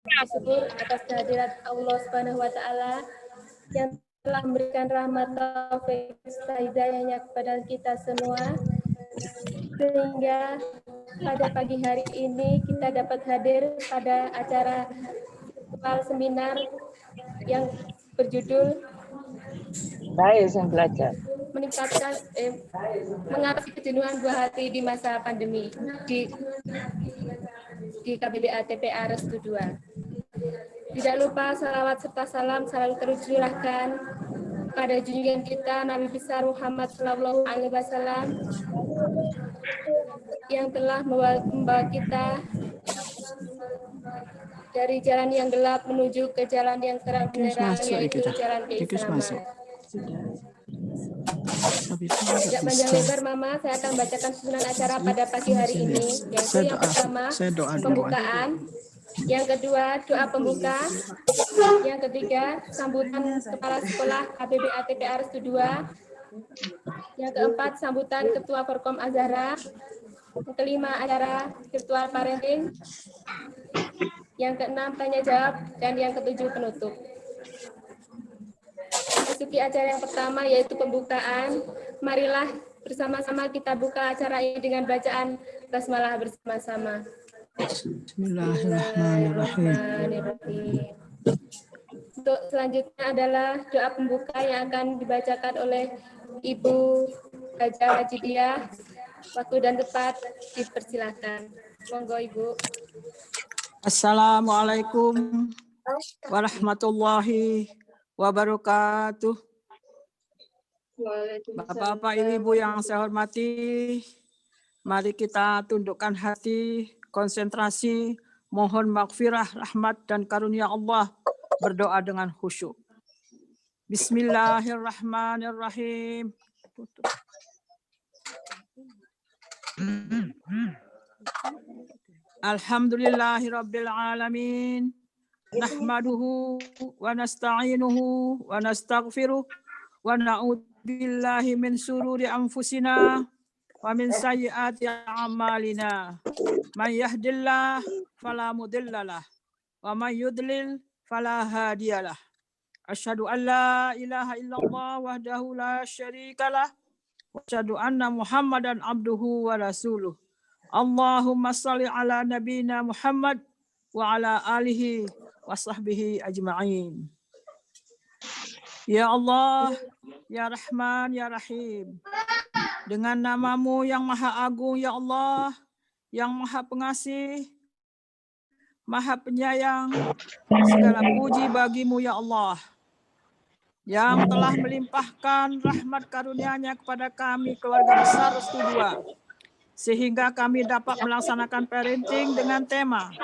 bersyukur atas kehadirat Allah Subhanahu wa taala yang telah memberikan rahmat taufik serta hidayahnya kepada kita semua, sehingga pada pagi hari ini kita dapat hadir pada acara virtual seminar yang berjudul meningkatkan mengatasi kejenuhan buah hati di masa pandemi di KBBA TPA Restu 2. Tidak lupa salawat serta salam selalu tercurahkan pada junjungan kita Nabi besar Muhammad Sallallahu Alaihi Wasallam yang telah membawa kita dari jalan yang gelap menuju ke jalan yang terang benderang, yaitu jalan keislaman. Tidak panjang lebar, Mama, saya akan bacakan susunan acara pada pagi hari ini, yaitu yang pertama pembukaan, yang kedua doa pembuka, yang ketiga sambutan kepala sekolah KBBA TPA Restu 2, yang keempat sambutan ketua Forkom Azhara, yang kelima acara virtual parenting, yang keenam tanya jawab, dan yang ketujuh penutup. Masuki acara yang pertama, yaitu pembukaan. Marilah bersama-sama kita buka acara ini dengan bacaan basmalah bersama-sama. Bismillahirrahmanirrahim. Untuk selanjutnya adalah doa pembuka yang akan dibacakan oleh Ibu Hajah Hajidiah. Waktu dan tempat dipersilakan. Monggo Ibu. Assalamualaikum warahmatullahi wabarakatuh. Bapak-bapak, ibu-ibu yang saya hormati, mari kita tundukkan hati, konsentrasi, mohon maghfirah, rahmat dan karunia Allah, berdoa dengan khusyuk. Bismillahirrahmanirrahim. Alhamdulillahirabbil alamin. Nahmaduhu wa nasta'inuhu wa nastaghfiruh wa na'udzu billahi min sururi anfusina wa min sayyiati a'malina. May yahdihillahu fala mudhillalah wa may yudlil fala hadiyalah. Asyhadu an la ilaha illallah wahdahu la syarikalah wa asyhadu anna Muhammadan abduhu wa rasuluh. Allahumma shalli ala nabiyyina Muhammad wa ala alihi wa sahbihi ajma'in. Ya Allah, ya Rahman, ya Rahim. Dengan namamu yang maha agung, ya Allah, yang maha pengasih, maha penyayang, segala puji bagimu, ya Allah, yang telah melimpahkan rahmat karunia-Nya kepada kami, keluarga besar Restu 2, sehingga kami dapat melaksanakan parenting dengan tema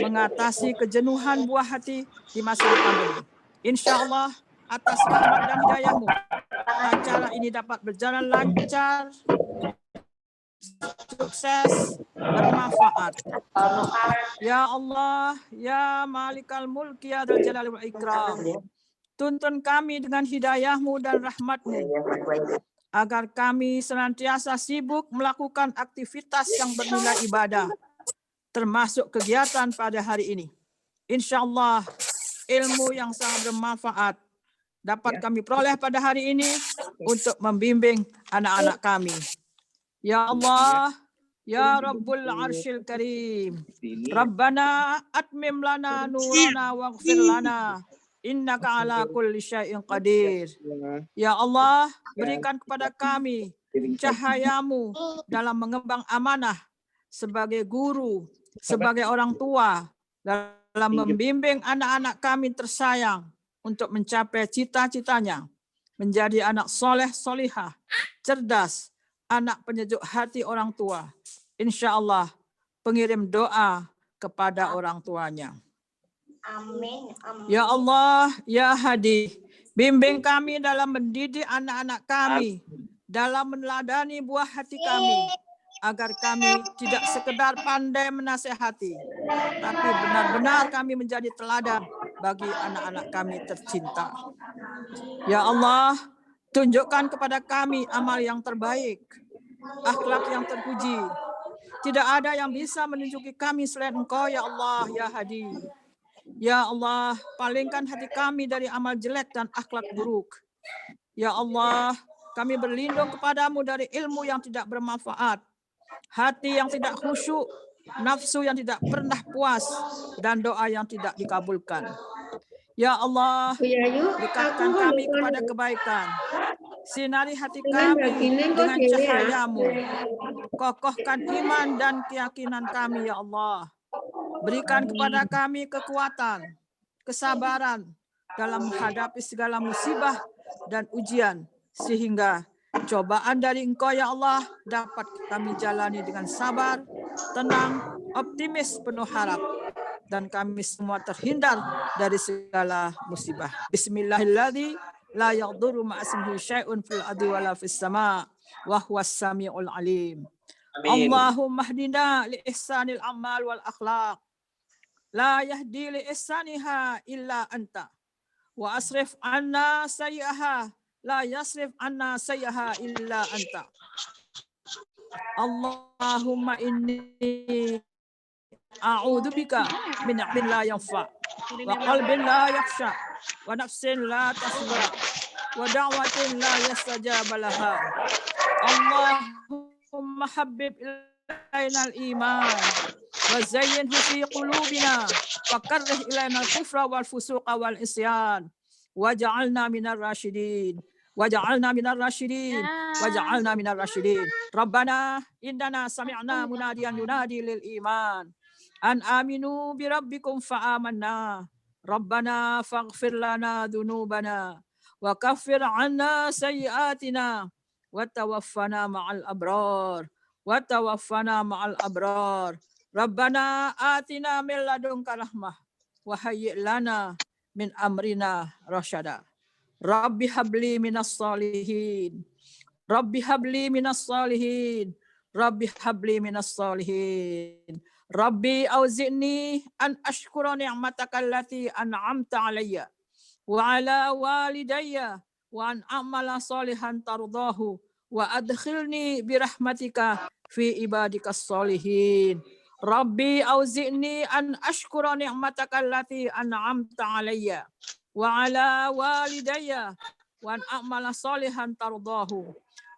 mengatasi kejenuhan buah hati di masa pandemi. Insya Allah, atas rahmat dan hidayah-Mu, acara ini dapat berjalan lancar, sukses, bermanfaat. Ya Allah, ya Malikal Mulk, ya Dzal Jalali wal Ikram, tuntun kami dengan hidayah-Mu dan rahmat-Mu, agar kami senantiasa sibuk melakukan aktivitas yang bernilai ibadah, termasuk kegiatan pada hari ini. Insya Allah, ilmu yang sangat bermanfaat dapat kami peroleh pada hari ini untuk membimbing anak-anak kami. Ya Allah, ya Rabbul Arsyil Karim, Rabbana atmim lana nurana waghfir lana, innaka ala kulli syai'in qadir. Ya Allah, berikan kepada kami cahaya-Mu dalam mengemban amanah sebagai guru, sebagai orang tua, dalam membimbing anak-anak kami tersayang untuk mencapai cita-citanya, menjadi anak soleh solihah, cerdas, anak penyejuk hati orang tua. Insya Allah, pengirim doa kepada orang tuanya. Amin. Amin. Ya Allah, ya Hadi, bimbing kami dalam mendidik anak-anak kami, dalam meneladani buah hati kami, agar kami tidak sekedar pandai menasehati, tapi benar-benar kami menjadi teladan bagi anak-anak kami tercinta. Ya Allah, tunjukkan kepada kami amal yang terbaik, akhlak yang terpuji. Tidak ada yang bisa menunjuki kami selain Engkau, ya Allah, ya Hadi. Ya Allah, palingkan hati kami dari amal jelek dan akhlak buruk. Ya Allah, kami berlindung kepadamu dari ilmu yang tidak bermanfaat, hati yang tidak khusyuk, nafsu yang tidak pernah puas, dan doa yang tidak dikabulkan. Ya Allah, dekatkan kami kepada kebaikan. Sinari hati kami dengan cahayamu. Kokohkan iman dan keyakinan kami, ya Allah. Berikan kepada kami kekuatan, kesabaran dalam menghadapi segala musibah dan ujian, sehingga cobaan dari Engkau, ya Allah, dapat kami jalani dengan sabar, tenang, optimis, penuh harap, dan kami semua terhindar dari segala musibah. Bismillahirrahmanirrahim. La yadurru ma'asmihi syai'un fil ardi wala fis sama' wa huwas samiul alim. Allahumma hdina li ihsanil amal wal akhlaq. La yahdi li ihsaniha illa anta. Wa asrif anna sayyaha. La yasrif anna sayyaha illa anta. Allahumma inni a'udzu bika min 'ilmin la yanfa' wa qalbin la yakhsha wa nafsin la tasba wa da'watin la yastajaba laha. Allahumma habbib ilaina al-iman wa zayyinhu fi qulubina wa karrih ilaina al-kufra wal fusuqa wal isyan waj'alna minar rasyidin. Waj'alna minar rasyidin. Waj'alna minar rasyidin. Rabbana innana sami'na munadiyan yunadi lil iman an aminu bi rabbikum fa amanna. Rabbana faghfir lana dhunubana wa kaffir 'anna sayyi'atina wa tawaffana ma'al abrar. Wa tawaffana ma'al abrar. Rabbana atina min ladunka rahmah wa hayyi' lana min amrina rasyada. Rabbi habli minas salihin. Rabbi habli minas salihin. Rabbi habli minas salihin. Rabbi auzi'ni an ashkura ni'mataka allati an'amta alayya wa ala walidayya wa an a'mala salihan tardahu wa adkhilni birahmatika fi ibadikas salihin. Rabbi auzi'ni an ashkura ni'mataka allati an'amta alayya wa ala walidayya wa an a'mala salihan tardahu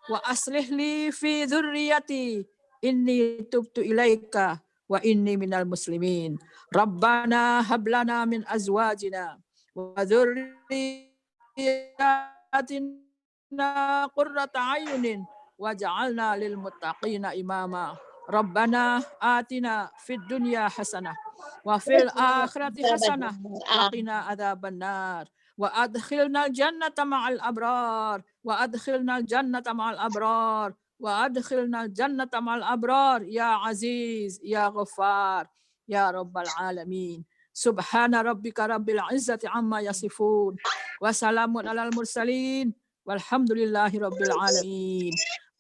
wa aslih li fi dzurriyyati inni tubtu ilaika wa inni minal muslimin. Rabbana hablana min azwajina wa dzurriyyatina qurrata ayunin waj'alna lil muttaqina imama. Rabbana atina fid dunya hasanah wa fil akhirati hasanah wa qina adzabannar. Wa adkhilnal jannata ma'al abrar. Wa adkhilnal jannata ma'al abrar. Wa adkhilnal jannata ma'al abrar. Ya Aziz, Ya Ghaffar, Ya Rabbal Alamin. Subhana rabbika rabbil izzati amma yasifun. Wa salamun alal mursalin. Walhamdulillahi rabbil alamin.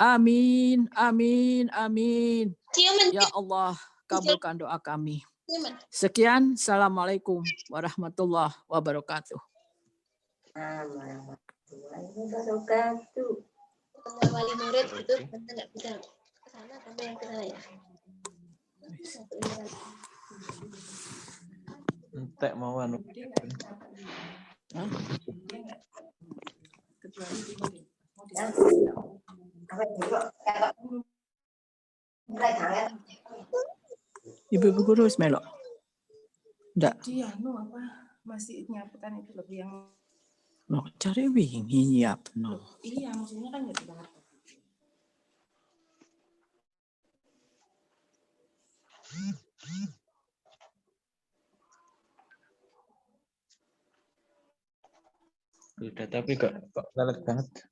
Amin, amin, amin. Ya Allah, kabulkan doa kami. Sekian, Assalamualaikum warahmatullahi wabarakatuh. Warahmatullahi wabarakatuh. Wali murid itu nggak bisa ke sana sampai yang ke sana ya. Entek mau anu. Ibu guru Ismail. Enggak. Dia apa masih nyaputan itu lebih yang Loh, cari wingi nyiap no. iya maksudnya kan nggak banget. Udah tapi kok lelet banget.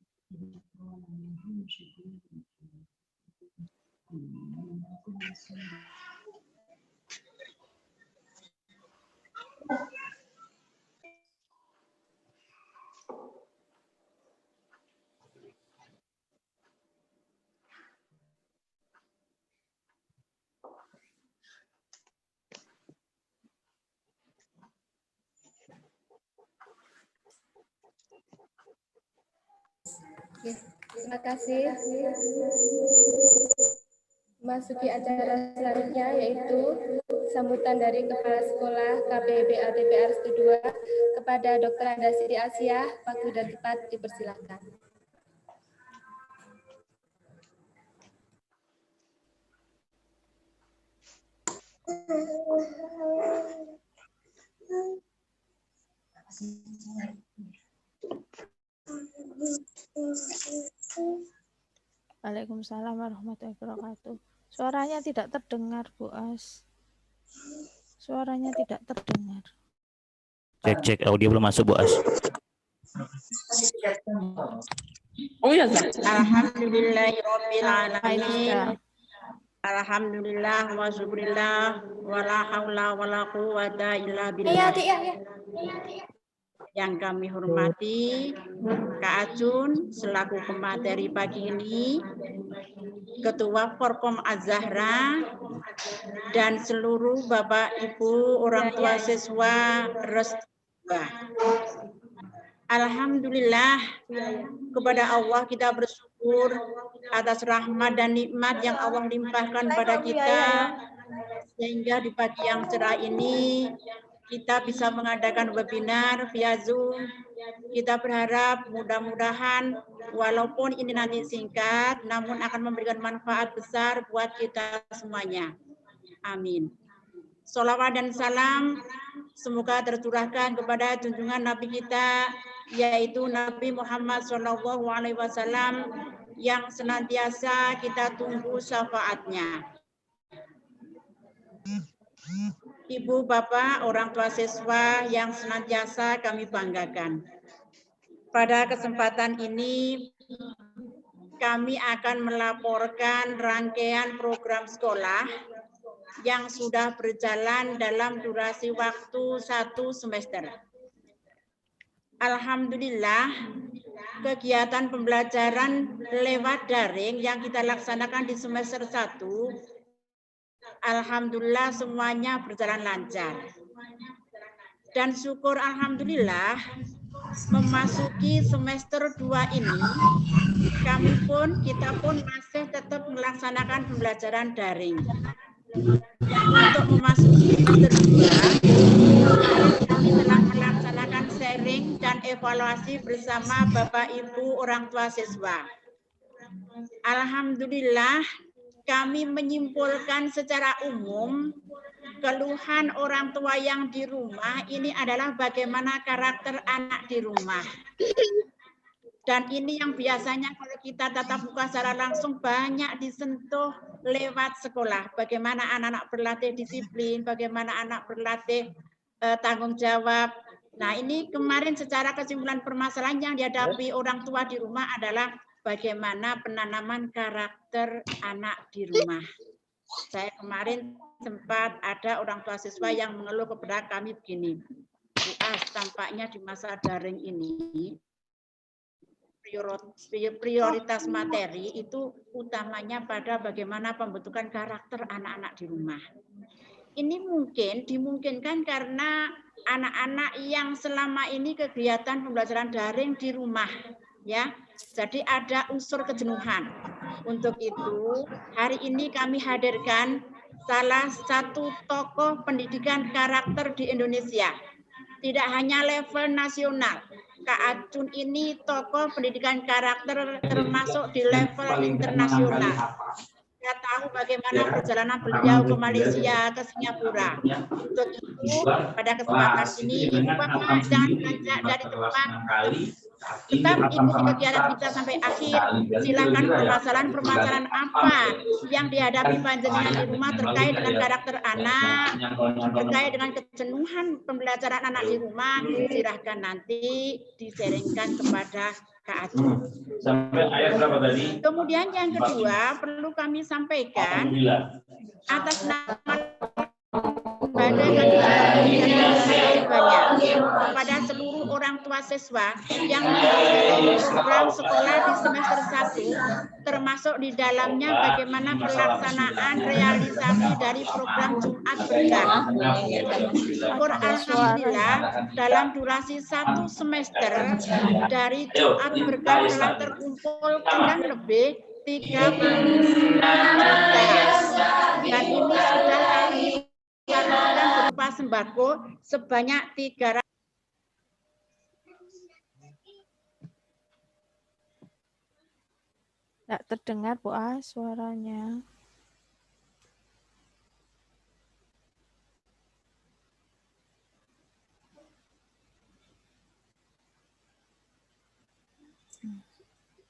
Oke, terima kasih. Masuki acara selanjutnya yaitu sambutan dari Kepala Sekolah KPB LTP Restu 2 kepada Dr. Anda Siti Asia. Waktu dan tempat dipersilakan. Waalaikumsalam warahmatullahi wabarakatuh. Suaranya tidak terdengar, Bu As. Suaranya tidak terdengar. Cek audio belum masuk, Bu As. Oh ya, Alhamdulillahirabbil alamin. Aida. Alhamdulillah wa syukurillah wa la haula wa la quwwata illa Iya, billah. Dik, ya. Yang kami hormati Kak Ajun selaku pemateri pagi ini, Ketua Forkom Az-Zahra, dan seluruh Bapak Ibu orang tua siswa Restu 2. Alhamdulillah, kepada Allah kita bersyukur atas rahmat dan nikmat yang Allah limpahkan pada kita, sehingga di pagi yang cerah ini kita bisa mengadakan webinar via Zoom. Kita berharap mudah-mudahan walaupun ini nanti singkat, namun akan memberikan manfaat besar buat kita semuanya. Amin. Sholawat dan salam semoga tercurahkan kepada junjungan Nabi kita, yaitu Nabi Muhammad SAW, yang senantiasa kita tunggu syafaatnya. Ibu, Bapak, orang tua siswa yang senantiasa kami banggakan. Pada kesempatan ini, kami akan melaporkan rangkaian program sekolah yang sudah berjalan dalam durasi waktu 1 semester. Alhamdulillah, kegiatan pembelajaran lewat daring yang kita laksanakan di semester 1, alhamdulillah semuanya berjalan lancar. Dan syukur alhamdulillah, memasuki semester 2 ini, kita pun masih tetap melaksanakan pembelajaran daring. Untuk memasuki semester 2, kami telah melaksanakan sharing dan evaluasi bersama Bapak Ibu orang tua siswa. Alhamdulillah, kami menyimpulkan secara umum keluhan orang tua yang di rumah ini adalah bagaimana karakter anak di rumah. Dan ini yang biasanya kalau kita tatap muka secara langsung banyak disentuh lewat sekolah. Bagaimana anak-anak berlatih disiplin, bagaimana anak berlatih tanggung jawab. Nah, ini kemarin secara kesimpulan permasalahan yang dihadapi orang tua di rumah adalah bagaimana penanaman karakter anak di rumah. Saya kemarin sempat ada orang tua siswa yang mengeluh kepada kami begini, Bu As, tampaknya di masa daring ini prioritas materi itu utamanya pada bagaimana pembentukan karakter anak-anak di rumah. Ini dimungkinkan karena anak-anak yang selama ini kegiatan pembelajaran daring di rumah, ya. Jadi ada unsur kejenuhan. Untuk itu, hari ini kami hadirkan salah satu tokoh pendidikan karakter di Indonesia. Tidak hanya level nasional. Kak Ajun ini tokoh pendidikan karakter termasuk di level internasional. Kita tahu bagaimana perjalanan beliau ke Malaysia, ke Singapura. Untuk itu, pada kesempatan ini, Bapak jangan beranjak dari tempat, tetap ikuti kegiatan kita sampai akhir. Silakan permasalahan apa yang dihadapi panjenengan di rumah terkait dengan karakter anak, terkait dengan kejenuhan pembelajaran anak di rumah, silahkan nanti diseringkan kepada Kak Ajun. Sampai ayat berapa tadi? Kemudian yang kedua perlu kami sampaikan atas nama pada kepada seluruh orang tua siswa yang mengikuti program sekolah di semester 1, termasuk di dalamnya bagaimana pelaksanaan realisasi dari program Jumat Berkah. Syukur alhamdulillah dalam durasi 1 semester dari Jumat Berkah telah terkumpul kurang lebih 30 peserta. Dan ini sudah kami disalurkan berupa sembako sebanyak 300. Nggak terdengar Bu As suaranya.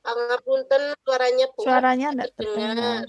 Pangapunten, suaranya Bu As Suaranya tidak nggak terdengar.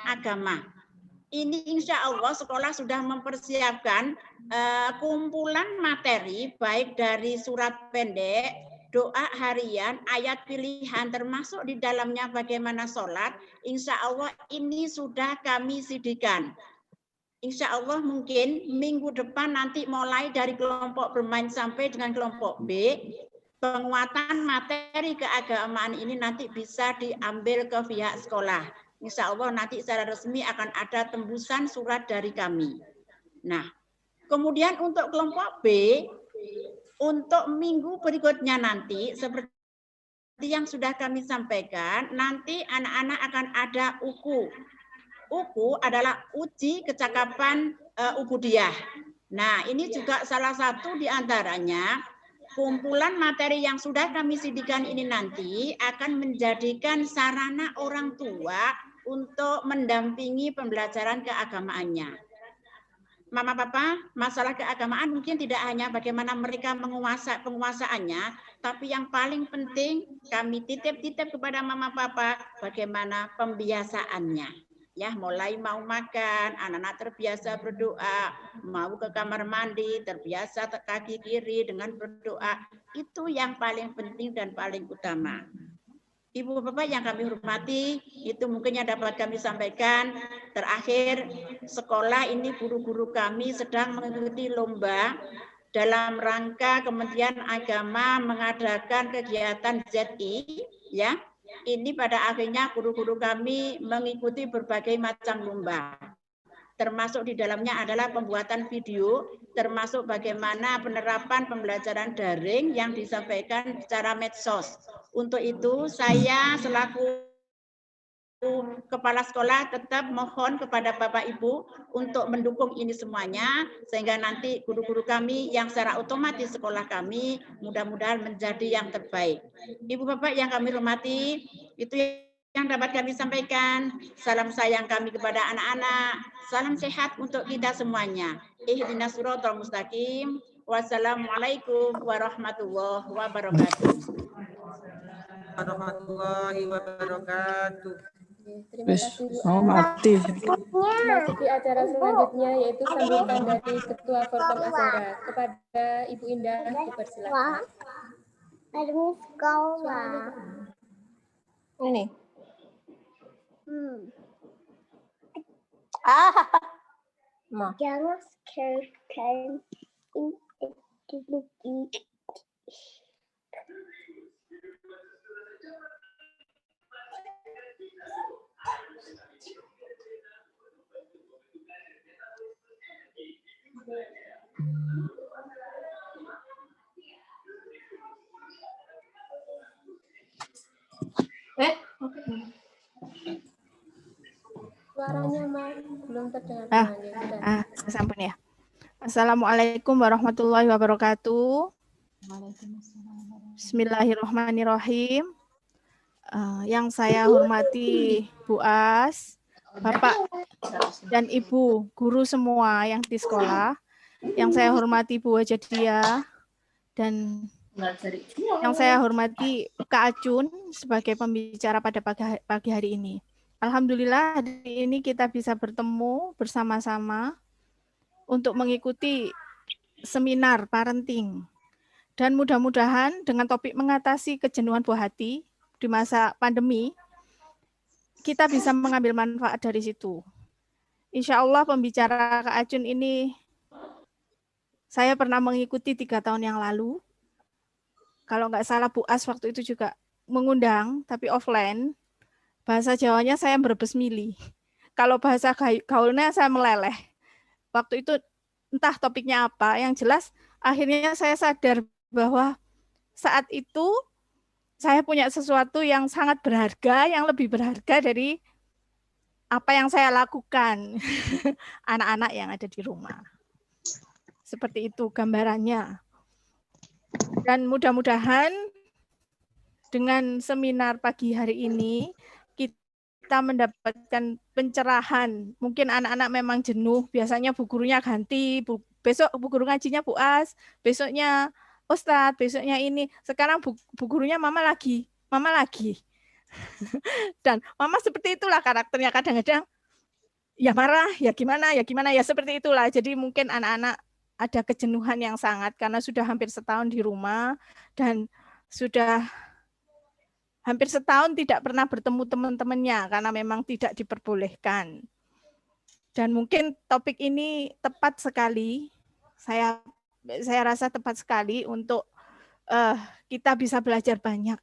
Agama. Ini insya Allah sekolah sudah mempersiapkan kumpulan materi baik dari surat pendek, doa harian, ayat pilihan, termasuk di dalamnya bagaimana sholat. Insya Allah ini sudah kami sidikan. Insya Allah mungkin minggu depan nanti mulai dari kelompok bermain sampai dengan kelompok B, penguatan materi keagamaan ini nanti bisa diambil ke pihak sekolah. Insya Allah nanti secara resmi akan ada tembusan surat dari kami. Nah, kemudian untuk kelompok B, untuk minggu berikutnya nanti, seperti yang sudah kami sampaikan, nanti anak-anak akan ada UKU. UKU adalah uji kecakapan ubudiyah. Nah, ini juga salah satu di antaranya kumpulan materi yang sudah kami sidikan ini nanti akan menjadikan sarana orang tua untuk mendampingi pembelajaran keagamaannya. Mama Papa, masalah keagamaan mungkin tidak hanya bagaimana mereka penguasaannya, tapi yang paling penting kami titip kepada Mama Papa bagaimana pembiasaannya. Ya, mulai mau makan, anak-anak terbiasa berdoa, mau ke kamar mandi, terbiasa kaki kiri dengan berdoa. Itu yang paling penting dan paling utama. Ibu Bapak yang kami hormati, itu mungkin yang dapat kami sampaikan. Terakhir, sekolah ini guru-guru kami sedang mengikuti lomba dalam rangka Kementerian Agama mengadakan kegiatan ZI, ya. Ini pada akhirnya guru-guru kami mengikuti berbagai macam lomba. Termasuk di dalamnya adalah pembuatan video, termasuk bagaimana penerapan pembelajaran daring yang disampaikan secara medsos. Untuk itu saya selaku kepala sekolah tetap mohon kepada Bapak Ibu untuk mendukung ini semuanya, sehingga nanti guru-guru kami yang secara otomatis sekolah kami mudah-mudahan menjadi yang terbaik. Ibu Bapak yang kami hormati, itu yang dapat kami sampaikan. Salam sayang kami kepada anak-anak, salam sehat untuk kita semuanya. Ihdinas siratal mustaqim. Wassalamualaikum warahmatullahi wabarakatuh. Warahmatullahi wabarakatuh. Terima kasih Bu Oh, As. mati. Memasuki acara selanjutnya yaitu sambutan dari Ketua Forkom Azhara. Kepada Ibu Indah dipersilakan. Sekolah. Ini. Jangan sekarang Suaranya belum terdengar. Sampun ya. Assalamualaikum warahmatullahi wabarakatuh. Bismillahirrahmanirrahim. Yang saya hormati Bu As, Bapak dan Ibu guru semua yang di sekolah, yang saya hormati Bu Wajadiah, dan yang saya hormati Kak Acun sebagai pembicara pada pagi hari ini. Alhamdulillah hari ini kita bisa bertemu bersama-sama untuk mengikuti seminar parenting. Dan mudah-mudahan dengan topik mengatasi kejenuhan buah hati di masa pandemi, kita bisa mengambil manfaat dari situ. Insya Allah pembicara Kak Acun ini saya pernah mengikuti 3 tahun yang lalu. Kalau nggak salah Bu As waktu itu juga mengundang, tapi offline. Bahasa Jawanya saya berbes mili. Kalau bahasa gaulnya saya meleleh. Waktu itu entah topiknya apa, yang jelas akhirnya saya sadar bahwa saat itu saya punya sesuatu yang sangat berharga, yang lebih berharga dari apa yang saya lakukan. Anak-anak yang ada di rumah. Seperti itu gambarannya. Dan mudah-mudahan dengan seminar pagi hari ini kita mendapatkan pencerahan. Mungkin anak-anak memang jenuh, biasanya bu gurunya ganti, besok bu guru ngajinya Bu As, besoknya Ustadz, besoknya ini. Sekarang bu gurunya mama lagi. Dan mama seperti itulah karakternya, kadang-kadang ya marah, ya gimana, ya seperti itulah. Jadi mungkin anak-anak ada kejenuhan yang sangat karena sudah hampir setahun di rumah dan sudah hampir setahun tidak pernah bertemu teman-temannya karena memang tidak diperbolehkan. Dan mungkin topik ini tepat sekali, saya rasa tepat sekali untuk kita bisa belajar banyak.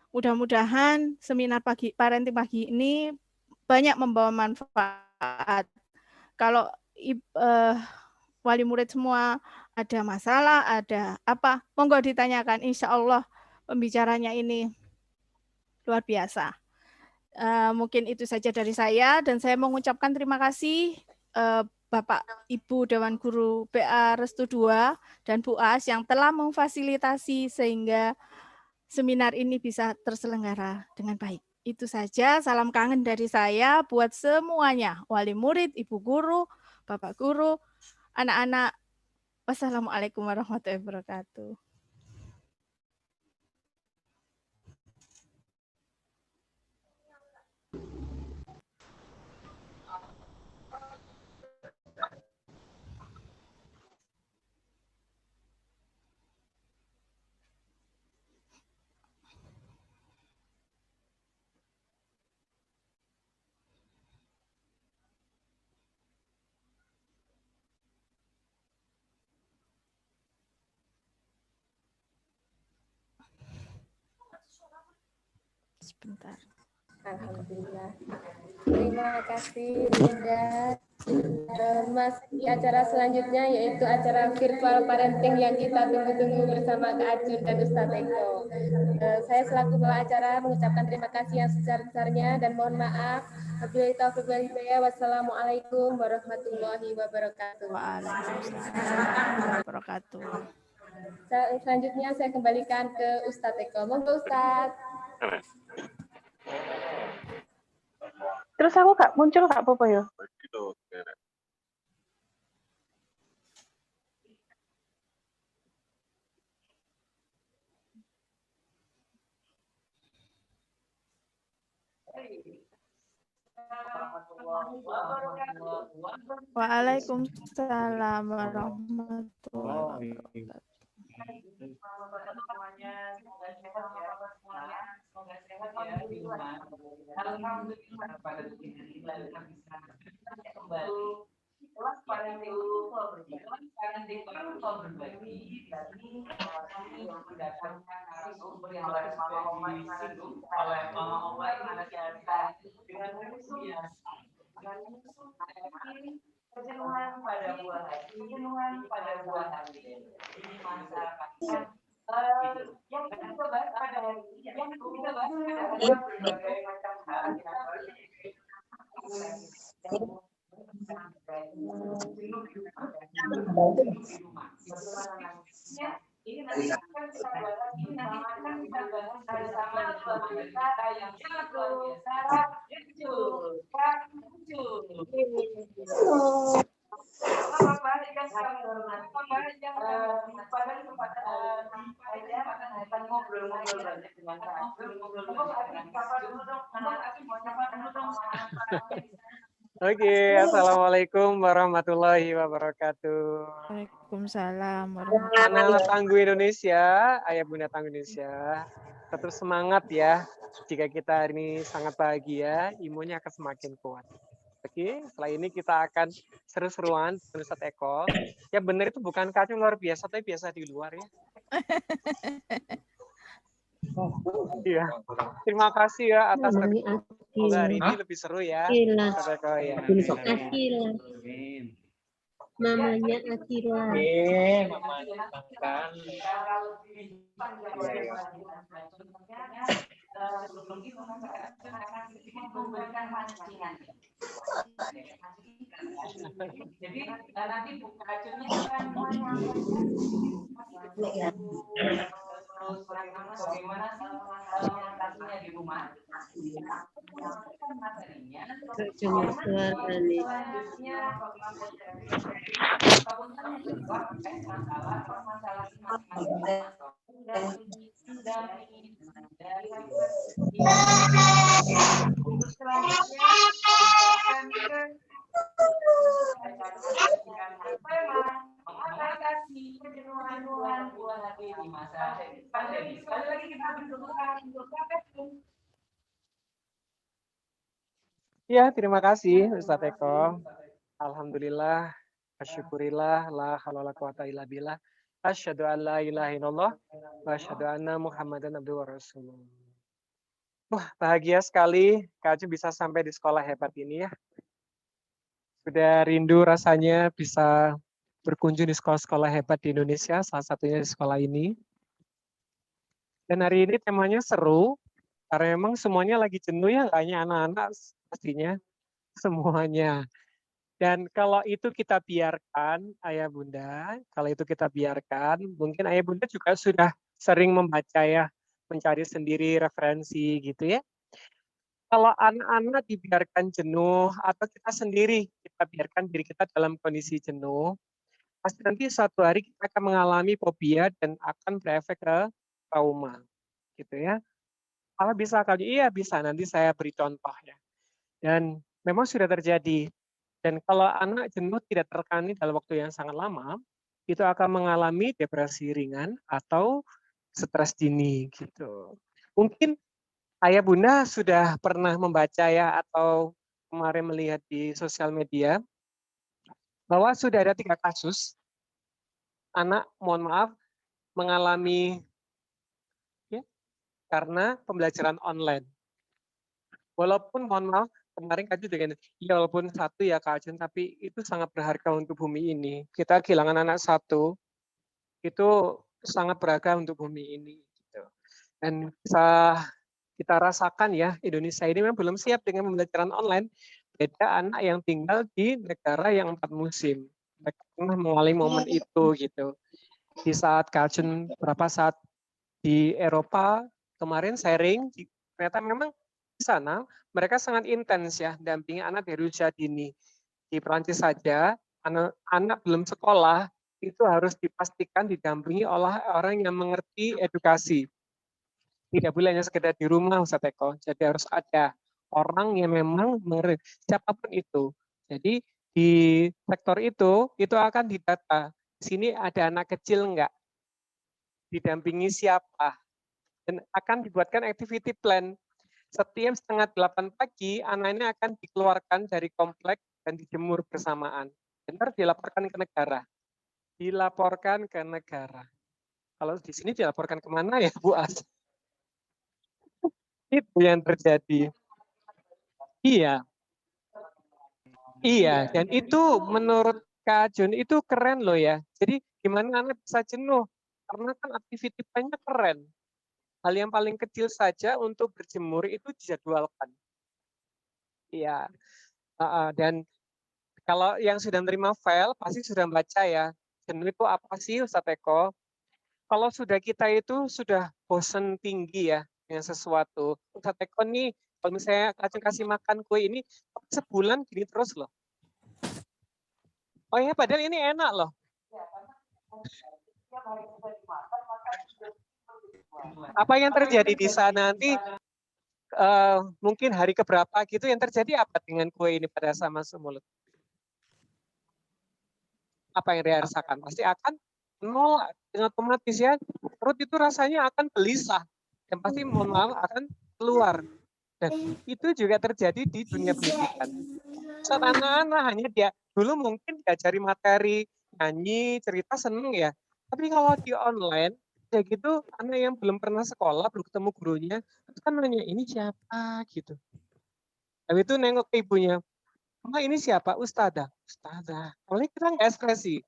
Mudah-mudahan seminar parenting pagi ini banyak membawa manfaat. Kalau wali murid semua ada masalah, ada apa, monggo ditanyakan. Insya Allah pembicaranya ini luar biasa. Mungkin itu saja dari saya, dan saya mengucapkan terima kasih Bapak Ibu Dewan Guru BA Restu 2 dan Bu As yang telah memfasilitasi sehingga seminar ini bisa terselenggara dengan baik. Itu saja, salam kangen dari saya buat semuanya, wali murid, ibu guru, bapak guru, anak-anak. Wassalamualaikum warahmatullahi wabarakatuh. Sebentar. Alhamdulillah. Terima kasih Linda. Masih acara selanjutnya yaitu acara virtual parenting yang kita tunggu-tunggu bersama Kak Acun dan Ustadz Eko. Saya selaku bawa acara mengucapkan terima kasih yang sebesar-besarnya dan mohon maaf. Wabillahi taufiq wal hidayah. Wassalamualaikum warahmatullahi wabarakatuh. Waalaikumsalam warahmatullahi wabarakatuh. Selanjutnya saya kembalikan ke Ustadz Eko. Monggo Ustadz. Terus aku Kak muncul Kak apa ya? Waalaikumsalam warahmatullahi wabarakatuh. Semoga sehat ya di rumah. Alhamdulillah pada kita bisa kembali kelas parenting berbagi dari yang mendatangkan narasumber yang oleh Mama disinggung oleh Mama Oma yang ada dengan musuh biasa. Kejenuhan pada buah hati ini masyarakat. Yang kita bahas pada hari ini, berbagai macam hal. Ini nanti akan kita bahas bersama dua kita yang sangat luar biasa. Oke, assalamualaikum warahmatullahi wabarakatuh. Waalaikumsalam Anak-anak Tangguh Indonesia, ayah bunda Tangguh Indonesia, tetap semangat ya. Jika kita hari ini sangat bahagia, imunnya akan semakin kuat. Oke, setelah ini kita akan seru-seruan dengan Ustadz Eko. Ya benar itu bukan kacung luar biasa, tapi biasa di luar ya. Iya. Terima kasih ya atas semoga hari ini lebih seru ya. Ustadz Eko ya. Akila. Mamanya Akila. Mamanya makan. Sebelum itu akan memberikan pancingan. Jadi nanti buka acunya kan terus bagaimana sih mengatasinya di rumah. Materinya. Cuma suara nih. Selanjutnya mengatasi kejenuhan buah hati di masa pandemi. Sekali lagi kita berdoa untuk Ya, terima kasih Ustadz Eko. Alhamdulillah, asyukurillah, la haula wala quwata illa billah. Asyhadu an la ilaha illallah wa asyhadu anna Muhammadan abduhu wa rasuluh. Wah, bahagia sekali Kak Acu bisa sampai di sekolah hebat ini ya. Sudah rindu rasanya bisa berkunjung di sekolah-sekolah hebat di Indonesia, salah satunya di sekolah ini. Dan hari ini temanya seru, karena memang semuanya lagi jenuh ya, nggak hanya anak-anak pastinya, semuanya. Dan kalau itu kita biarkan, Ayah Bunda, kalau itu kita biarkan, mungkin Ayah Bunda juga sudah sering membaca ya, mencari sendiri referensi gitu ya. Kalau anak-anak dibiarkan jenuh, atau kita sendiri, kita biarkan diri kita dalam kondisi jenuh, pasti nanti suatu hari kita akan mengalami fobia dan akan berefek ke trauma. Gitu ya. Kalau bisa kali, iya bisa, nanti saya beri contoh ya. Dan memang sudah terjadi. Dan kalau anak jenuh tidak tertangani dalam waktu yang sangat lama, itu akan mengalami depresi ringan atau stres dini gitu. Mungkin Ayah Bunda sudah pernah membaca ya atau kemarin melihat di sosial media bahwa sudah ada 3 kasus anak, mohon maaf, mengalami ya, karena pembelajaran online. Walaupun mohon maaf kemarin Kak Ajun dengan ya walaupun 1 ya Kak Ajun, tapi itu sangat berharga untuk bumi ini. Kita kehilangan anak 1 itu sangat berharga untuk bumi ini. Gitu. Dan bisa kita rasakan ya Indonesia ini memang belum siap dengan pembelajaran online. Beda anak yang tinggal di negara yang 4 musim. Mereka pernah mengalami momen itu gitu. Di saat Kak Ajun berapa saat di Eropa kemarin sharing, ternyata memang di sana mereka sangat intens ya dampingi anak dari usia dini. Di Perancis saja anak belum sekolah itu harus dipastikan didampingi oleh orang yang mengerti edukasi. Tidak boleh hanya sekedar di rumah Ustadz Eko. Jadi harus ada orang yang memang mengerti siapapun itu. Jadi di sektor itu akan didata. Di sini ada anak kecil enggak? Didampingi siapa? Dan akan dibuatkan activity plan. Setiap 7:30 pagi, anak ini akan dikeluarkan dari komplek dan dijemur bersamaan. Benar dilaporkan ke negara. Dilaporkan ke negara. Kalau di sini dilaporkan kemana ya Bu As? Itu yang terjadi. Iya. Iya, dan itu menurut Kak Jun itu keren loh ya. Jadi gimana anak bisa jenuh? Karena kan activity plan-nya keren. Hal yang paling kecil saja untuk berjemur itu dijadwalkan. Iya. Dan kalau yang sudah menerima file pasti sudah baca ya. Jenuh itu apa sih Ustadz Eko? Kalau sudah kita itu sudah bosen tinggi ya dengan sesuatu. Ustadz Eko nih kalau misalnya kasih makan kue ini sebulan gini terus loh. Oh ya padahal ini enak loh. Apa yang terjadi di sana nanti mungkin hari keberapa gitu yang terjadi apa dengan kue ini pada saat masuk mulut? Apa yang dirasakan? Pasti akan menolak dengan otomatis ya. Perut itu rasanya akan gelisah. Dan pasti mohon maaf akan keluar. Dan itu juga terjadi di dunia pendidikan. Saat anak-anak hanya dia dulu mungkin diajari materi, nyanyi, cerita seneng ya. Tapi kalau di online, ya gitu, anak yang belum pernah sekolah, belum ketemu gurunya, itu kan nanya, ini siapa gitu. Habis itu nengok ke ibunya, Mama ini siapa? Ustazah. Ustazah. Awalnya kita nggak ekspresi.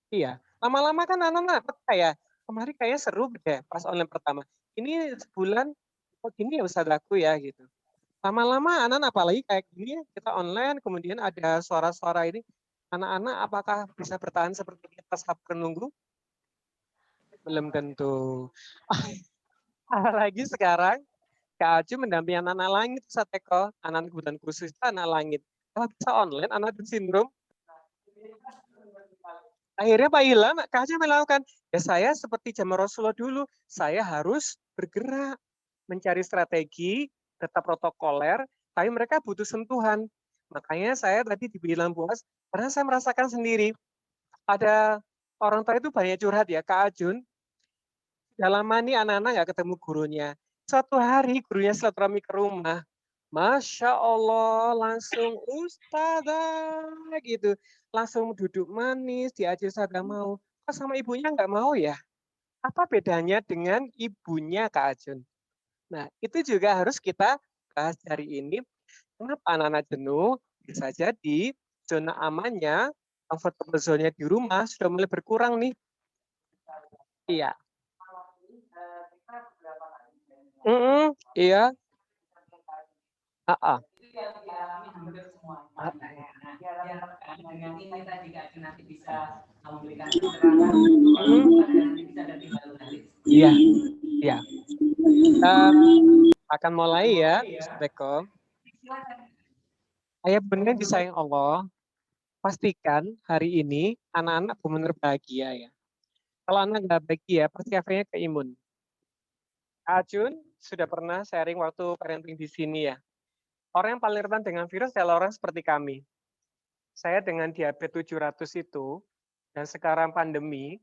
Iya. Lama-lama kan anak-anak kayak, kemarin kayaknya seru deh pas online pertama. Ini sebulan, oh gini ya ustazahku ya gitu. Lama-lama anak-anak apalagi kayak gini kita online kemudian ada suara-suara ini, anak-anak apakah bisa bertahan seperti kita sabar menunggu? Belum tentu. Apalagi sekarang Kak Aju mendampingi anak-anak langit Ustaz Eko, anak kebutuhan khusus itu anak langit. Kalau bisa online anak Down syndrome. Akhirnya Pak Ilham Kak Aju melakukan, ya saya seperti zaman Rasulullah dulu, saya harus bergerak mencari strategi tetap protokoler, tapi mereka butuh sentuhan. Makanya saya tadi dibilang puas, karena saya merasakan sendiri. Ada orang tua itu banyak curhat ya, Kak Ajun. Dalam nih anak-anak nggak ketemu gurunya. Suatu hari gurunya silaturahmi ke rumah. Masya Allah, langsung ustazah gitu. Langsung duduk manis, diajak sadar mau. Kok sama ibunya nggak mau ya? Apa bedanya dengan ibunya Kak Ajun? Nah, itu juga harus kita bahas hari ini. Kenapa anak-anak jenuh? Bisa jadi zona amannya, comfortable zone-nya di rumah sudah mulai berkurang nih. Iya. Iya. Dengan ini tadi Kak Ajun nanti bisa memberikan pencerahan, Iya. Iya. Akan mulai ya, Beko. Ayah benar disayang Allah. Pastikan hari ini anak-anak benar bahagia ya. Kalau anak nggak bahagia, pasti efeknya ke imun. Ajun sudah pernah sharing waktu parenting di sini ya. Orang yang paling rentan dengan virus adalah orang seperti kami. Saya dengan diabetes 700 itu, dan sekarang pandemi,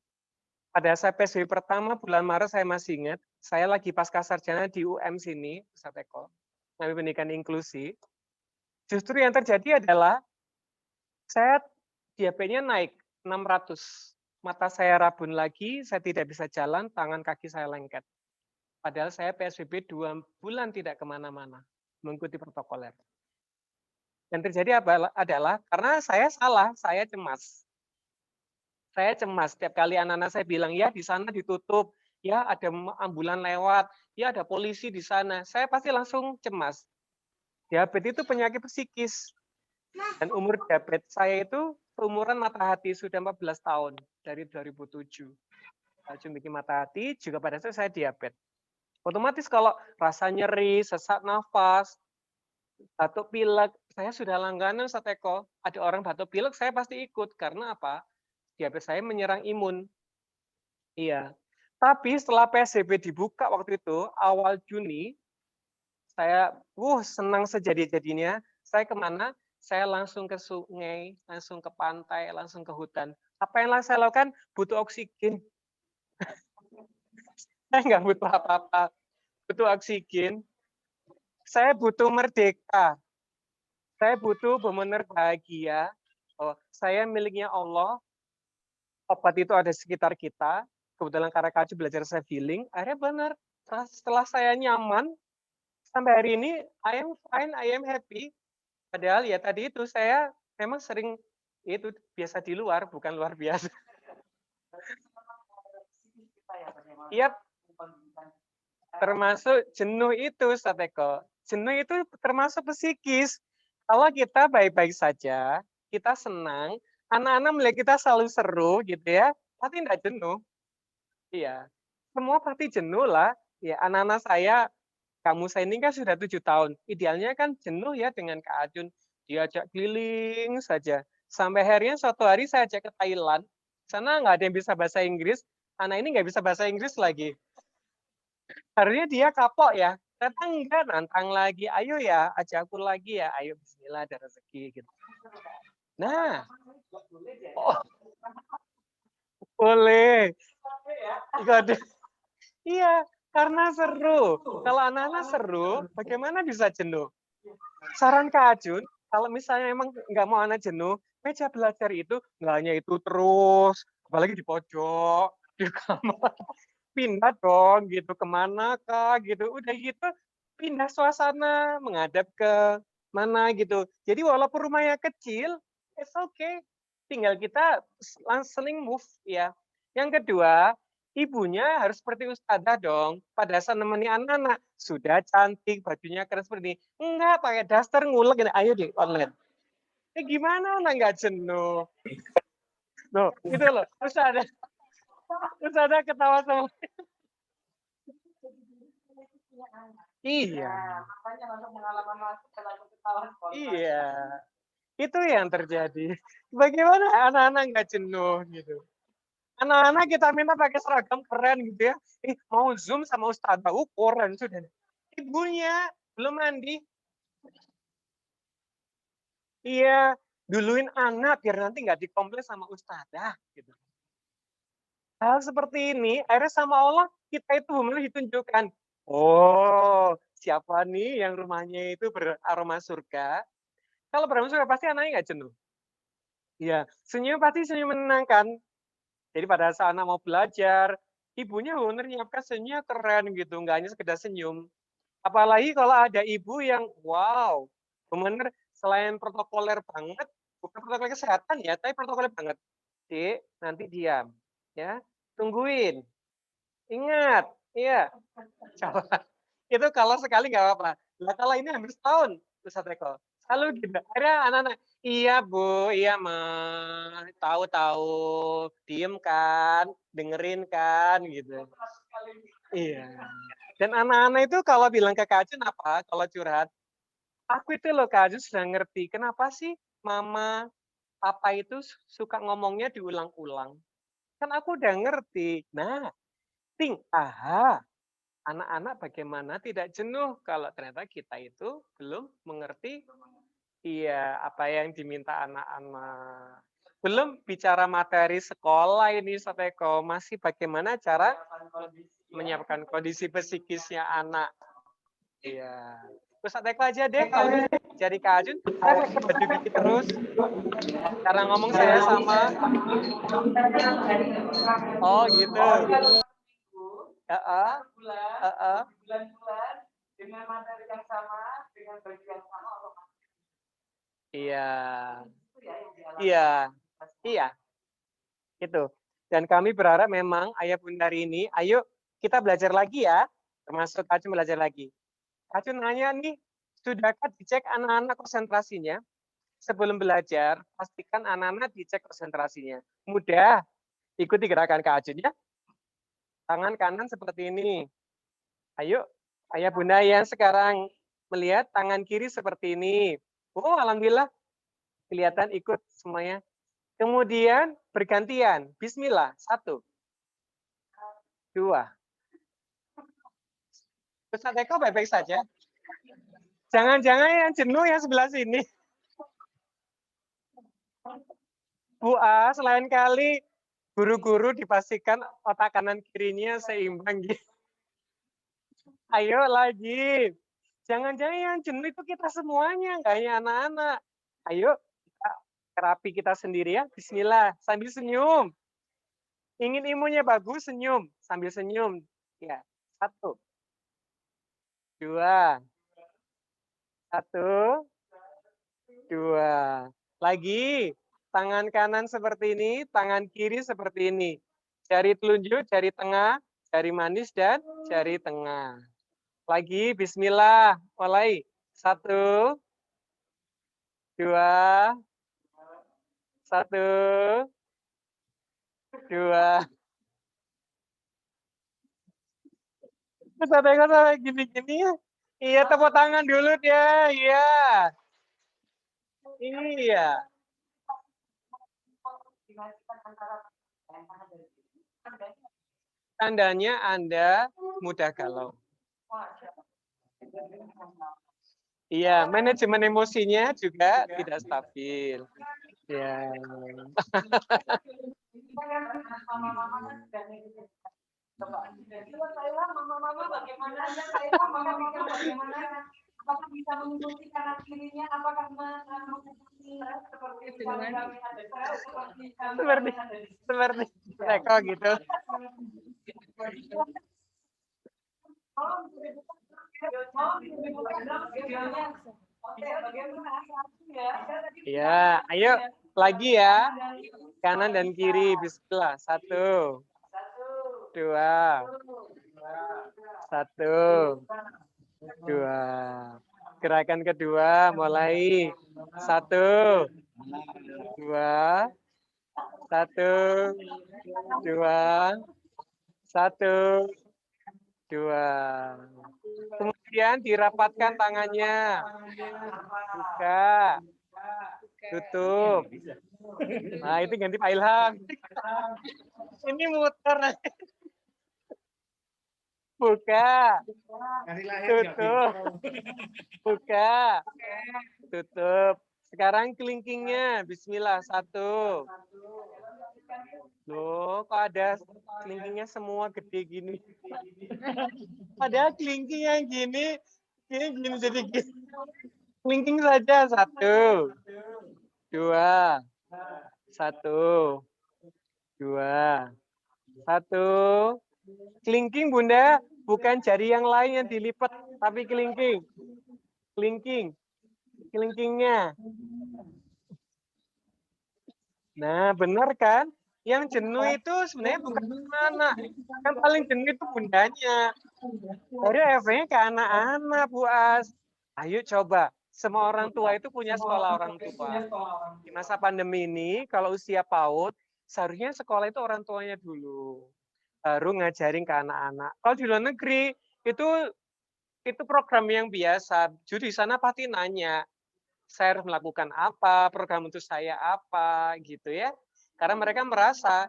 pada saat PSBB pertama bulan Maret saya masih ingat, saya lagi pasca sarjana di UM sini, Ustaz Eko, ngambil pendidikan inklusi. Justru yang terjadi adalah saya diabetesnya naik 600. Mata saya rabun lagi, saya tidak bisa jalan, tangan kaki saya lengket. Padahal saya PSBB 2 bulan tidak kemana-mana, mengikuti protokoler. Yang terjadi adalah karena saya salah, saya cemas. Saya cemas setiap kali anak-anak saya bilang, ya di sana ditutup, ya ada ambulan lewat, ya ada polisi di sana. Saya pasti langsung cemas. Diabetes itu penyakit psikis. Dan umur diabetes saya itu seumuran mata hati, sudah 14 tahun, dari 2007. Saya bikin mata hati, juga pada saat saya diabetes. Otomatis kalau rasa nyeri, sesak nafas, batuk pilek, saya sudah langganan Ustaz Eko. Ada orang batuk pilek, saya pasti ikut. Karena apa? Diabetes saya menyerang imun. Iya. Tapi setelah PSBB dibuka waktu itu, awal Juni, saya senang sejadi-jadinya. Saya kemana? Saya langsung ke sungai, langsung ke pantai, langsung ke hutan. Apa yang saya lakukan? Butuh oksigen. Saya nggak butuh apa-apa. Butuh oksigen. Saya butuh merdeka. Saya butuh benar-benar bahagia. Oh, saya miliknya Allah. Obat itu ada di sekitar kita. Kebetulan karena Kak Aju belajar saya feeling. Akhirnya benar. Setelah saya nyaman, sampai hari ini, I am fine, I am happy. Padahal ya tadi itu saya memang sering itu biasa di luar, bukan luar biasa. Iya, termasuk jenuh itu, Ustaz Eko. Jenuh itu termasuk psikis. Kalau kita baik-baik saja, kita senang, anak-anak melihat kita selalu seru gitu ya, pasti tidak jenuh. Iya, semua pasti jenuh lah. Ya, anak-anak saya, kamu saya ini kan sudah 7 tahun. Idealnya kan jenuh ya dengan Kak Ajun. Diajak keliling saja. Sampai akhirnya suatu hari saya ajak ke Thailand. Sana nggak ada yang bisa bahasa Inggris. Anak ini nggak bisa bahasa Inggris lagi. Akhirnya dia kapok ya. Ternyata enggak, nantang lagi. Ayo ya, ajak aku lagi ya. Ayo, bismillah, ada rezeki. Gitu. Nah. Oh. Boleh. Iya, Karena seru. Kalau anak-anak seru, bagaimana bisa jenuh? Saran Kak Ajun, kalau misalnya emang nggak mau anak jenuh, meja belajar itu nggak hanya itu terus, apalagi di pojok, di kamar. Pindah dong gitu, kemana Kak gitu. Udah gitu, pindah suasana, menghadap ke mana gitu. Jadi walaupun rumahnya kecil, it's okay. Tinggal kita langsung move ya. Yang kedua, ibunya harus seperti ustadzah dong. Pada saat nemeni anak-anak, sudah cantik, bajunya keren seperti ini. Enggak, pakai daster ngulek, gitu. Ayo di online. Gimana anak nggak jenuh? Loh, gitu loh. Terus ada ketawa sama. Iya. Iya. Itu yang terjadi. Bagaimana anak-anak nggak jenuh gitu. Anak-anak kita minta pakai seragam keren gitu ya. Mau Zoom sama ustadzah, keren sudah. Ibunya belum mandi. Iya, duluin anak biar nanti nggak dikomplain sama ustadzah gitu. Hal seperti ini, akhirnya sama Allah kita itu benar ditunjukkan. Oh, siapa nih yang rumahnya itu beraroma surga? Kalau beraroma surga pasti anaknya nggak jenuh. Iya, senyum pasti senyum menenangkan. Jadi pada saat anak mau belajar, ibunya benar nyiapkan senyumnya keren gitu, nggak hanya sekedar senyum. Apalagi kalau ada ibu yang wow, benar selain protokoler banget, bukan protokol kesehatan ya, tapi protokoler banget. Dek, nanti diam, ya, tungguin, ingat, iya. Itu kalau sekali nggak apa-apa. Nah, kalau ini hampir setahun, Ustaz Eko. Selalu gitu. Akhirnya anak-anak, iya Bu, iya Ma, tahu-tahu, diem kan, dengerin kan, gitu. Iya. Dan anak-anak itu kalau bilang ke Kak Ajun apa, kalau curhat, aku itu loh Kak Ajun sudah ngerti, kenapa sih Mama, Papa itu suka ngomongnya diulang-ulang. Kan aku udah ngerti. Nah, aha, anak-anak bagaimana tidak jenuh kalau ternyata kita itu belum mengerti apa yang diminta anak-anak. Belum bicara materi sekolah ini Sateko, masih bagaimana cara menyiapkan kondisi psikisnya anak. Iya. Terus Sateko aja deh kalau jadi Kak Ajun, saya pakai baju dikit terus. Cara ngomong saya sama. Oh gitu. Bulan-bulan dengan materi yang sama, dengan baju yang sama. Iya. Itu. Dan kami berharap memang ayah bunda ini, ayo kita belajar lagi ya, termasuk Kak Ajun belajar lagi. Kak Ajun nanya nih, sudahkah dicek anak-anak konsentrasinya? Sebelum belajar, pastikan anak-anak dicek konsentrasinya. Mudah, ikuti gerakan Kak Ajun ya. Tangan kanan seperti ini. Ayo, ayah bunda yang sekarang melihat tangan kiri seperti ini. Oh, alhamdulillah. Kelihatan ikut semuanya. Kemudian bergantian. Bismillah. 1, 2. Ustaz Eko baik-baik saja. Jangan-jangan yang jenuh yang sebelah sini. Bu A, selain kali guru-guru dipastikan otak kanan kirinya seimbang gitu. Ayo lagi. Jangan-jangan yang jenuh itu kita semuanya, nggak hanya anak-anak. Ayo, kita terapi kita sendiri ya. Bismillah, sambil senyum. Ingin imunnya bagus, senyum. Sambil senyum. Ya, 1, 2. 1, 2. Lagi. Tangan kanan seperti ini, tangan kiri seperti ini. Jari telunjuk, jari tengah, jari manis, dan jari tengah. Lagi, bismillah. Mulai. 1, 2. 1, 2. Terus ada yang sampai gini-gini ya. Iya, tepuk tangan dulu dia. Iya. Iya. Tandanya Anda mudah galau. Iya, manajemen emosinya juga tidak stabil. Ya. Coba. Coba saya, mama-mama bagaimana? Saya, mama-mama bagaimana? Apakah bisa mengikuti kanan kirinya? Apakah mengikuti seperti kami ada seperti Teko gitu. Ya, ayo lagi ya. Kanan dan kiri, bismillah. 1, 2, 1, 2. Gerakan kedua mulai. 1, 2, 1, 2, 1, 2. Kemudian dirapatkan tangannya. Buka. Tutup. Nah, itu ganti Pak Ilham. Ini muter. Buka. Tutup. Buka. Tutup. Sekarang kelingkingnya. Bismillah. 1. Loh, kok ada kelingkingnya semua gede gini? Ada kelingking yang gini jadi gini. Kelingking saja. 1, 2, 1, 2, 1. Kelingking Bunda, bukan jari yang lain yang dilipat, tapi kelingking. Kelingkingnya. Nah, benar kan? Yang jenuh itu sebenarnya bukan anak. Yang paling jenuh itu bundanya. Jadi efeknya ke anak-anak, Bu As. Ayo coba. Semua orang tua itu punya sekolah orang tua. Di masa pandemi ini, kalau usia PAUD, seharusnya sekolah itu orang tuanya dulu. Baru ngajarin ke anak-anak. Kalau di luar negeri, itu program yang biasa. Jadi di sana pasti nanya, saya harus melakukan apa, program untuk saya apa, gitu ya. Karena mereka merasa,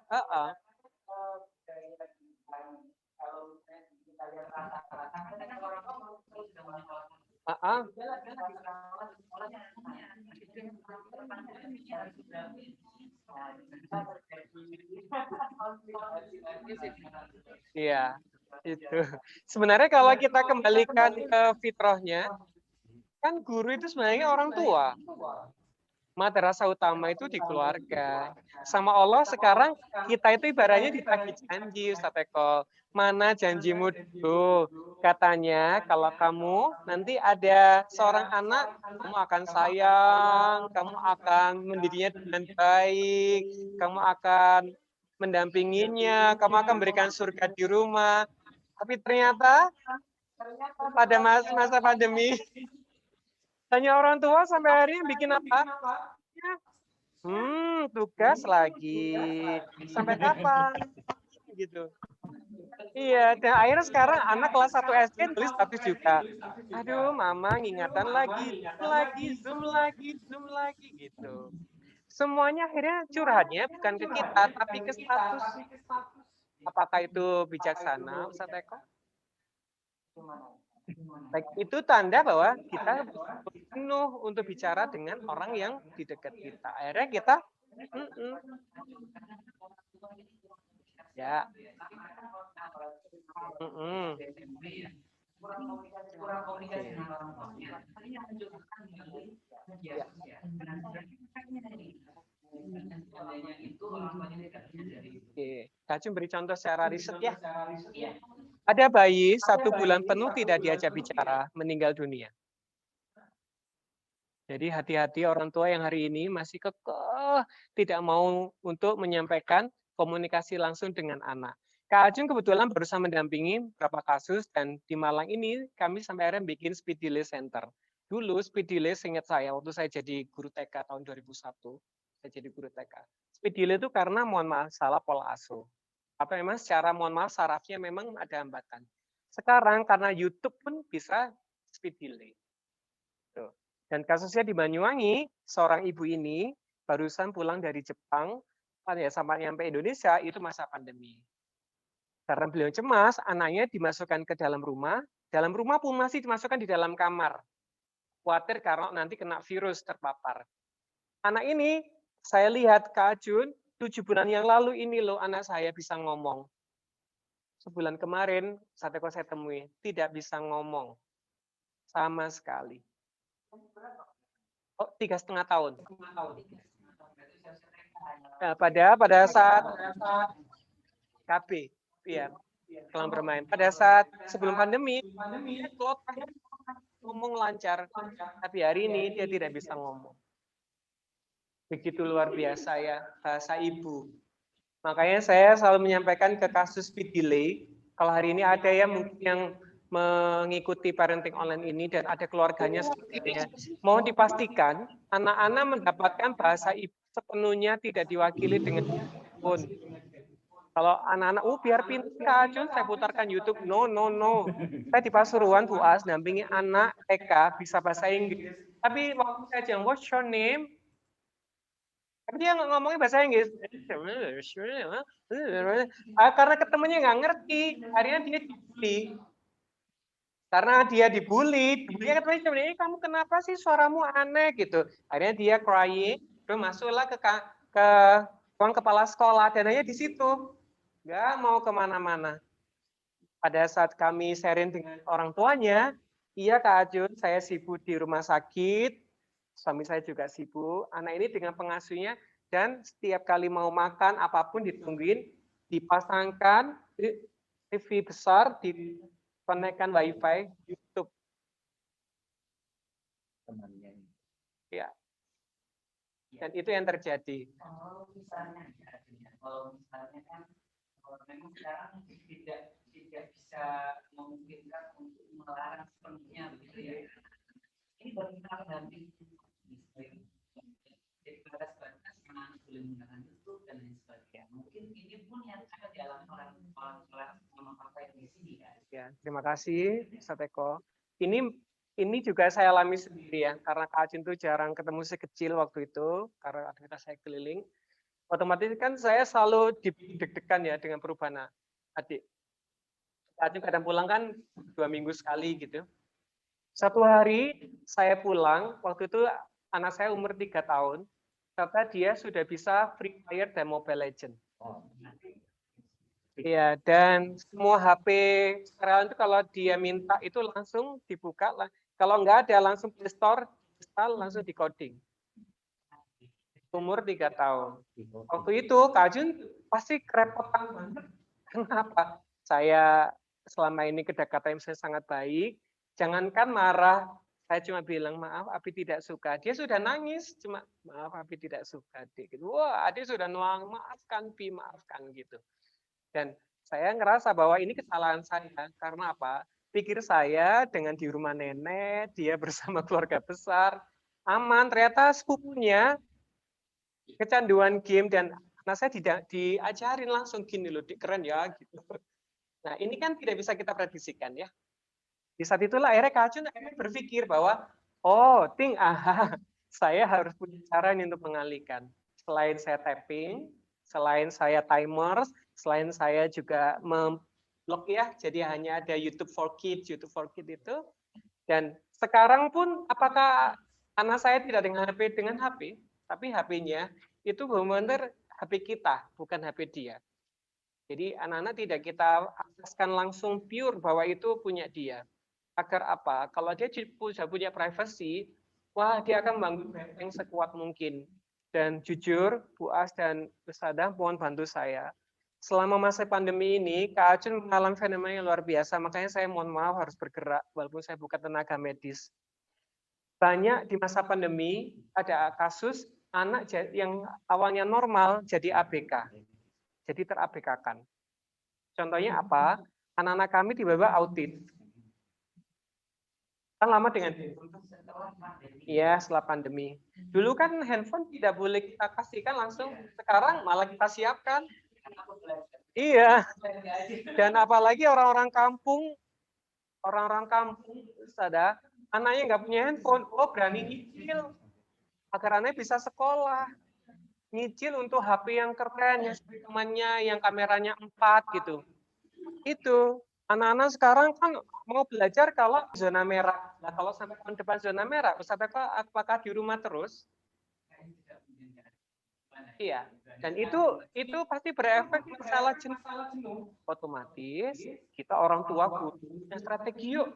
iya, itu. Sebenarnya kalau kita kembalikan ke fitrahnya, kan guru itu sebenarnya orang tua. Madrasah utama itu di keluarga. Sama Allah sekarang kita itu ibaratnya ditagih janji, Ustaz Eko. Mana janjimu dulu? Katanya kalau kamu nanti ada seorang anak, kamu akan sayang, kamu akan mendidiknya dengan baik, kamu akan mendampinginya, kamu akan berikan surga di rumah. Tapi ternyata pada masa pandemi, hanya orang tua sampai hari ini bikin apa? Tugas lagi. Sampai kapan? Gitu. Iya, dan akhirnya sekarang anak kelas 1 SD tulis status juga. Aduh, mama ngingatan Zoom lagi gitu. Semuanya akhirnya curhatnya bukan ke kita, tapi ke status. Apakah itu bijaksana, Ustaz Eko? Baik, itu tanda bahwa kita penuh untuk bicara dengan orang yang di dekat kita. Akhirnya kita ya. Oke, Kacung beri contoh secara riset ya. Ada bayi 1 bulan penuh tidak diajak bicara, meninggal dunia. Jadi hati-hati orang tua yang hari ini masih kekeh tidak mau untuk menyampaikan komunikasi langsung dengan anak. Kak Ajun kebetulan berusaha mendampingi beberapa kasus dan di Malang ini kami sampai akhirnya bikin Speed Delay Center. Dulu Speed Delay seingat saya waktu saya jadi guru TK tahun 2001, saya jadi guru TK. Speed Delay itu karena mohon maaf salah pola asuh. Atau memang secara mohon maaf sarafnya memang ada hambatan. Sekarang karena YouTube pun bisa speed delay. Tuh. Dan kasusnya di Banyuwangi, seorang ibu ini barusan pulang dari Jepang, sampai nyampe Indonesia itu masa pandemi. Karena beliau cemas, anaknya dimasukkan ke dalam rumah pun masih dimasukkan di dalam kamar. Khawatir karena nanti kena virus terpapar. Anak ini saya lihat Kak Ajun, 7 bulan yang lalu ini loh anak saya bisa ngomong. sebulan kemarin Sateko saya temui tidak bisa ngomong sama sekali. Oh, 3,5 tahun. Nah, pada saat KB, ya, kelam bermain. Pada saat sebelum pandemi, dia ngomong lancar, tapi hari ini dia tidak bisa ngomong. Begitu luar biasa ya bahasa ibu. Makanya saya selalu menyampaikan ke kasus speed delay. Kalau hari ini ada ya mungkin yang mengikuti parenting online ini dan ada keluarganya seperti ini, mohon dipastikan anak-anak mendapatkan bahasa ibu sepenuhnya tidak diwakili dengan pun. Kalau anak-anak, biar pintar, saya putarkan YouTube. No. Saya di Pasuruan, Bu As, dampingi anak TK bisa bahasa Inggris. Tapi waktu saya bilang, what's your name? Tapi dia ngomongnya bahasa Inggris. Karena ketemunya nggak ngerti, akhirnya dia dibully. Karena dia dibully, dia katanya, kamu kenapa sih suaramu aneh gitu. Akhirnya dia crying, terus masuklah ke ruang kepala sekolah, dan hanya di situ. Nggak mau kemana-mana. Pada saat kami sharing dengan orang tuanya, iya Kak Ajun, saya sibuk di rumah sakit, suami saya juga sibuk, anak ini dengan pengasuhnya, dan setiap kali mau makan, apapun ditungguin, dipasangkan TV besar, dikonekkan WiFi, YouTube. Ya. Dan itu yang terjadi. Kalau misalnya kan kalau memang sekarang tidak bisa memungkinkan untuk melarang sepenuhnya begitu ya. Ini bagaimana pendamping jadi batas-batas yang boleh menggunakan YouTube dan lain sebagainya. Mungkin ini pun yang akan dialami oleh mama papa di sini ya. Ya, terima kasih Sateko. Ini juga saya alami sendiri ya, karena Kak Ajun tuh jarang ketemu si kecil waktu itu, karena aktivitas saya keliling. Otomatis kan saya selalu deg-degan ya dengan perubahan adik. Ajun kadang pulang kan 2 minggu sekali gitu. Satu hari saya pulang, waktu itu anak saya umur 3 tahun, ternyata dia sudah bisa Free Fire dan Mobile Legends. Iya, dan semua HP sekarang itu kalau dia minta itu langsung dibuka lah. Kalau enggak ada langsung Play Store, install langsung di coding. Umur 3 tahun. Waktu itu Kak Ajun pasti kerepotan banget. Kenapa? Saya selama ini kedekatan saya sangat baik. Jangankan marah, saya cuma bilang maaf, Abi tidak suka. Dia sudah nangis, cuma maaf, Abi tidak suka. Adik. Wah, adik sudah nuang, maafkan, Bi, maafkan gitu. Dan saya ngerasa bahwa ini kesalahan saya. Karena apa? Pikir saya dengan di rumah nenek, dia bersama keluarga besar, aman. Ternyata sepupunya kecanduan game dan anak saya diajarin langsung gini loh, keren ya gitu. Nah ini kan tidak bisa kita prediksikan ya. Di saat itulah akhirnya Kak Ajun berpikir bahwa saya harus punya cara ini untuk mengalihkan. Selain saya tapping, selain saya timers, selain saya juga memblok ya, jadi hanya ada YouTube for Kids itu. Dan sekarang pun apakah anak saya tidak dengan HP, tapi HP-nya itu benar-benar HP kita, bukan HP dia. Jadi anak-anak tidak kita akseskan langsung pure bahwa itu punya dia. Agar apa? Kalau dia sudah punya privacy, wah dia akan membangun yang sekuat mungkin. Dan jujur, Bu As dan Ustadzah, mohon bantu saya. Selama masa pandemi ini, Kak Ajun mengalami fenomena yang luar biasa, makanya saya mohon maaf harus bergerak, walaupun saya bukan tenaga medis. Banyak di masa pandemi, ada kasus anak yang awalnya normal jadi ABK, jadi ter-ABK-kan. Contohnya apa? Anak-anak kami tiba-tiba autis. Kan lama dengan iya setelah pandemi. Dulu kan handphone tidak boleh kita kasihkan langsung, sekarang malah kita siapkan. Iya. Dan apalagi orang-orang kampung, ada anaknya nggak punya handphone, berani nyicil agar anaknya bisa sekolah. Nyicil untuk HP yang keren, yang temannya, yang kameranya 4 gitu. Itu anak-anak sekarang kan mau belajar kalau zona merah. Nah, kalau sampai depan zona merah, apakah di rumah terus? Iya, dan itu pasti berefek masalah jenuh. Otomatis kita orang tua punya strategi yuk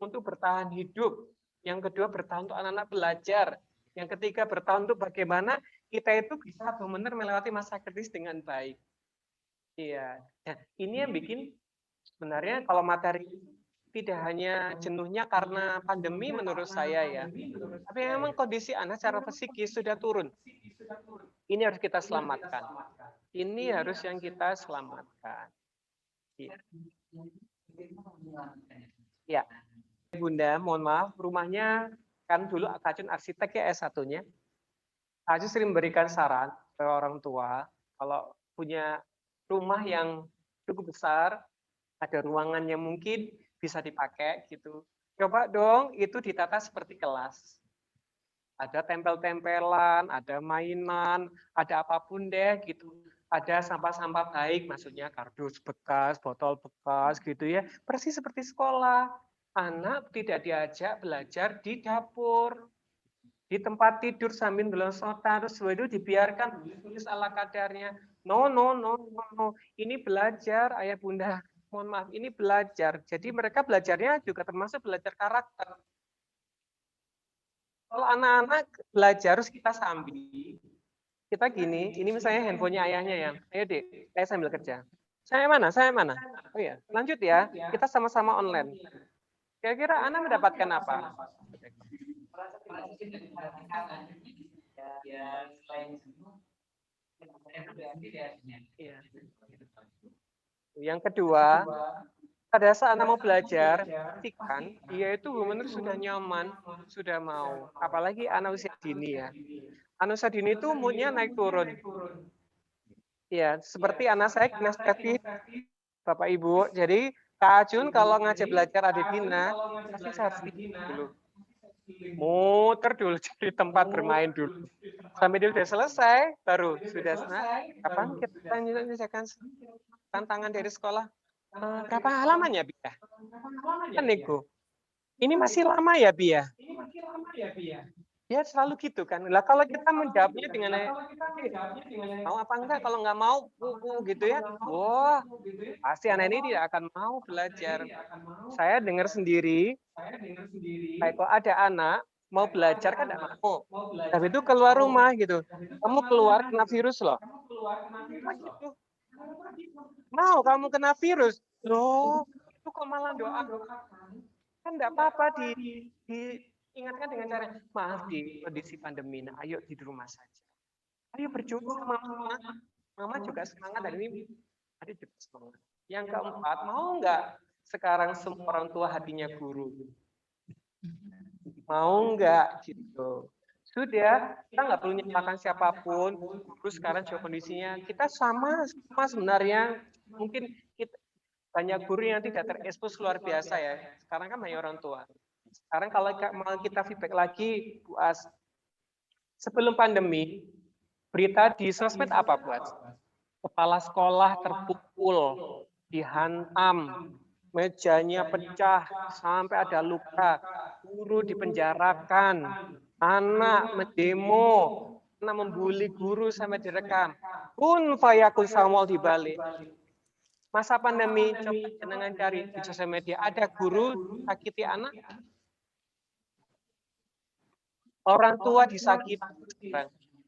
untuk bertahan hidup. Yang kedua bertahan untuk anak-anak belajar. Yang ketiga bertahan untuk bagaimana kita itu bisa benar-benar melewati masa kritis dengan baik. Iya, nah, ini yang bikin sebenarnya kalau materi tidak hanya jenuhnya karena pandemi menurut saya ya, tapi memang kondisi anak secara psikis sudah turun. Ini harus kita selamatkan. Ini harus yang kita selamatkan. Ya. Ya. Bunda, mohon maaf, rumahnya kan dulu Kacun arsitek ya S1-nya. Kacun sering memberikan saran ke orang tua, kalau punya rumah yang cukup besar, ada ruangan yang mungkin bisa dipakai gitu. Coba dong itu ditata seperti kelas. Ada tempel-tempelan, ada mainan, ada apapun deh gitu. Ada sampah-sampah baik, maksudnya kardus bekas, botol bekas gitu ya. Persis seperti sekolah. Anak tidak diajak belajar di dapur, di tempat tidur sambil belosotan, terus itu dibiarkan tulis ala kadarnya. No. Ini belajar, ayah bunda. Mohon maaf, ini belajar. Jadi mereka belajarnya juga termasuk belajar karakter. Kalau anak-anak belajar harus kita sambil. Kita gini, ini misalnya handphonenya ayahnya ya. Ayo dek, saya sambil kerja. Saya mana? Oh ya, lanjut ya. Kita sama-sama online. Kira-kira anak mendapatkan apa? Yang kedua, pada saat anak mau belajar, pastikan dia itu benar-benar sudah nyaman, sudah mau. Apalagi anak usia dini ya. Anak usia dini itu moodnya naik turun. Ya, seperti anak saya kinestetik, Bapak Ibu. Jadi Kak Ajun kalau ngajak belajar adik Dina, pasti saya harus dulu. Muter dulu di tempat bermain dulu. Sampai dia sudah selesai, baru sudah selesai. Kapan kita menyelesaikan tantangan dari sekolah? Berapa halaman ya, Bia? Kan Nego. Ini masih lama ya, Bia? Ya selalu gitu kan. Lah kalau kita menjawabnya dengan mau apa enggak, kalau nggak mau gitu ya. Wah, pasti anak ini tidak akan mau belajar. Saya dengar sendiri, kayak kalau ada anak mau belajar kan enggak mau. Tapi itu keluar rumah gitu. Kamu keluar kena virus loh. Mau kamu kena virus. Loh, itu kok malah doa. Kan enggak apa-apa diingatkan dengan cara, maaf di kondisi pandemi, nah ayo di rumah saja. Ayo berjuang sama mama. Mama juga semangat dan ini ada juga semangat. Yang keempat, mau enggak sekarang semua orang tua hatinya guru? Mau enggak gitu? Sudah, kita nggak perlu nyalakan siapapun. Terus sekarang juga kondisinya kita sama sebenarnya. Mungkin kita, banyak guru yang tidak terekspos luar biasa ya. Sekarang kan banyak orang tua. Sekarang kalau mau kita feedback lagi, Bu As, sebelum pandemi, berita di sosmed apa buat? Kepala sekolah terpukul, dihantam, mejanya pecah, sampai ada luka, guru dipenjarakan, anak mendemo, anak membuli guru sampai direkam. Kun fayakun samol dibalik. Masa pandemi, coba jenengan cari di sosial media, ada guru sakiti anak? Orang tua disakiti.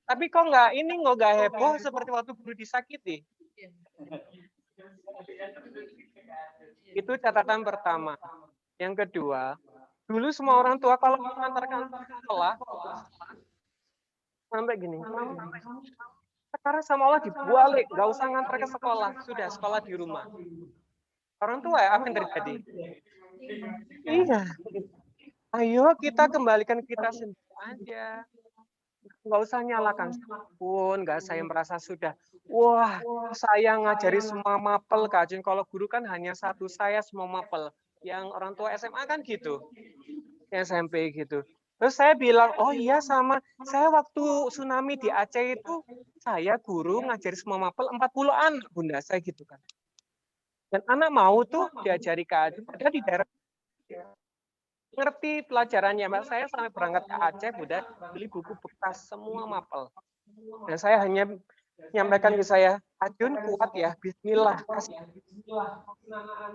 Tapi kok nggak heboh seperti waktu guru disakiti? Itu catatan pertama. Yang kedua, dulu semua orang tua kalau mengantarkan sekolah sampai gini. Sekarang sama Allah dibalik, nggak usah ngantar ke sekolah, sudah sekolah di rumah. Orang tua ya, apa yang terjadi? Iya. Ayo kita kembalikan kita sendiri aja. Nggak usah nyalakan pun, nggak saya merasa sudah, wah saya ngajari semua mapel Kak Jun. Kalau guru kan hanya satu, saya semua mapel. Yang orang tua SMA kan gitu, SMP gitu. Terus saya bilang, oh iya sama, saya waktu tsunami di Aceh itu, saya guru ngajari semua mapel 40 anak bunda, saya gitu kan. Dan anak mau tuh diajari Kak Jun, padahal di daerah ngerti pelajarannya, Mbak. Saya sampai berangkat ke Aceh, Bunda, beli buku bekas semua mapel. Dan saya hanya menyampaikan ke saya, Ajun kuat ya, Bismillah.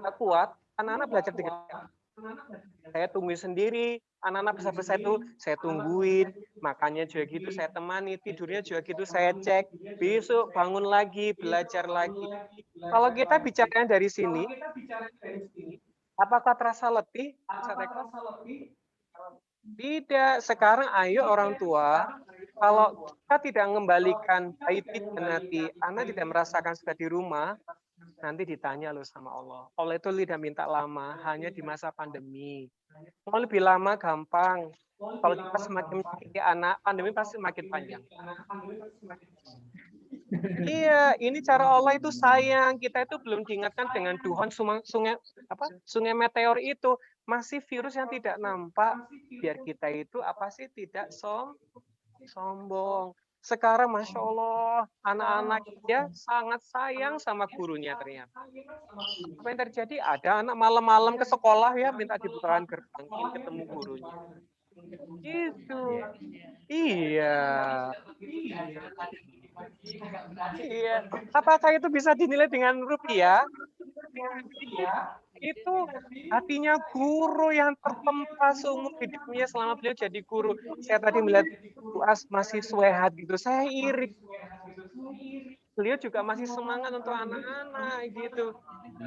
Nggak kuat, anak-anak belajar dengan saya tungguin sendiri, anak-anak besar-besar itu saya tungguin, makannya juga gitu, saya temani, tidurnya juga gitu, saya cek, besok bangun lagi, belajar lagi. Kalau kita bicara dari sini, apakah terasa letih, Ustaz Eko? Tidak, sekarang ayo orang tua, kalau kita tidak mengembalikan baiti dan nanti anak tidak merasakan sudah di rumah, nanti ditanya loh sama Allah. Allah itu tidak minta lama, hanya di masa pandemi. Mau lebih lama gampang. Kalau kita semakin menyakiti anak, pandemi pasti makin panjang. Iya, ini cara Allah itu sayang. Kita itu belum diingatkan dengan duhon sungai meteor itu. Masih virus yang tidak nampak. Biar kita itu tidak sombong. Sekarang Masya Allah, anak-anak ya sangat sayang sama gurunya ternyata. Apa yang terjadi? Ada anak malam-malam ke sekolah ya, minta dibukakan gerbang, ingin ketemu gurunya. Gitu. Iya. Iya. Apakah itu bisa dinilai dengan rupiah? Itu hatinya guru yang tertempa seumur hidupnya selama beliau jadi guru. Saya tadi melihat Buas masih sehat gitu. Saya iri. Beliau juga masih semangat untuk anak-anak gitu.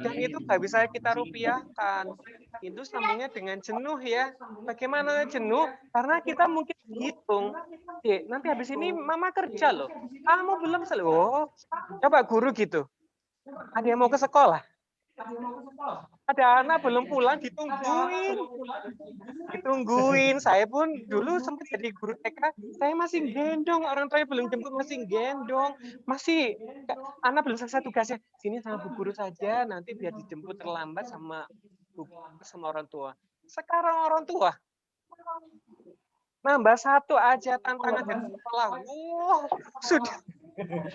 Dan itu nggak bisa kita rupiahkan. Itu sambungnya dengan jenuh ya. Bagaimana jenuh? Karena kita mungkin hitung. Dek, nanti habis ini mama kerja loh. Kamu belum selesai. Oh, coba guru gitu. Ada yang mau ke sekolah? Ada anak belum pulang, ditungguin. Saya pun dulu sempat jadi guru TK, saya masih gendong, orang tuanya belum jemput masih gendong, anak belum selesai tugasnya, sini sama bu guru saja, nanti biar dijemput terlambat sama orang tua. Sekarang orang tua nambah satu aja tantangan dari sekolah, sudah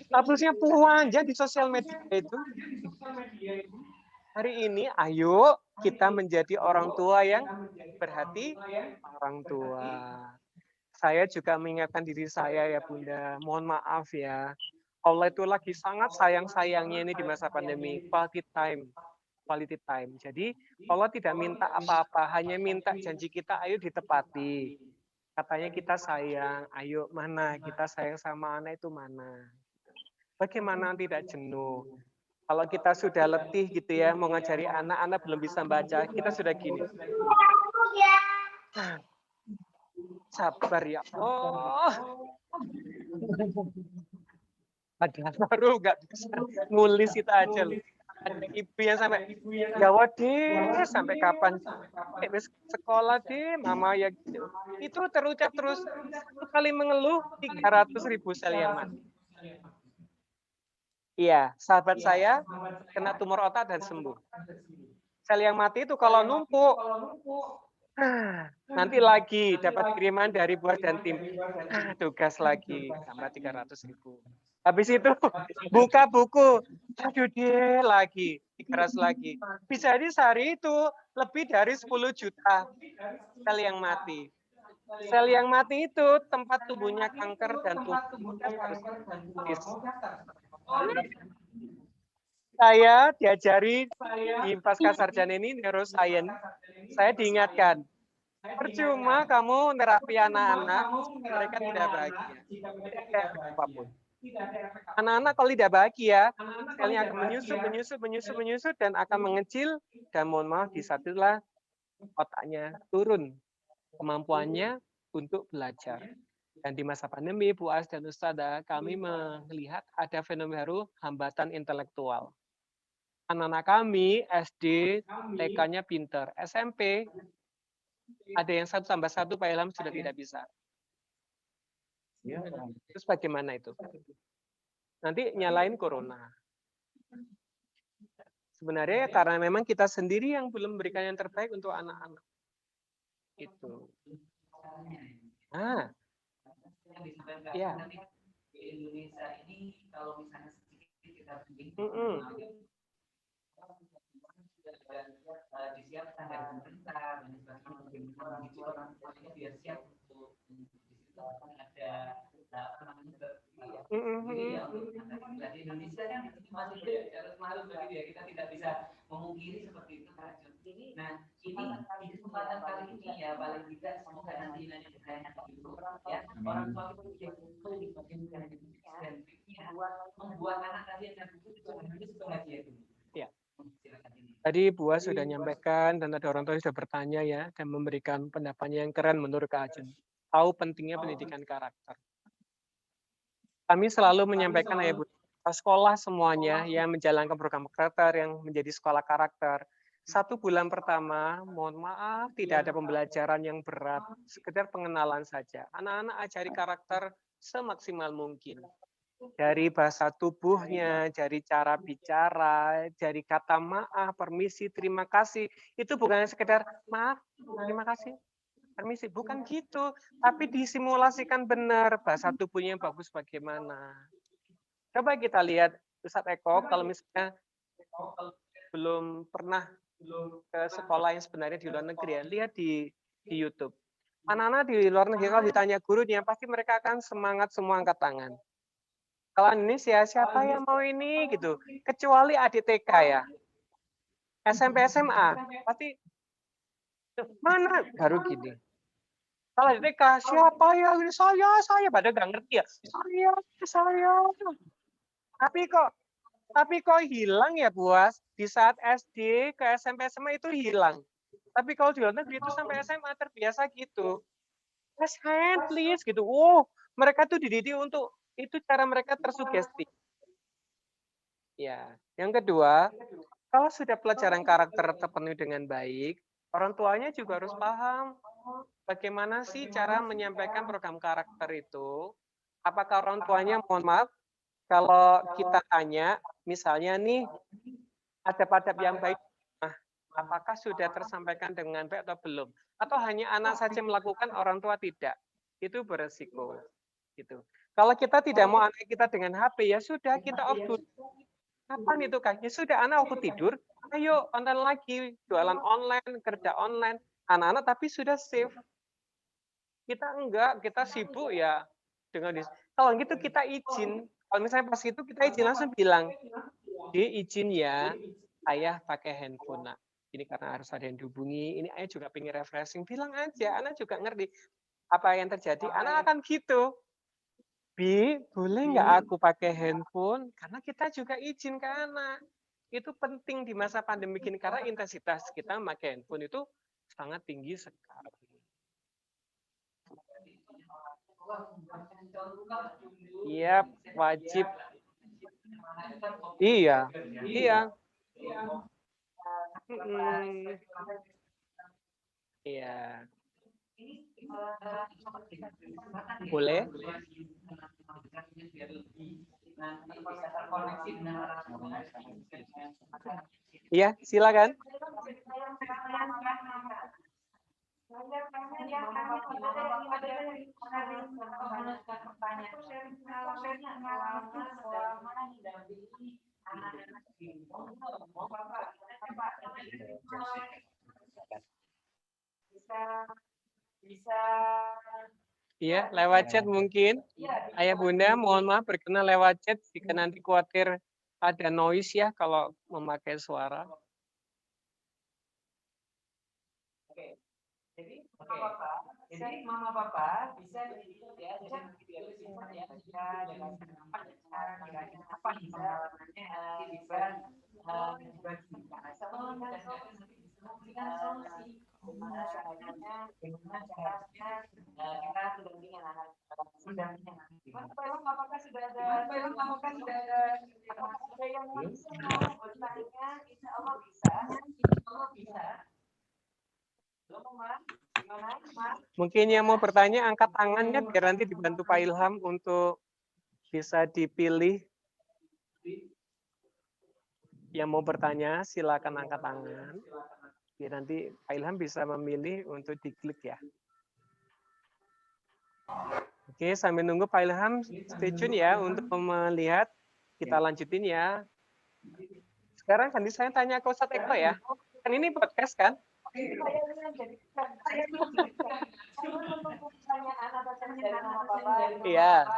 statusnya panjang di sosial media itu. Hari ini, ayo kita menjadi orang tua yang berhati orang tua. Saya juga mengingatkan diri saya ya Bunda, mohon maaf ya. Allah itu lagi sangat sayang-sayangnya ini di masa pandemi, quality time. Jadi Allah tidak minta apa-apa, hanya minta janji kita ayo ditepati. Katanya kita sayang, ayo mana kita sayang sama anak itu mana. Bagaimana tidak jenuh? Kalau kita sudah letih gitu ya, mau ngajari anak belum bisa baca, kita sudah gini. Sabar ya. Oh. Padahal baru nggak bisa nulis itu aja loh. Ada ibu yang sampai jawab deh, sampai kapan? Sekolah deh, mama ya gitu. Itu terucap terus. Satu kali mengeluh 300.000 sel yang mati. Iya, sahabat saya kena tumor otak dan sembuh. Sel yang mati itu kalau numpuk, nanti lagi dapat kiriman dari buah dan tim. Tugas lagi, tambah 300.000. Habis itu buka buku, aduh deh lagi, 300 lagi. Bisa jadi sehari itu lebih dari 10 juta sel yang mati. Sel yang mati itu tempat tumbuhnya kanker dan tumbuhnya harus. Saya diajari di pasca sarjana ini neuroscience, saya diingatkan, percuma kamu terapi anak-anak, mereka tidak bahagia. Apapun. Anak-anak kalau tidak bahagia, selnya akan menyusut dan akan mengecil, dan mohon maaf disatulah otaknya turun kemampuannya untuk belajar. Dan di masa pandemi, Bu As dan Ustadzah, kami melihat ada fenomena baru hambatan intelektual. Anak-anak kami SD, TK-nya pinter, SMP ada yang 1 tambah 1 Pak Ilham sudah tidak bisa. Terus bagaimana itu? Nanti nyalain corona. Sebenarnya karena memang kita sendiri yang belum memberikan yang terbaik untuk anak-anak. Itu. Ya. Di Indonesia ini kalau misalnya sedikit kita disiapkan dari pemerintah dan sebagainya orang tuanya biar siap untuk di situ ada Jadi ya untuk di Indonesia kan itu masih harus malu begitu ya, kita tidak bisa memungkiri seperti itu Kak Jun. Nah ini di kesempatan kali ini ya paling tidak semoga nanti ditanya itu ya orang tua kita itu di bagian dan membuat anak kalian yang itu bahagia dulu. Ya. Tadi Buas sudah nyampaikan dan ada orang tua sudah bertanya ya dan memberikan pendapatnya yang keren menurut Kak Ajun. Tahu pentingnya pendidikan karakter. Kami selalu menyampaikan ya Bu, sekolah semuanya yang menjalankan program karakter yang menjadi sekolah karakter. 1 bulan pertama, mohon maaf, tidak ada pembelajaran yang berat, sekedar pengenalan saja. Anak-anak ajari karakter semaksimal mungkin. Dari bahasa tubuhnya, dari cara bicara, dari kata maaf, permisi, terima kasih. Itu bukan sekedar maaf, terima kasih, permisi. Bukan gitu, tapi disimulasikan benar bahasa tubuhnya yang bagus bagaimana. Coba kita lihat, Ustadz Eko, kalau misalnya belum pernah ke sekolah yang sebenarnya di luar negeri, ya, lihat di YouTube. Anak-anak di luar negeri kalau ditanya gurunya, pasti mereka akan semangat semua angkat tangan. Kalau Indonesia, siapa yang mau ini gitu? Kecuali adik TK ya. SMP SMA, pasti mana baru gini. Kalau adik TK, siapa ya? Ini saya. Padahal nggak ngerti ya. Saya. Tapi kok hilang ya, Buas? Di saat SD ke SMP SMA itu hilang. Tapi kalau di luar negeri itu sampai SMA terbiasa gitu. Raise hand, please, gitu. Oh, mereka tuh dididik untuk itu cara mereka tersugesti. Ya, yang kedua, kalau sudah pelajaran karakter terpenuhi dengan baik, orang tuanya juga harus paham bagaimana sih cara menyampaikan program karakter itu. Apakah orang tuanya, mohon maaf, kalau kita tanya, misalnya nih, adab-adab yang baik, apakah sudah tersampaikan dengan baik atau belum? Atau hanya anak saja melakukan, orang tua tidak? Itu beresiko. Gitu. Kalau kita tidak mau anak kita dengan HP, ya sudah kita off dulu. Kapan itu Kak? Ya sudah, anak waktu tidur, ayo online lagi, jualan online, kerja online. Anak-anak tapi sudah safe. Kita enggak, kita sibuk ya dengan kalau gitu kita izin. Kalau misalnya pas itu kita izin langsung bilang, izin ya, ayah pakai handphone nak. Ini karena harus ada yang dihubungi, ini ayah juga pengen refreshing. Bilang aja, anak juga ngerti apa yang terjadi. Anak akan gitu. Bi, boleh nggak aku pakai handphone? Karena kita juga izin ke anak. Itu penting di masa pandemi ini karena intensitas kita memakai handphone itu sangat tinggi sekali. Iya, wajib. Iya. Iya. Boleh. Iya, silakan. Bisa. Iya, lewat chat mungkin. Ayah Bunda, mohon maaf berkenan lewat chat jika nanti khawatir ada noise ya kalau memakai suara. Oke. Jadi mama papa bisa dilihat ya, jadi ditulis ya jika dengan apa bisa memberikan solusi gimana caranya kita mendampingi anak apakah sudah ada yang bertanya? Insya Allah bisa. Mungkin yang mau bertanya angkat tangannya biar nanti dibantu Pak Ilham untuk bisa dipilih. Yang mau bertanya silakan angkat tangan. Biar nanti Pak Ilham bisa memilih untuk diklik ya. Oke, sambil nunggu Pak Ilham stay tune ya untuk melihat. Kita lanjutin ya. Sekarang kan saya tanya ke Ustadz Eko ya. Kan ini podcast kan? Iya.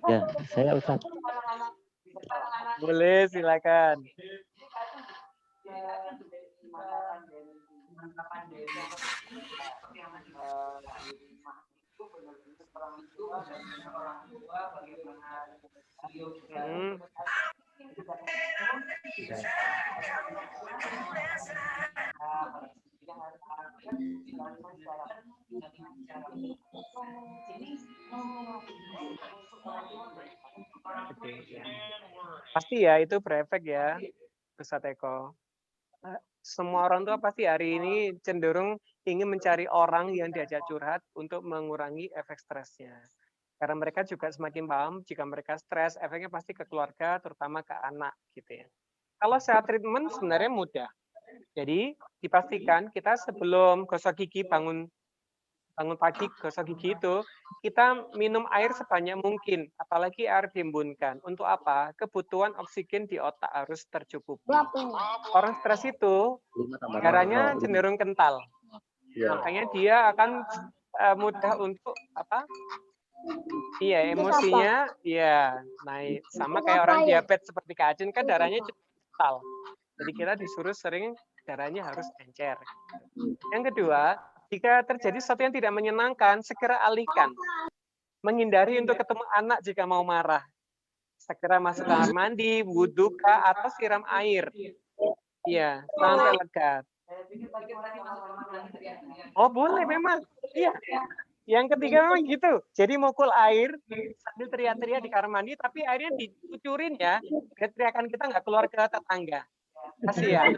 Ya, saya Ustaz. Boleh, silakan. Oke. Pasti ya itu berefek ya, Ustaz Eko. Semua orang tua pasti hari ini cenderung ingin mencari orang yang diajak curhat untuk mengurangi efek stresnya. Karena mereka juga semakin paham jika mereka stres, efeknya pasti ke keluarga, terutama ke anak gitu ya. Kalau sehat treatment sebenarnya mudah. Jadi dipastikan kita sebelum gosok gigi bangun pagi gosok gigi itu kita minum air sebanyak mungkin, apalagi air diembunkan. Untuk apa? Kebutuhan oksigen di otak harus tercukupi. Orang stres itu darahnya cenderung kental, makanya dia akan mudah untuk apa? Iya, emosinya iya naik. Sama kayak orang diabetes seperti Kak Ajun kan darahnya kental. Jadi kita disuruh sering darahnya harus encer. Yang kedua, jika terjadi sesuatu yang tidak menyenangkan, segera alihkan. Menghindari untuk ketemu anak jika mau marah. Segera masuk kamar mandi, wudhu atau siram air. Iya, sampai lega. Oh boleh memang. Iya. Yang ketiga memang gitu. Jadi mukul air sambil teriak-teriak di kamar mandi, tapi airnya dicucurin ya. Biar teriakan kita nggak keluar ke tetangga. Kasihan.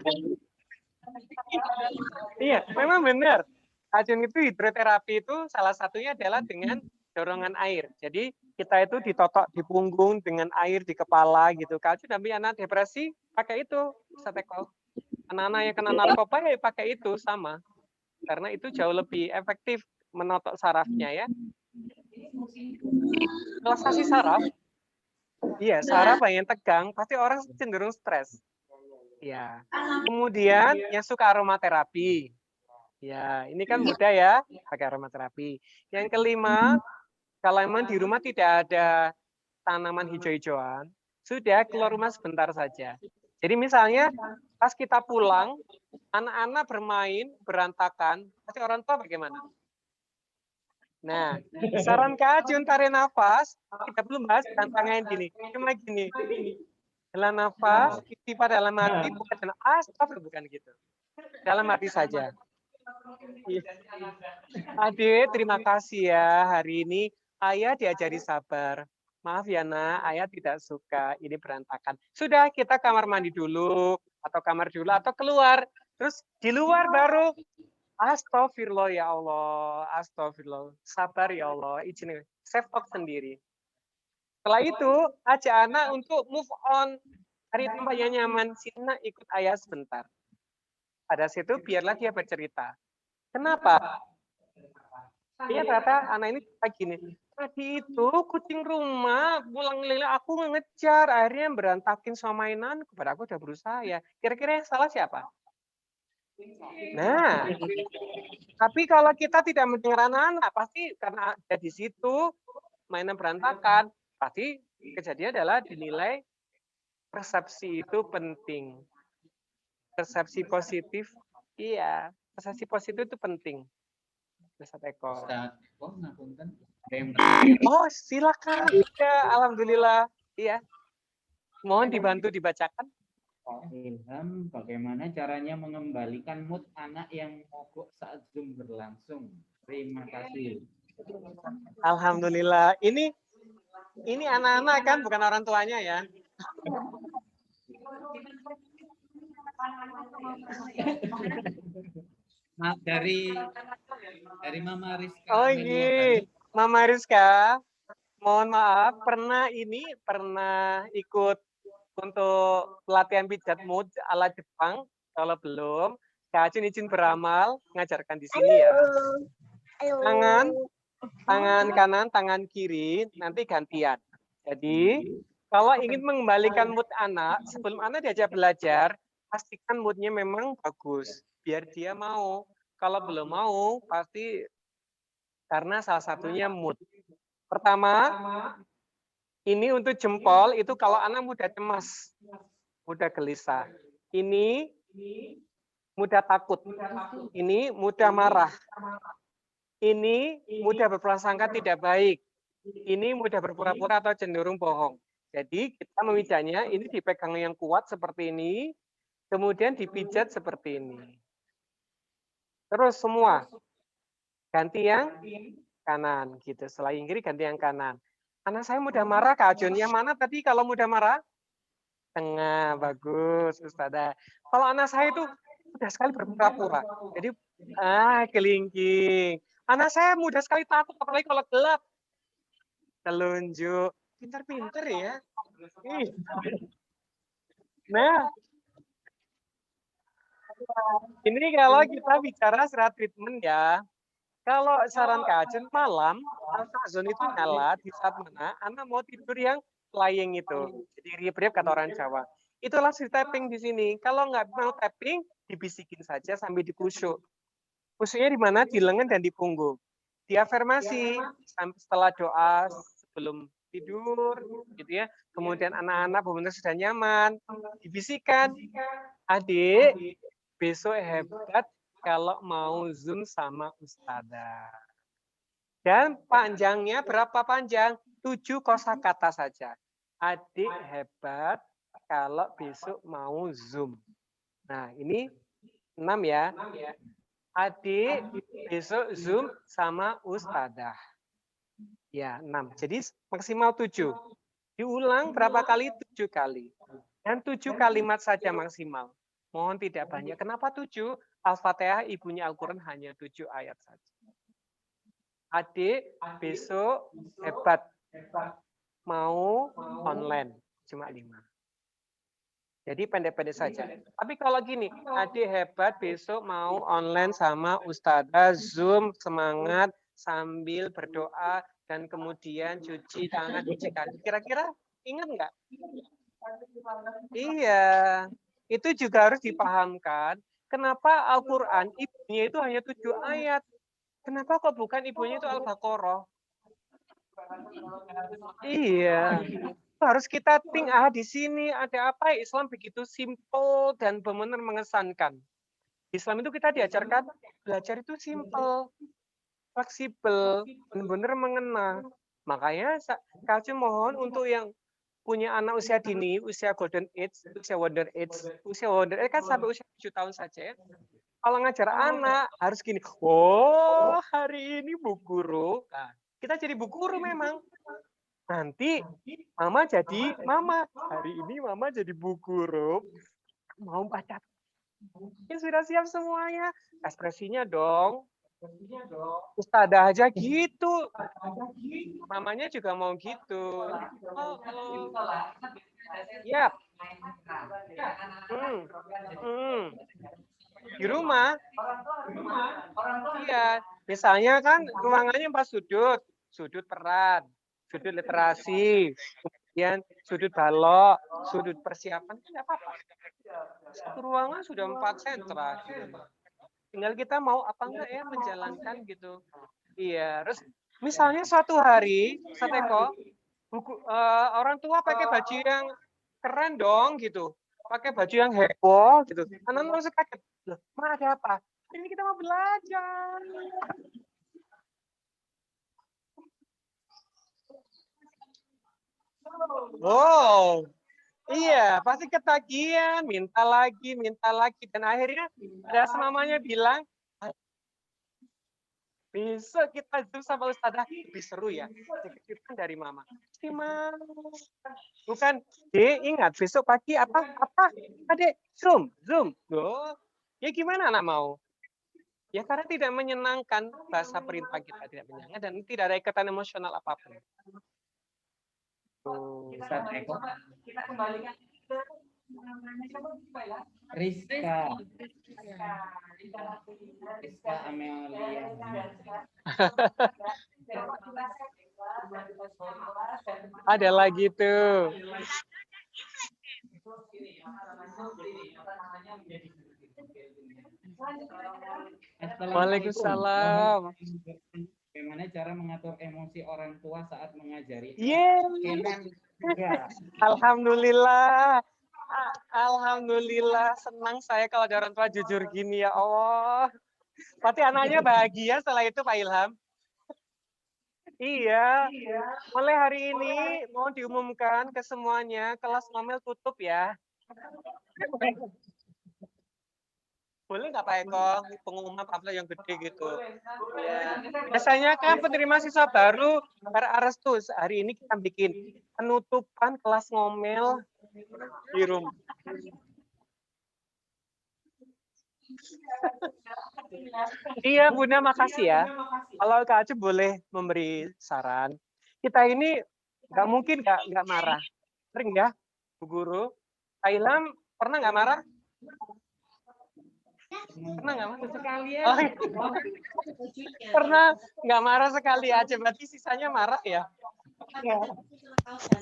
Iya, memang benar. Ajun itu hidroterapi itu salah satunya adalah dengan dorongan air. Jadi kita itu ditotok di punggung dengan air di kepala gitu. Kalau tapi anak depresi pakai itu, Ustaz Eko. Anak-anak yang kena narkoba ya pakai itu sama. Karena itu jauh lebih efektif menotok sarafnya ya. Relaksasi saraf. Iya, saraf yang tegang pasti orang cenderung stres. Ya. Kemudian yang suka aromaterapi. Ya, ini kan mudah ya pakai aromaterapi. Yang kelima, kalau memang di rumah tidak ada tanaman hijau-hijauan, sudah keluar rumah sebentar saja. Jadi misalnya pas kita pulang, anak-anak bermain berantakan, pasti orang tua bagaimana? Nah, saran Kak Ajun tarik nafas, kita belum bahas tantangan gini. Cuma gini. Dalam nafas, tiba dalam hati, bukan dalam astagfirullah, bukan gitu. Dalam hati saja. Ade, terima kasih ya. Hari ini Ayah diajari sabar. Maaf ya nak, Ayah tidak suka ini berantakan. Sudah, kita kamar mandi dulu, atau kamar dulu, atau keluar. Terus di luar baru, astagfirullah ya Allah, astagfirullah. Sabar ya Allah, izin self talk sendiri. Setelah itu, ajak anak untuk move on. Cari tempat yang nyaman, sini ikut Ayah sebentar. Pada situ biarlah dia bercerita. Kenapa? Iya ternyata anak ini kayak gini. Tadi itu kucing rumah pulang lele aku ngejar, akhirnya berantakin sama mainan. Kepada aku udah berusaha ya. Kira-kira yang salah siapa? Nah, tapi kalau kita tidak mendengar anak-anak, pasti karena ada di situ mainan berantakan, pasti kejadian adalah dinilai persepsi itu penting. Persepsi positif, iya. Persepsi positif itu penting. Ustaz Eko. Oh, silakan. Ya, alhamdulillah. Iya. Mohon dibantu dibacakan. Ilham, bagaimana caranya mengembalikan mood anak yang mogok saat Zoom berlangsung? Terima kasih. Alhamdulillah. Ini anak-anak kan, bukan orang tuanya ya. Dari Mama Rizka. Oh iya, Mama Rizka. Mohon maaf, pernah ikut untuk pelatihan pijat mood ala Jepang. Kalau belum, Kak Ajun izin beramal ngajarkan di sini ya. Tangan kanan, tangan kiri, nanti gantian. Jadi, kalau ingin mengembalikan mood anak, sebelum anak diajak belajar, pastikan moodnya memang bagus, biar dia mau. Kalau belum mau, pasti karena salah satunya mood. Pertama, Ini untuk jempol, itu kalau anak mudah cemas, mudah gelisah. Ini mudah takut. Ini mudah marah. Ini mudah berprasangka tidak baik. Ini mudah berpura-pura atau cenderung bohong. Jadi kita memijanya, ini dipegang yang kuat seperti ini, kemudian dipijat seperti ini. Terus semua ganti yang kanan gitu. Setelah yang kiri ganti yang kanan. Anak saya mudah marah, Kak Jun. Yang mana tadi kalau mudah marah? Tengah, bagus, Ustazah. Kalau anak saya itu mudah sekali berpura-pura. Jadi, kelingking. Anak saya mudah sekali takut, apalagi kalau gelap. Telunjuk. Pintar-pintar ya. Nah, ini kalau kita bicara secara treatment ya. Kalau saran Kak Ajun malam, ultrazon itu nyala di saat mana anak mau tidur yang lying itu. Jadi riap-riap kata orang Jawa. Itu langsung tapping di sini. Kalau nggak mau tapping, dibisikin saja sambil dikusuk. Kusuknya di mana? Di lengan dan di punggung. Diafirmasi setelah doa sebelum tidur, gitu ya. Kemudian anak-anak benar-benar sudah nyaman, dibisikkan, adik, besok hebat kalau mau Zoom sama Ustazah. Dan panjangnya berapa panjang? 7 kosakata saja. Adik hebat kalau besok mau Zoom. Nah, ini 6 ya. Adik besok Zoom sama Ustazah. Ya, 6. Jadi maksimal 7. Diulang berapa kali? 7 kali. Dan 7 kalimat saja maksimal. Mohon tidak banyak. Kenapa 7? Al-Fatihah ibunya Al-Quran hanya 7 ayat saja. Adik besok hebat. Mau online. Cuma 5. Jadi pendek-pendek saja. Tapi kalau gini, adik hebat besok mau online sama Ustazah, Zoom, semangat, sambil berdoa, dan kemudian cuci tangan, cuci kaki. Kira-kira ingat nggak? Iya. Itu juga harus dipahamkan. Kenapa Al-Quran ibunya itu hanya 7 ayat? Kenapa kok bukan ibunya itu Al-Baqarah? Iya. Harus kita think, di sini ada apa? Islam begitu simple dan benar-benar mengesankan. Islam itu kita diajarkan, belajar itu simple, fleksibel, benar-benar mengena. Makanya Kak mohon untuk yang punya anak usia dini, usia golden age, usia wonder age kan sampai usia 7 tahun saja ya. Kalau ngajar anak harus gini, oh hari ini Bu Guru, nah, kita jadi Bu Guru memang. Nanti Mama jadi Mama, hari ini Mama jadi Bu Guru, mau baca. Ini sudah siap semuanya, ekspresinya dong. Ustazah aja gitu. Mamanya juga mau gitu. Yap. Di rumah. Iya. Misalnya kan ruangannya 4 sudut. Sudut peran, sudut literasi, kemudian sudut balok, sudut persiapan. Tidak apa-apa. Satu ruangan sudah 4 sentra. Tinggal kita mau apa enggak ya menjalankan gitu. Iya, terus misalnya suatu hari, Sateko, orang tua pakai baju yang keren dong gitu. Pakai baju yang heboh gitu. Anak-anak langsung kaget. Loh, Ma ada apa? Ini kita mau belajar. Oh, iya, pasti ketagihan, minta lagi, dan akhirnya ada semamanya bilang, besok kita Zoom sama Ustazah, lebih seru ya, kejutan dari Mama. Si Mama, bukan, ingat besok pagi apa, Adek, Zoom, oh, ya gimana anak mau? Ya karena tidak menyenangkan, bahasa perintah kita tidak menyenangkan, dan tidak ada ikatan emosional apapun. Kita kembalikan ke Rizka Amelia. Ada lagi tuh. Waalaikumsalam. bagaimana cara mengatur emosi orang tua saat mengajari Yeay. Kenan juga. Alhamdulillah. Alhamdulillah, senang saya kalau ada orang tua jujur gini, ya Allah. Berarti anaknya bahagia setelah itu, Pak Ilham. Iya, mulai hari ini mau diumumkan ke semuanya, kelas ngomel tutup ya. Boleh nggak Pak Eko, pengumuman pamflet yang gede gitu? Ya. Biasanya kan penerima siswa baru, Arestus, hari ini kita bikin penutupan kelas ngomel di rumah. Iya Bunda, makasih ya. Kalau Kak Aceh boleh memberi saran. Kita ini nggak mungkin nggak marah. Sering ya, Bu Guru. Pak Ilham pernah nggak marah? Pernah nggak marah sekali ya? Oh, pernah nggak marah sekali aja, berarti sisanya marah ya?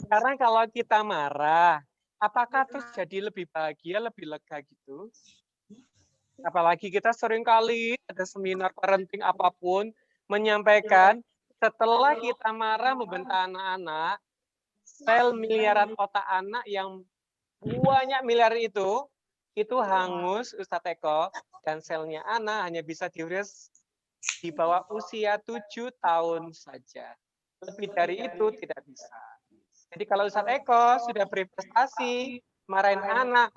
Sekarang kalau kita marah, apakah terus jadi lebih bahagia, lebih lega gitu? Apalagi kita sering kali ada seminar parenting apapun, menyampaikan setelah kita marah membentak anak-anak, sel miliaran otak anak yang banyak miliar itu hangus Ustadz Eko, dan selnya anak hanya bisa diurus di bawah usia 7 tahun saja. Lebih dari itu tidak bisa. Jadi kalau Ustadz Eko sudah berprestasi, marahin anak,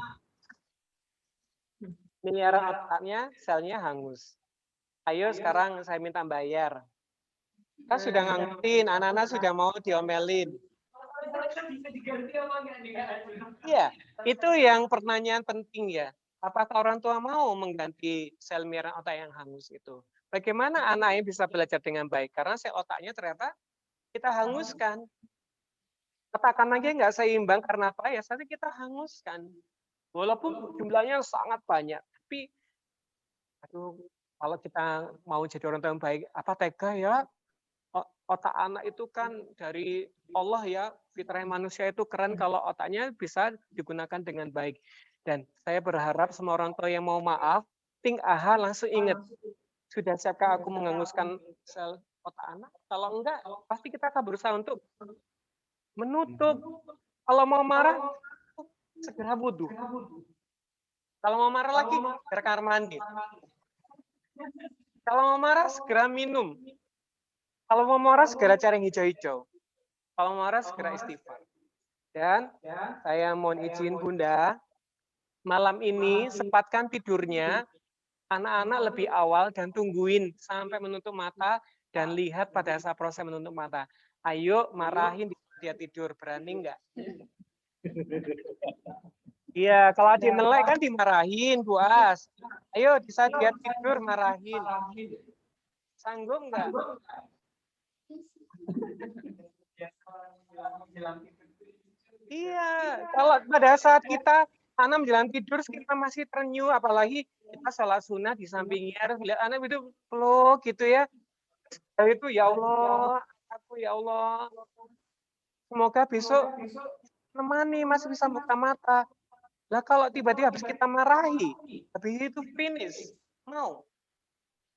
miliaran otaknya, selnya hangus. Ayo sekarang saya minta bayar. Kita sudah ngangetin, anak-anak sudah mau diomelin. Iya, itu yang pertanyaan penting ya. Apakah orang tua mau mengganti sel miliaran otak yang hangus itu? Bagaimana anaknya bisa belajar dengan baik? Karena sel otaknya ternyata kita hanguskan. Katakan aja nggak seimbang karena apa ya? Nanti kita hanguskan. Walaupun jumlahnya sangat banyak, tapi aduh, kalau kita mau jadi orang tua yang baik, apa tega ya? Otak anak itu kan dari Allah ya, fitrah manusia itu keren kalau otaknya bisa digunakan dengan baik. Dan saya berharap semua orang tua yang mau maaf, langsung ingat, sudah siapkah aku menghanguskan sel otak anak? Kalau enggak, pasti kita akan berusaha untuk menutup. Kalau mau marah, segera wudhu. Kalau mau marah lagi, segera kamar mandi. Kalau mau marah, segera minum. Kalau mau marah, segera cari yang hijau-hijau. Kalau marah, segera istighfar. Dan saya mohon izin Bunda, malam ini sempatkan tidurnya anak-anak lebih awal dan tungguin sampai menutup mata dan lihat pada saat proses menutup mata. Ayo marahin dia tidur, berani nggak? Iya, kalau dia melek kan dimarahin, Bu As. Ayo di saat dia tidur marahin. Sanggup nggak? Iya, kalau pada saat kita anak menjelang tidur kita masih terenyuh, apalagi kita salat sunnah di sampingnya, harus lihat anak itu peluk gitu ya. Dan itu ya Allah, aku ya Allah. Semoga besok nemani masih bisa buka mata. Lah kalau tiba-tiba habis kita marahi, habis itu finish, mau.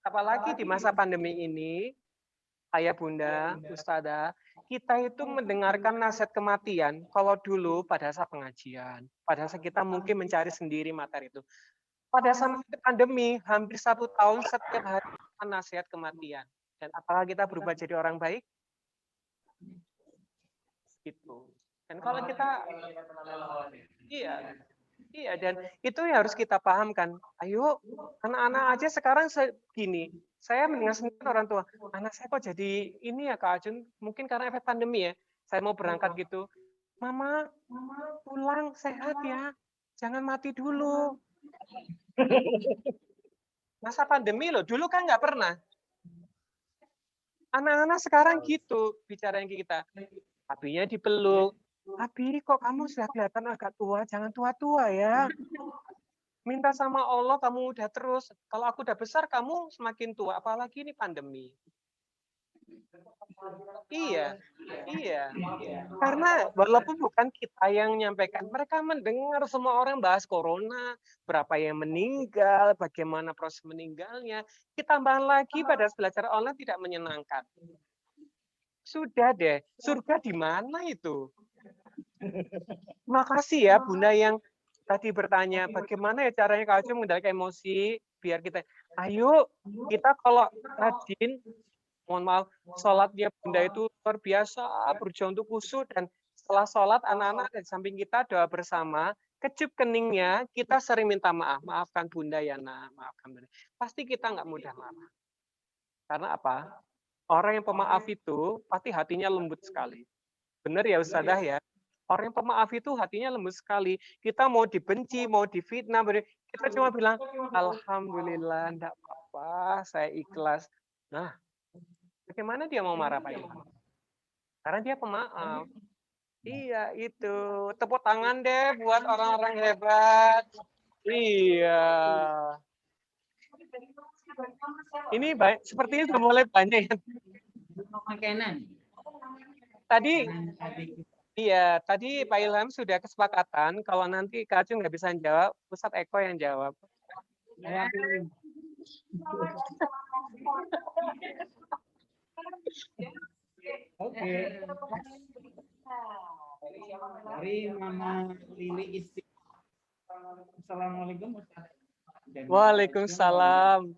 Apalagi di masa pandemi ini, Ayah Bunda, Ustazah, kita itu mendengarkan nasihat kematian kalau dulu pada saat pengajian, pada saat kita mungkin mencari sendiri materi itu. Pada saat pandemi, hampir 1 tahun setiap hari nasihat kematian. Dan apakah kita berubah jadi orang baik? Gitu. Dan kalau kita, iya, dan itu yang harus kita pahamkan. Ayo, anak-anak aja sekarang segini. Saya mendengar sendiri orang tua, anak saya kok jadi ini ya Kak Ajun, mungkin karena efek pandemi ya. Saya mau berangkat gitu, Mama pulang sehat ya, jangan mati dulu. Masa pandemi loh, dulu kan nggak pernah. Anak-anak sekarang gitu bicara yang kita. Abinya dipeluk, Abi kok kamu sudah kelihatan agak tua, jangan tua-tua ya. Minta sama Allah kamu udah terus. Kalau aku udah besar, kamu semakin tua. Apalagi ini pandemi. Iya, iya. Karena walaupun bukan kita yang menyampaikan, mereka mendengar semua orang bahas corona, berapa yang meninggal, bagaimana proses meninggalnya. Kita tambahan lagi pada belajar online tidak menyenangkan. Sudah deh, surga di mana itu? Makasih ya Bunda yang tadi bertanya, bagaimana ya caranya Kak Acung mengendalikan emosi biar kita, ayo kita kalau rajin, mohon maaf, sholatnya Bunda itu luar biasa, berjuang untuk khusyuk, dan setelah sholat anak-anak di samping kita doa bersama, kecup keningnya kita sering minta maaf, maafkan Bunda ya nak, maafkan Bunda. Pasti kita nggak mudah marah. Karena apa? Orang yang pemaaf itu pasti hatinya lembut sekali. Benar ya Ustadzah ya? Orang yang pemaaf itu hatinya lembut sekali. Kita mau dibenci, mau difitnah, kita cuma bilang, alhamdulillah, enggak apa-apa, saya ikhlas. Nah, bagaimana dia mau marah Pak Ilham? Karena dia pemaaf. Iya, itu. Tepuk tangan deh buat orang-orang hebat. Iya. Ini sepertinya sudah mulai banyak ya. Makanan. Tadi, iya, tadi Pak Ilham sudah kesepakatan kalau nanti Kak Acung nggak bisa jawab, Ustadz Eko yang jawab. Oke. Dari Mama Lili Isti. Assalamualaikum Ustaz. Waalaikumsalam.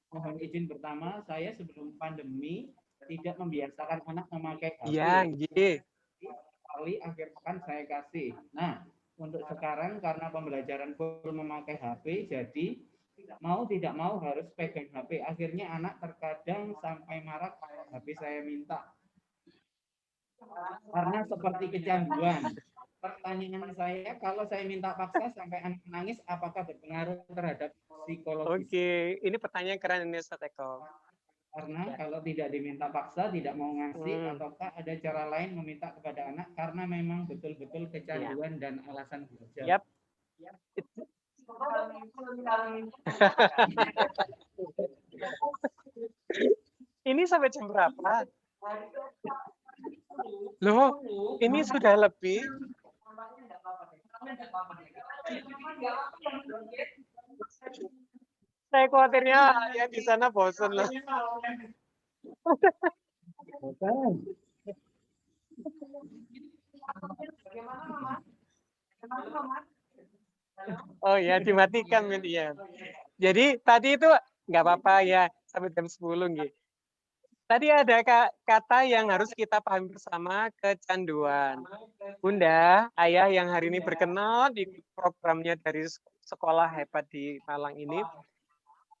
Mohon izin pertama, saya sebelum pandemi tidak membiasakan anak memakai HP. Iya, gitu. Kali akhir pekan saya kasih. Nah, untuk sekarang karena pembelajaran full memakai HP, jadi mau tidak mau harus pegang HP. Akhirnya anak terkadang sampai marah kalau HP saya minta. Karena seperti kecanduan. Pertanyaan saya, kalau saya minta paksa sampai anak menangis, apakah berpengaruh terhadap psikologis? Oke, ini pertanyaan keren ini Ustadz Eko. Karena kalau tidak diminta paksa, tidak mau ngasih, ataukah ada cara lain meminta kepada anak karena memang betul-betul kecanduan dan alasan belajar? Yap. Ini sampai jam berapa? Loh, ini sudah lebih. Saya khawatirnya ya di sana bosan loh. Oh ya, dimatikan ya. Jadi tadi itu nggak apa-apa ya sampai jam 10 gitu. Tadi ada kata yang harus kita pahami bersama, kecanduan. Bunda, ayah yang hari ini berkenan di programnya dari sekolah hebat di Malang ini,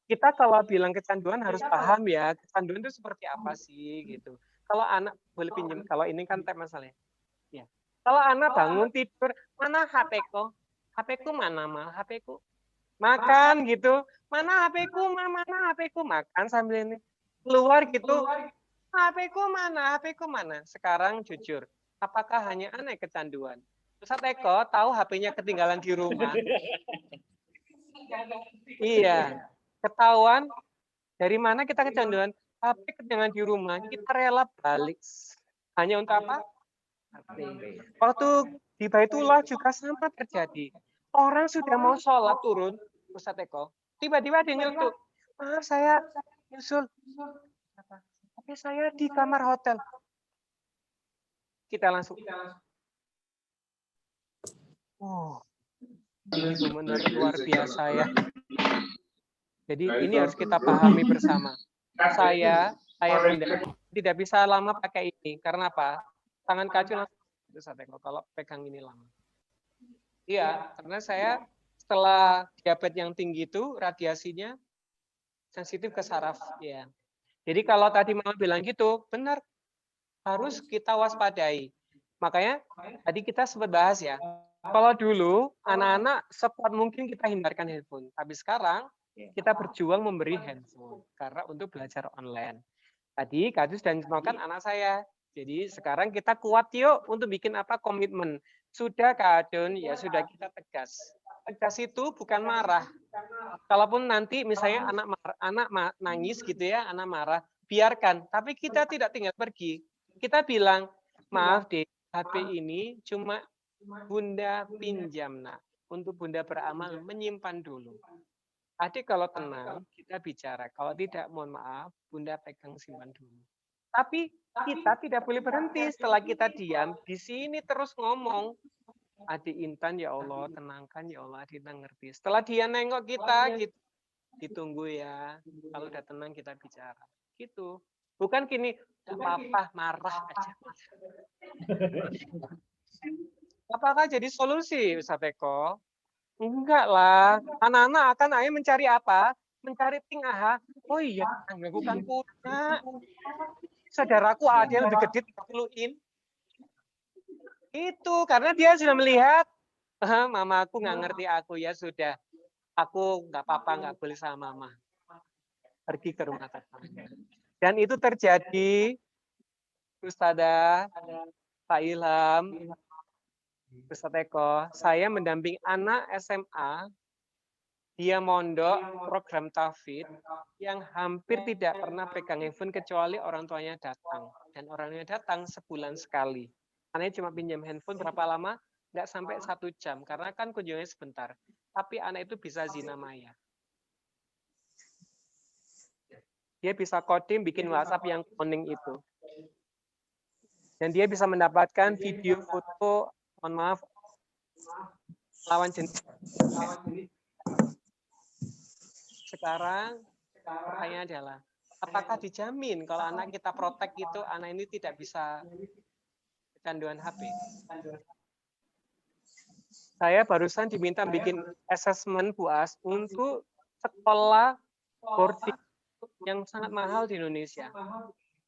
kita kalau bilang kecanduan harus paham ya, kecanduan itu seperti apa sih gitu. Kalau anak boleh pinjam, kalau ini kan tema masalahnya. Ya. Kalau anak bangun tidur, mana HP-ku? HP-ku mana mah? HP-ku makan gitu. Mana HP-ku? Mana HP-ku? Makan sambil ini. Keluar gitu, HP-ku mana? HP-ku mana? Sekarang jujur, apakah hanya aneh kecanduan? Ustadz Eko tahu HP-nya ketinggalan di rumah. Iya, ketahuan dari mana kita kecanduan? HP ketinggalan di rumah, kita rela balik. Hanya untuk apa? Waktu di Baitullah juga sama terjadi. Orang sudah mau sholat turun, Ustadz Eko, tiba-tiba dia nyeletuk, maaf saya nyusul, tapi saya di kamar hotel. Kita langsung, benar luar biasa ya. Jadi ini harus kita pahami bersama. Saya tidak bisa lama pakai ini. Karena apa? Tangan kacu langsung kalau pegang ini lama. Iya, karena saya setelah diabetes yang tinggi itu radiasinya sensitif ke saraf ya. Jadi kalau tadi Mama bilang gitu, benar harus kita waspadai. Makanya tadi kita sempat bahas ya. Kalau dulu anak-anak sekuat mungkin kita hindarkan handphone, tapi sekarang kita berjuang memberi handphone karena untuk belajar online. Tadi Kak Jus dan contohkan anak saya. Jadi sekarang kita kuat yuk untuk bikin apa komitmen. Sudah Kak Adun, ya sudah kita tegas. Tegas itu bukan marah. Kalaupun nanti misalnya anak nangis gitu ya, anak marah, biarkan. Tapi kita tidak tinggal pergi. Kita bilang, maaf deh, HP ini cuma Bunda pinjam, nak. Untuk Bunda beramal, menyimpan dulu. Adik kalau tenang, kita bicara. Kalau tidak, mohon maaf, Bunda pegang simpan dulu. Tapi kita tidak boleh berhenti setelah kita diam. Di sini terus ngomong. Adik Intan, ya Allah, tenangkan, ya Allah, Adik Intan ngerti. Setelah dia nengok kita, gitu, ditunggu ya. Kalau udah tenang, kita bicara. Gitu. Bukan gini, gak apa-apa, marah aja. Apakah jadi solusi, Ustaz Eko? Enggak lah. Anak-anak akan mencari apa? Mencari ting aha. Oh iya, bukan punya. Saudaraku ada yang lebih gede 30 in. Itu karena dia sudah melihat, mama aku nggak ngerti aku, ya sudah. Aku nggak apa-apa, nggak boleh sama mama. Pergi ke rumah tetangga. Dan itu terjadi, Ustadzah, Pak Ilham, Ustadz Eko, saya mendamping anak SMA, dia mondok program Tauhid yang hampir tidak pernah pegang handphone kecuali orang tuanya datang. Dan orangnya datang sebulan sekali. Anaknya cuma pinjam handphone berapa lama? Nggak sampai 1 jam, karena kan kunjungannya sebentar. Tapi anak itu bisa zina maya. Dia bisa coding, bikin WhatsApp yang kuning itu. Dan dia bisa mendapatkan video, foto, mohon maaf, lawan jenis. Sekarang pertanyaannya adalah, apakah dijamin kalau anak kita protek itu, anak ini tidak bisa kecanduan HP? Saya barusan diminta bikin assessment BUAS untuk sekolah boarding yang sangat mahal di Indonesia.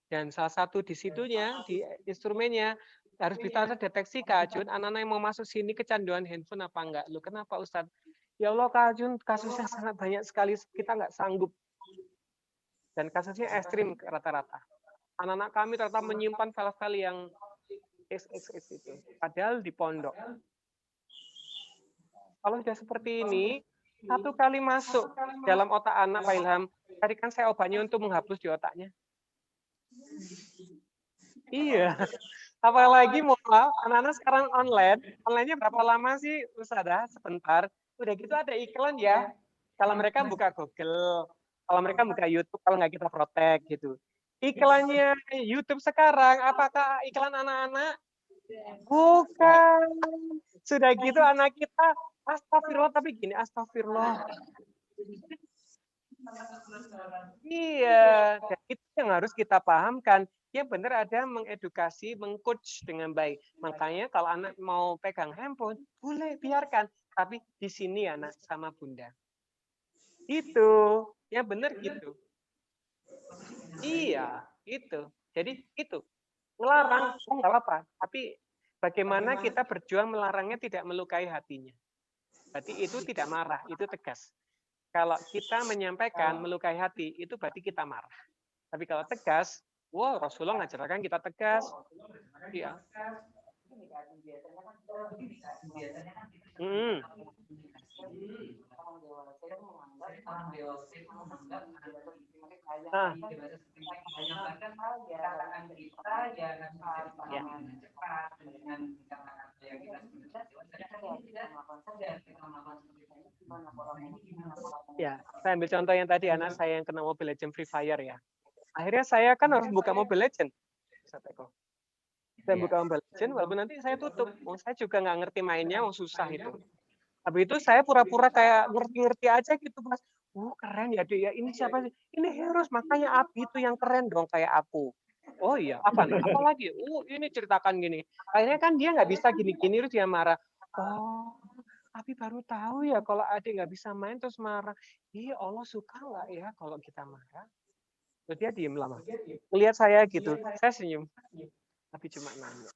Dan salah satu di situnya, di instrumennya, harus bisa deteksi Kak Jun, anak-anak yang mau masuk sini kecanduan handphone apa enggak. Loh, kenapa Ustadz? Ya Allah Kak Jun, kasusnya sangat banyak sekali, kita nggak sanggup. Dan kasusnya ekstrim rata-rata. Anak-anak kami ternyata menyimpan file-file yang XXX itu. Padahal di pondok. Kalau sudah seperti ini, satu kali masuk dalam otak anak, Pak Ilham, carikan saya obatnya untuk menghapus di otaknya. Iya. Apalagi mohon maaf, anak-anak sekarang online. Online-nya berapa lama sih, Ustazah? Sebentar. Udah gitu ada iklan ya. Kalau mereka buka Google, kalau mereka buka YouTube, kalau nggak kita protek gitu. Iklannya YouTube sekarang, apakah iklan anak-anak? Bukan. Sudah gitu anak kita, astagfirullah, tapi gini, astagfirullah. Iya, dan itu yang harus kita pahamkan. Ya benar, ada mengedukasi, mengcoach dengan baik. Makanya kalau anak mau pegang handphone, boleh biarkan. Tapi di sini anak sama bunda. Itu, ya benar gitu. Iya, itu. Jadi itu. Melarang, nggak apa-apa. Tapi bagaimana kita berjuang melarangnya tidak melukai hatinya. Berarti itu tidak marah, itu tegas. Kalau kita menyampaikan melukai hati, itu berarti kita marah. Tapi kalau tegas, wow, Rasulullah ngajarkan kita tegas. Iya. Nah. Ya, saya ambil contoh yang tadi anak saya yang kena Mobile Legends Free Fire ya. Akhirnya saya kan harus buka Mobile Legends. Saya buka Mobile Legends, walaupun nanti saya tutup. Saya juga nggak ngerti mainnya, susah itu. Habis itu saya pura-pura kayak ngerti-ngerti aja gitu, Mas. Keren ya, Dek ya. Ini siapa sih? Ini Heroes, makanya Abi itu yang keren dong kayak aku. Oh iya, apa nih? Apalagi? Ini ceritakan gini. Akhirnya kan dia nggak bisa gini-gini, terus dia marah. Oh, Abi baru tahu ya kalau adik nggak bisa main terus marah. Iya, Allah suka nggak ya kalau kita marah? Terus dia diem lama. Melihat saya gitu, saya senyum. Tapi cuma nanya.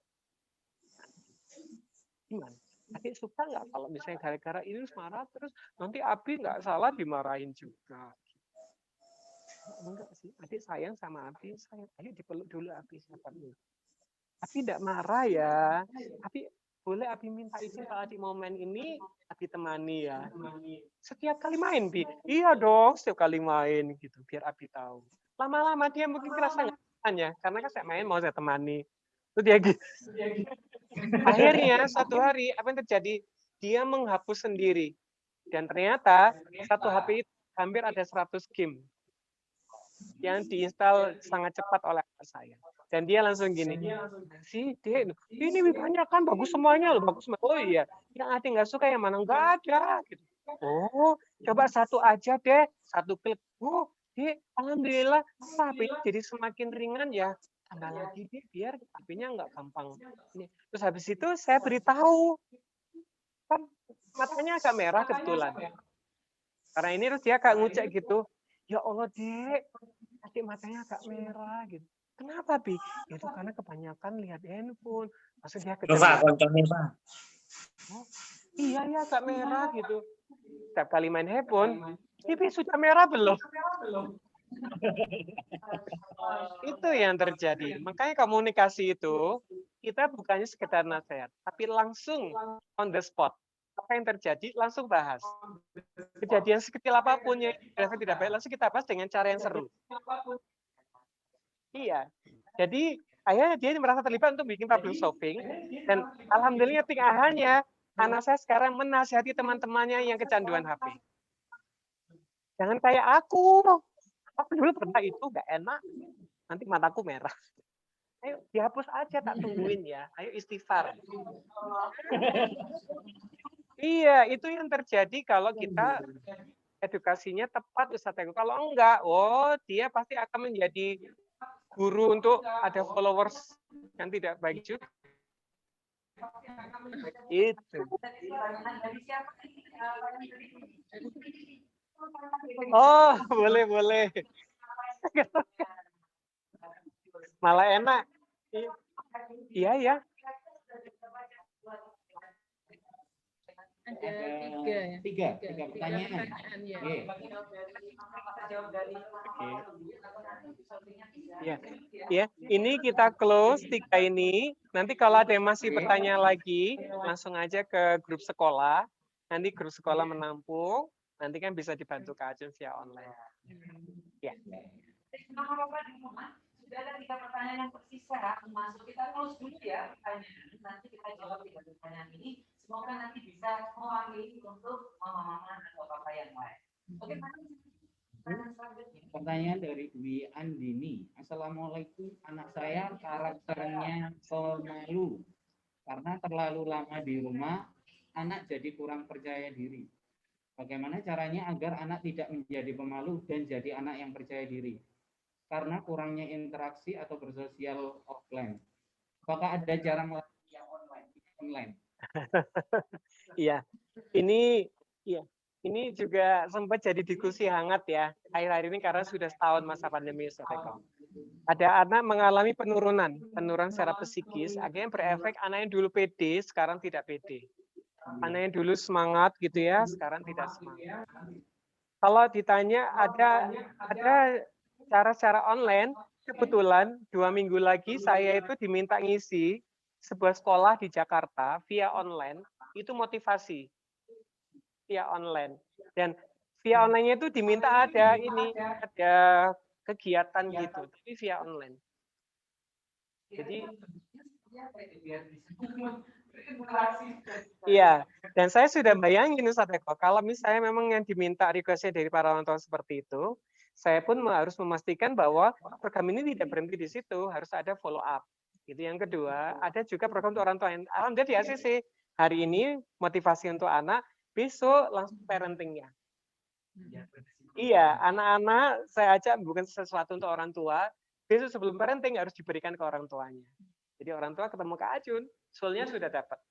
Gimana? Adik suka nggak kalau misalnya gara-gara ini marah terus nanti Abi nggak salah dimarahin juga? Enggak sih, adik sayang sama Abi, sayang. Ayo dipeluk dulu Abi, siapa dulu. Abi tidak marah ya. Abi boleh Abi minta izin kalau adik mau main ini, Abi temani ya. Setiap kali main, Bi. Iya dong, setiap kali main gitu, biar Abi tahu. Lama-lama dia mungkin kerasa nggak nyaman ya, karena kan saya main mau saya temani. Terus dia gitu. Akhirnya suatu hari apa yang terjadi? Dia menghapus sendiri. Dan ternyata satu HP itu hampir ada 100 game yang diinstal sangat cepat oleh anak saya. Dan dia langsung gini, sih dia ini banyak kan bagus semuanya loh, bagus semua. Oh iya, yang ada nggak suka yang mana nggak ada. Gitu. Oh, coba satu aja deh, satu klik. Oh, dia alhamdulillah HP-nya jadi semakin ringan ya. Tambah lagi dia biar HP-nya nggak gampang. Terus habis itu saya beritahu, kan matanya agak merah kebetulan. Karena ini terus dia agak ngucek gitu. Ya Allah, Dek, adik matanya agak merah gitu. Kenapa, Bi? Itu karena kebanyakan lihat handphone. Maksud dia Pak, koncone, Pak. Oh, iya ya agak merah gitu. Setiap kali main handphone, Bi sudah merah belum? Itu yang terjadi. Makanya komunikasi itu kita bukannya sekedar nasihat, tapi langsung on the spot. Apa yang terjadi langsung bahas. Kejadian sekecil apapun yang dirasa tidak baik langsung kita bahas dengan cara yang seru. Iya. Jadi akhirnya dia merasa terlibat untuk bikin problem solving dan alhamdulillah tinggahannya anak saya sekarang menasihati teman-temannya yang kecanduan HP. Jangan kayak aku. Aku dulu pernah itu nggak enak. Nanti mataku merah. Ayo dihapus aja, tak tungguin ya. Ayo istighfar. Iya, itu yang terjadi kalau kita edukasinya tepat, Ustaz Teguh. Kalau enggak, dia pasti akan menjadi guru untuk ada followers yang tidak baik juga. Itu. Oh, boleh. Malah enak. Iya ya. Ada tiga pertanyaan. Ya. Ya, ini kita close 3 ini. Nanti kalau ada yang masih bertanya lagi, langsung aja ke grup sekolah. Nanti grup sekolah menampung. Nanti kan bisa dibantu Kak Ajun via online. Ya. Sudah ada 3 pertanyaan yang tersisa. Masuk kita close dulu ya pertanyaan. Nanti kita jawab 3 pertanyaan ini. Semoga nanti bisa mewakili untuk mama-mama atau papa yang lain. Oke, Pertanyaan dari Dwi Andini. Assalamualaikum, anak saya karakternya pemalu. Karena terlalu lama di rumah, anak jadi kurang percaya diri. Bagaimana caranya agar anak tidak menjadi pemalu dan jadi anak yang percaya diri? Karena kurangnya interaksi atau bersosial offline. Apakah ada cara melatih yang online? Iya, ini juga sempat jadi diskusi hangat ya akhir-akhir ini karena sudah setahun masa pandemi, Ustaz Eko. Ada anak mengalami penurunan secara psikis, akhirnya berefek anak yang dulu pede sekarang tidak pede. Anak yang dulu semangat gitu ya, sekarang tidak semangat. Kalau ditanya ada cara-cara online, kebetulan 2 minggu lagi saya itu diminta ngisi sebuah sekolah di Jakarta via online, itu motivasi via online. Dan via online itu diminta ada kegiatan gitu, tapi via online. Jadi iya, dan saya sudah bayangin Ustaz Eko, kalau misalnya memang yang diminta request-nya dari para orang tua seperti itu, saya pun harus memastikan bahwa program ini tidak berhenti di situ, harus ada follow up. Gitu. Yang kedua, ada juga program untuk orang tua yang alhamdulillah di ACC. Hari ini motivasi untuk anak, besok langsung parentingnya. Iya, anak-anak saya ajak bukan sesuatu untuk orang tua, besok sebelum parenting harus diberikan ke orang tuanya. Jadi orang tua ketemu Kak Ajun, soalnya sudah dapat.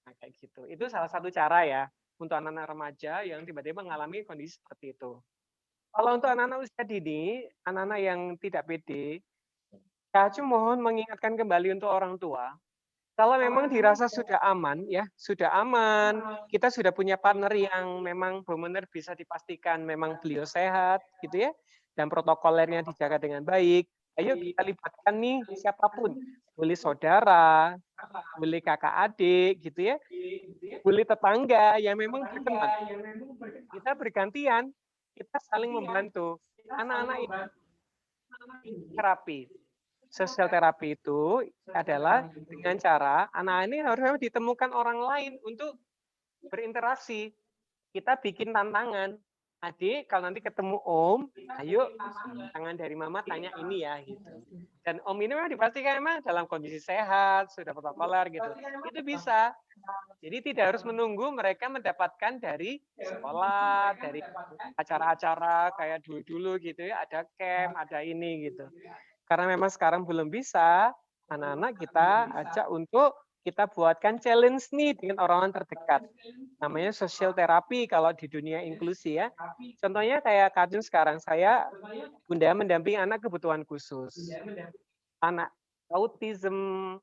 Nah, kayak gitu. Itu salah satu cara ya untuk anak-anak remaja yang tiba-tiba mengalami kondisi seperti itu. Kalau untuk anak-anak usia dini, anak-anak yang tidak pede, Kak Ajun mohon mengingatkan kembali untuk orang tua. Kalau memang dirasa sudah aman, ya sudah aman, kita sudah punya partner yang memang benar-benar bisa dipastikan memang beliau sehat, gitu ya, dan protokolernya dijaga dengan baik. Ayo kita libatkan nih siapapun, boleh saudara, boleh kakak adik, gitu ya, boleh tetangga yang memang berkenan. Kita bergantian, kita saling membantu. Anak-anak ini terapi. Sosial terapi itu adalah dengan cara anak ini harus ditemukan orang lain untuk berinteraksi. Kita bikin tantangan. Adik, kalau nanti ketemu Om, ayo tangan dari Mama tanya ini ya gitu. Dan Om ini memang dipastikan memang dalam kondisi sehat, sudah protokoler gitu. Itu bisa. Jadi tidak harus menunggu mereka mendapatkan dari sekolah, dari acara-acara kayak dulu-dulu gitu ya, ada camp, ada ini gitu. Karena memang sekarang belum bisa, anak-anak kita ajak untuk kita buatkan challenge nih dengan orang-orang terdekat. Namanya social therapy kalau di dunia inklusi ya. Contohnya kayak Kajun sekarang, saya Bunda mendampingi anak kebutuhan khusus. Anak autism,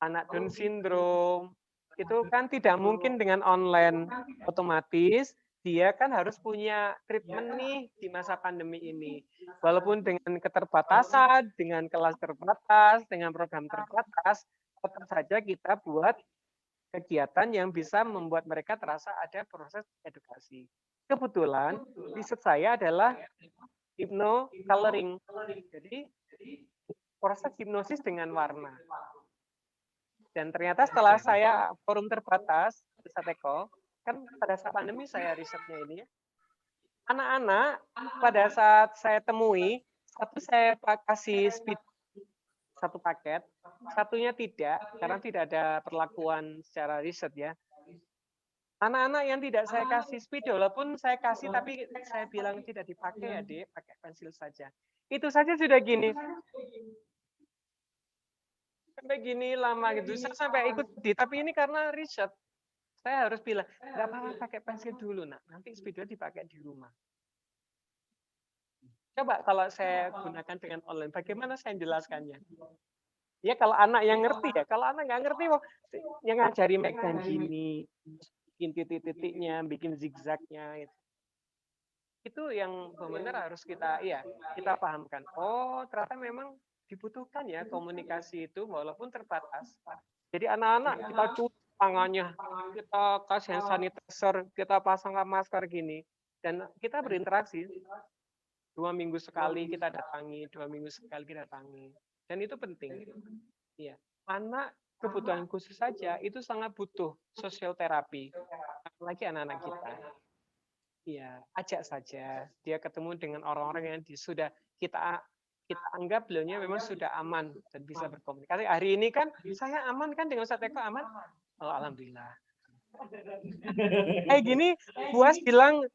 anak Down syndrome, itu kan tidak mungkin dengan online. Otomatis dia kan harus punya treatment nih di masa pandemi ini. Walaupun dengan keterbatasan, dengan kelas terbatas, dengan program terbatas, tetap saja kita buat kegiatan yang bisa membuat mereka terasa ada proses edukasi. Kebetulan riset saya adalah hypnocoloring. Jadi proses hipnosis dengan warna. Dan ternyata setelah saya forum terbatas, Ustaz Eko, kan pada saat pandemi saya risetnya ini ya, anak-anak pada saat saya temui, satu saya kasih speed, satu paket, satunya tidak, karena tidak ada perlakuan secara riset ya. Anak-anak yang tidak saya kasih speed, walaupun saya kasih tapi saya bilang tidak dipakai ya Dek, pakai pensil saja. Itu saja sudah gini. Sampai gini lama gitu, saya sampai ikut tapi ini karena riset. Saya harus bilang, nggak apa-apa pakai pensil dulu, nak. Nanti speednya dipakai di rumah. Coba kalau saya gunakan dengan online, bagaimana saya jelaskannya? Ya kalau anak yang ngerti ya, kalau anak nggak ngerti, yang ngajari megang gini, bikin titik-titiknya, bikin zigzagnya, itu yang benar harus kita pahamkan. Oh ternyata memang dibutuhkan ya komunikasi itu walaupun terbatas. Jadi anak-anak kita cuci tangannya, kita kasih hand sanitizer, kita pasangkan masker gini, dan kita berinteraksi. 2 minggu sekali kita datangi, 2 minggu sekali kita datangi, dan itu penting. Iya, anak kebutuhan khusus saja itu sangat butuh sosial terapi, apalagi anak-anak kita. Iya, ajak saja dia ketemu dengan orang-orang yang sudah kita anggap beliaunya memang sudah aman dan bisa berkomunikasi. Hari ini kan saya aman kan dengan Ustaz Eko, aman? Oh, alhamdulillah. Kayak gini, Buas bilang,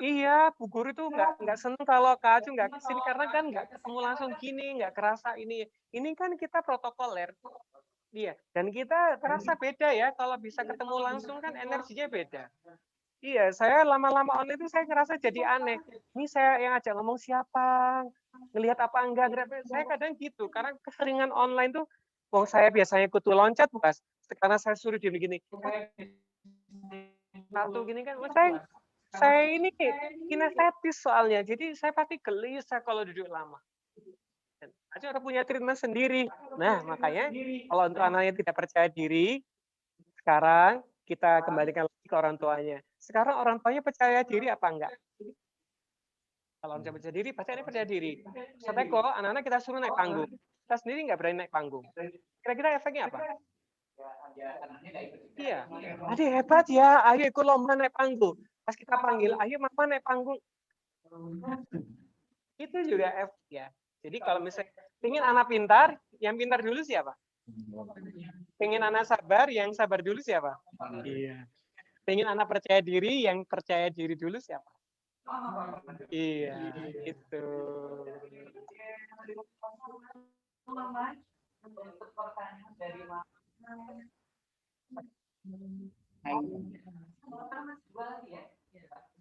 iya, Bu Guru itu nggak seneng kalau Kak Acu nggak kesini karena kan nggak ketemu langsung gini, nggak kerasa ini. Ini kan kita protokoler. Iya, dan kita terasa beda ya kalau bisa ketemu langsung kan energinya beda. Iya, saya lama-lama online itu saya ngerasa jadi aneh. Ini saya yang ajak ngomong siapa, ngelihat apa enggak. Saya kadang gitu, karena keseringan online tuh, saya biasanya kutu loncat, Bukas. Karena saya suruh dia begini. Satu gini kan, saya ini kinestetis soalnya, jadi saya pasti gelisah kalau duduk lama. Aja orang punya treatment sendiri. Nah, makanya kalau untuk anaknya tidak percaya diri, sekarang kita kembalikan lagi ke orang tuanya. Sekarang orang tuanya percaya diri apa enggak? Kalau orang percaya diri, pasti ada percaya diri. Sampai kok anak-anak kita suruh naik panggung. Kita sendiri nggak berani naik panggung. Kira-kira efeknya apa? Iya. Adik hebat ya, ayo ikut lomba naik panggung. Pas kita panggil, ayo mama naik panggung. Itu juga efek ya. Jadi kalau misalnya ingin anak pintar, yang pintar dulu siapa? Pengen anak sabar, yang sabar dulu siapa? Iya. Pengen anak percaya diri, yang percaya diri dulu siapa? Iya, itu.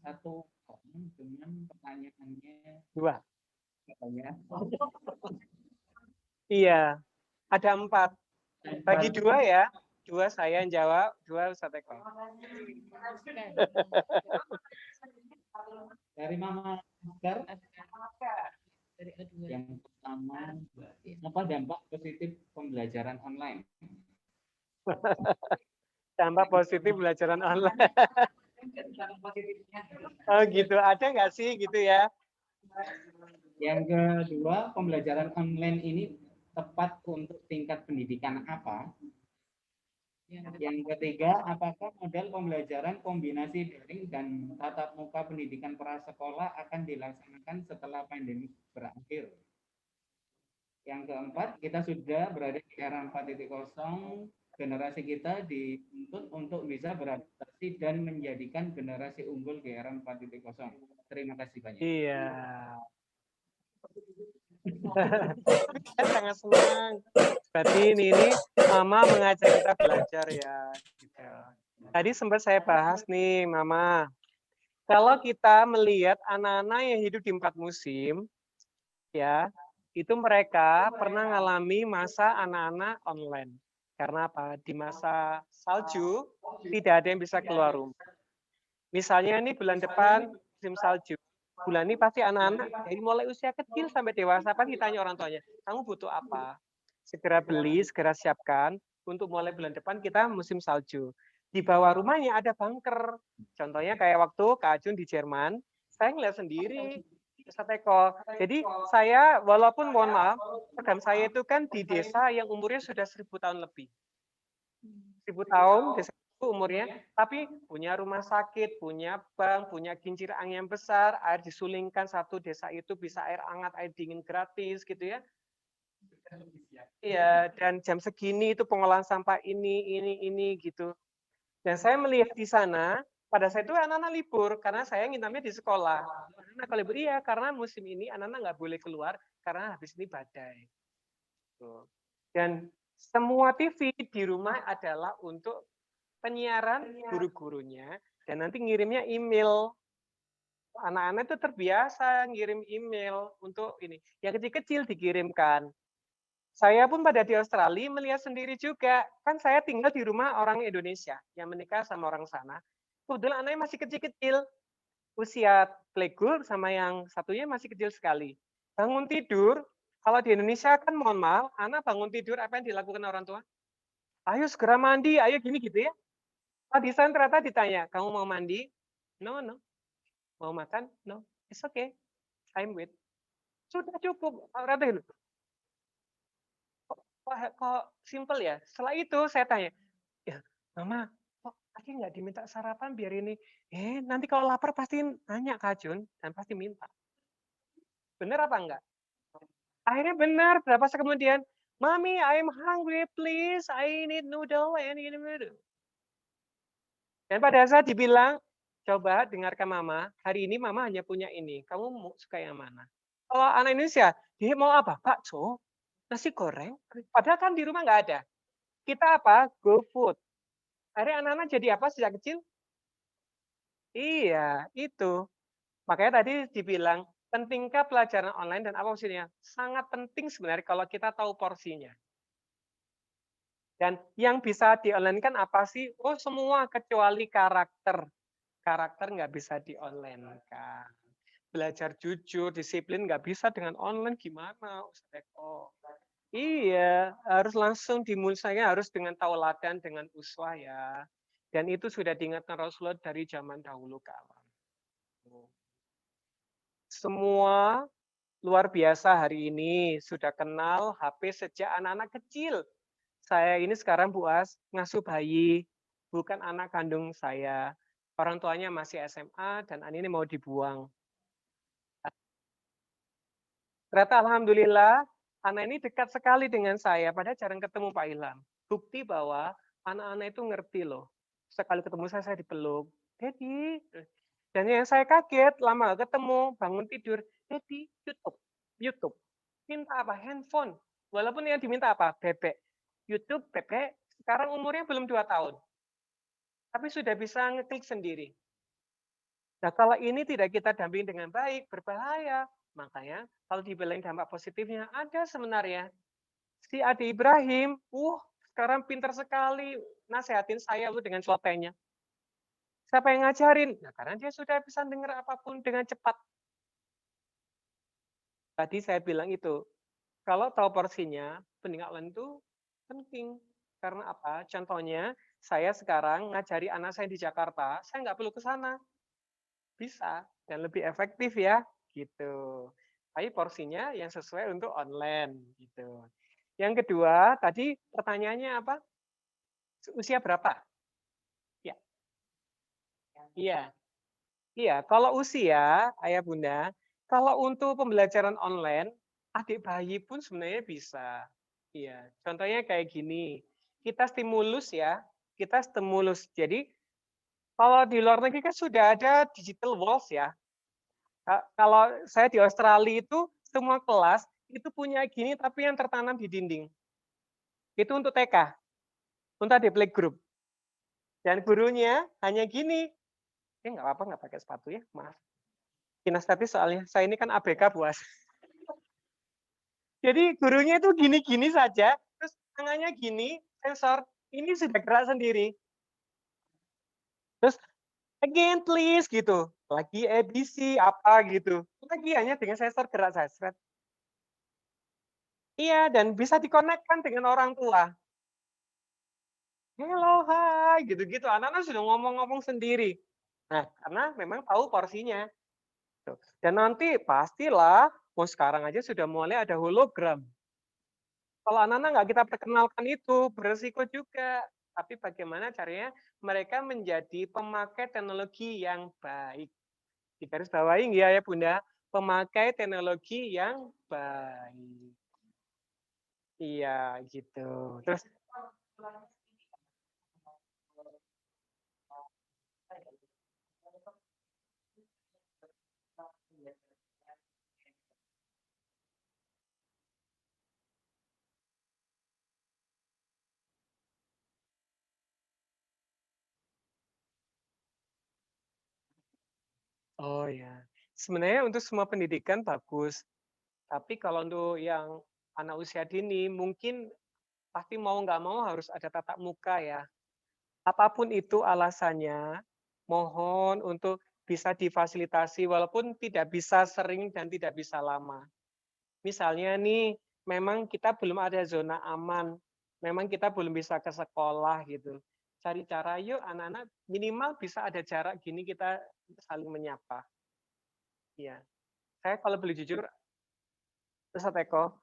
Satu dengan pertanyaannya. 2. Iya, ada 4. Bagi 2 ya. 2 saya yang jawab, 2 Ustaz Eko. Dari Mama Askar. Yang pertama, apa dampak positif pembelajaran online? Dampak positif pembelajaran online. Oh gitu, ada nggak sih gitu ya? Yang kedua, pembelajaran online ini tepat untuk tingkat pendidikan apa? Yang ketiga, apakah model pembelajaran kombinasi daring dan tatap muka pendidikan prasekolah akan dilaksanakan setelah pandemi berakhir? Yang keempat, kita sudah berada di era 4.0, generasi kita dituntut untuk bisa beradaptasi dan menjadikan generasi unggul di era 4.0. Terima kasih banyak. Iya. Saya sangat senang. Berarti ini Mama mengajak kita belajar ya. Gitu. Tadi sempat saya bahas nih, Mama. Kalau kita melihat anak-anak yang hidup di 4 musim, ya, itu mereka pernah mengalami masa anak-anak online. Karena apa? Di masa salju, tidak ada yang bisa keluar rumah. Misalnya ini bulan depan musim salju. Bulan ini pasti anak-anak dari mulai usia kecil sampai dewasa pasti ditanya orang tuanya, kamu butuh apa? Segera beli, segera siapkan untuk mulai bulan depan kita musim salju. Di bawah rumahnya ada bunker. Contohnya kayak waktu Kak Ajun di Jerman, saya ngeliat sendiri Ustaz Eko. Jadi saya walaupun mohon maaf, program saya itu kan di desa yang umurnya sudah 1000 tahun lebih. 1000 tahun desa itu umurnya, tapi punya rumah sakit, punya bank, punya kincir angin yang besar, air disulingkan satu desa itu bisa air hangat, air dingin gratis gitu ya. Iya, dan jam segini itu pengolahan sampah ini gitu. Dan saya melihat di sana, pada saat itu anak-anak libur karena saya nginapnya di sekolah. Anak kalau libur iya karena musim ini anak-anak nggak boleh keluar karena habis ini badai. Dan semua TV di rumah adalah untuk penyiaran guru-gurunya dan nanti ngirimnya email. Anak-anak itu terbiasa ngirim email untuk ini. Yang kecil-kecil dikirimkan. Saya pun pada di Australia melihat sendiri juga. Kan saya tinggal di rumah orang Indonesia yang menikah sama orang sana. Kebetulan anaknya masih kecil-kecil. Usia playgroup sama yang satunya masih kecil sekali. Bangun tidur, kalau di Indonesia kan mohon maaf, anak bangun tidur apa yang dilakukan orang tua? Ayo segera mandi, ayo gini gitu ya. Di sana ternyata ditanya, kamu mau mandi? No, no. Mau makan? No. It's okay. I'm with. Sudah cukup. Rata kok simple ya? Setelah itu saya tanya, ya Mama, kok tadi nggak diminta sarapan biar ini? Nanti kalau lapar pasti nanya Kak Jun, dan pasti minta. Bener apa enggak? Akhirnya benar, berapa saat kemudian, Mami, I'm hungry, please. I need noodle. Dan pada saat dibilang, coba dengarkan Mama, hari ini Mama hanya punya ini. Kamu suka yang mana? Kalau anak Indonesia, dia mau apa? Bakso, nasi goreng. Padahal kan di rumah nggak ada. Kita apa? Go food. Akhirnya anak-anak jadi apa sejak kecil? Iya, itu. Makanya tadi dibilang, pentingkah pelajaran online dan apa maksudnya? Sangat penting sebenarnya kalau kita tahu porsinya. Dan yang bisa di-online kan apa sih? Oh, semua kecuali karakter. Karakter nggak bisa di-online kan. Belajar jujur, disiplin nggak bisa dengan online gimana, Ustaz Eko? Iya, harus langsung dimulainya harus dengan tauladan, dengan uswah ya. Dan itu sudah diingatkan Rasulullah dari zaman dahulu kala. Semua luar biasa hari ini sudah kenal HP sejak anak-anak kecil. Saya ini sekarang Bu As ngasuh bayi, bukan anak kandung saya. Orang tuanya masih SMA dan ini mau dibuang. Ternyata alhamdulillah anak ini dekat sekali dengan saya, padahal jarang ketemu Pak Ilham. Bukti bahwa anak-anak itu ngerti loh. Sekali ketemu saya dipeluk. Daddy. Dan yang saya kaget, lama gak ketemu, bangun tidur. Daddy, YouTube. Minta apa? Handphone. Walaupun yang diminta apa? Bebek. YouTube, bebek. Sekarang umurnya belum 2 tahun. Tapi sudah bisa ngeklik sendiri. Nah, kalau ini tidak kita dampingi dengan baik, berbahaya. Makanya kalau dibilang dampak positifnya ada sebenarnya. Si Adi Ibrahim, sekarang pintar sekali nasehatin saya dengan celotehnya. Siapa yang ngajarin? Nah, karena dia sudah bisa dengar apapun dengan cepat. Tadi saya bilang itu, kalau tahu porsinya, pendidikan itu penting. Karena apa? Contohnya, saya sekarang ngajari anak saya di Jakarta, saya nggak perlu ke sana. Bisa, dan lebih efektif ya. Gitu. Tapi porsinya yang sesuai untuk online gitu. Yang kedua, tadi pertanyaannya apa? Usia berapa? Ya. Iya. Iya, kalau usia, ayah bunda, kalau untuk pembelajaran online, adik bayi pun sebenarnya bisa. Iya, contohnya kayak gini, kita stimulus ya, kita stimulus. Jadi kalau di luar negeri kan sudah ada digital walls ya. Kalau saya di Australia itu semua kelas itu punya gini tapi yang tertanam di dinding. Itu untuk TK, untuk adik playgroup. Dan gurunya hanya gini. Nggak apa-apa, nggak pakai sepatu ya, maaf. Kinestetis soalnya, saya ini kan ABK buas. Jadi gurunya itu gini-gini saja, terus tangannya gini, sensor, ini sudah gerak sendiri. Terus again please gitu, lagi ABC apa gitu, lagi hanya dengan sensor gerak saya. Iya, dan bisa dikonekkan dengan orang tua. Hello, hai, gitu-gitu. Anak-anak sudah ngomong-ngomong sendiri. Nah, karena memang tahu porsinya. Dan nanti pastilah, sekarang aja sudah mulai ada hologram. Kalau anak-anak nggak kita perkenalkan itu, beresiko juga. Tapi bagaimana caranya mereka menjadi pemakai teknologi yang baik. Digarisbawahi ya Bunda, pemakai teknologi yang baik. Iya, gitu. Terus oh ya, sebenarnya untuk semua pendidikan bagus. Tapi kalau untuk yang anak usia dini, mungkin pasti mau nggak mau harus ada tatap muka ya. Apapun itu alasannya, mohon untuk bisa difasilitasi walaupun tidak bisa sering dan tidak bisa lama. Misalnya nih, memang kita belum ada zona aman, memang kita belum bisa ke sekolah gitu. Cari cara yuk anak-anak minimal bisa ada jarak gini kita saling menyapa. Iya. Saya kalau boleh jujur, Ustaz Eko,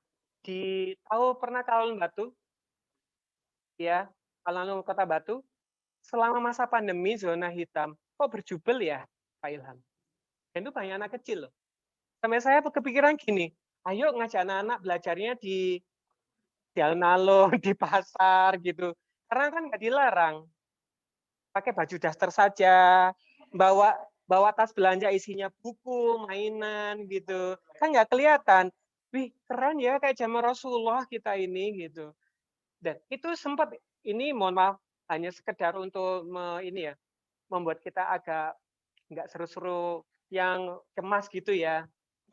pernah ke Alun Batu? Ya, alun-alun Kota Batu. Selama masa pandemi zona hitam, kok berjubel ya, Pak Ilham? Dan itu banyak anak kecil loh. Sampai saya kepikiran gini, ayo ngajak anak-anak belajarnya di alun-alun, di pasar gitu. Karena kan nggak dilarang. Pakai baju daster saja, bawa tas belanja isinya buku, mainan gitu. Kan nggak kelihatan. Wih, keren ya kayak zaman Rasulullah kita ini gitu. Dan itu sempat, ini mohon maaf, hanya sekedar untuk membuat kita agak nggak seru-seru yang cemas gitu ya,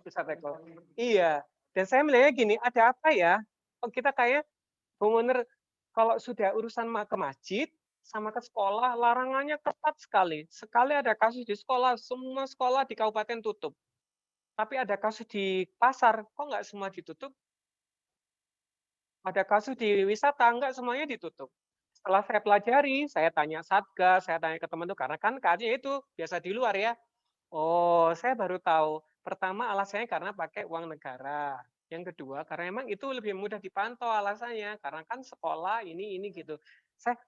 Ustaz Eko. Iya, dan saya melihatnya gini, ada apa ya? Kita kayak benar kalau sudah urusan ke masjid sama ke sekolah, larangannya ketat sekali. Sekali ada kasus di sekolah, semua sekolah di kabupaten tutup. Tapi ada kasus di pasar, kok nggak semua ditutup? Ada kasus di wisata, nggak semuanya ditutup. Setelah saya pelajari, saya tanya Satgas, saya tanya ke teman itu, karena kan KJ itu biasa di luar ya. Oh, saya baru tahu. Pertama alasannya karena pakai uang negara. Yang kedua, karena memang itu lebih mudah dipantau alasannya, karena kan sekolah ini gitu. Saya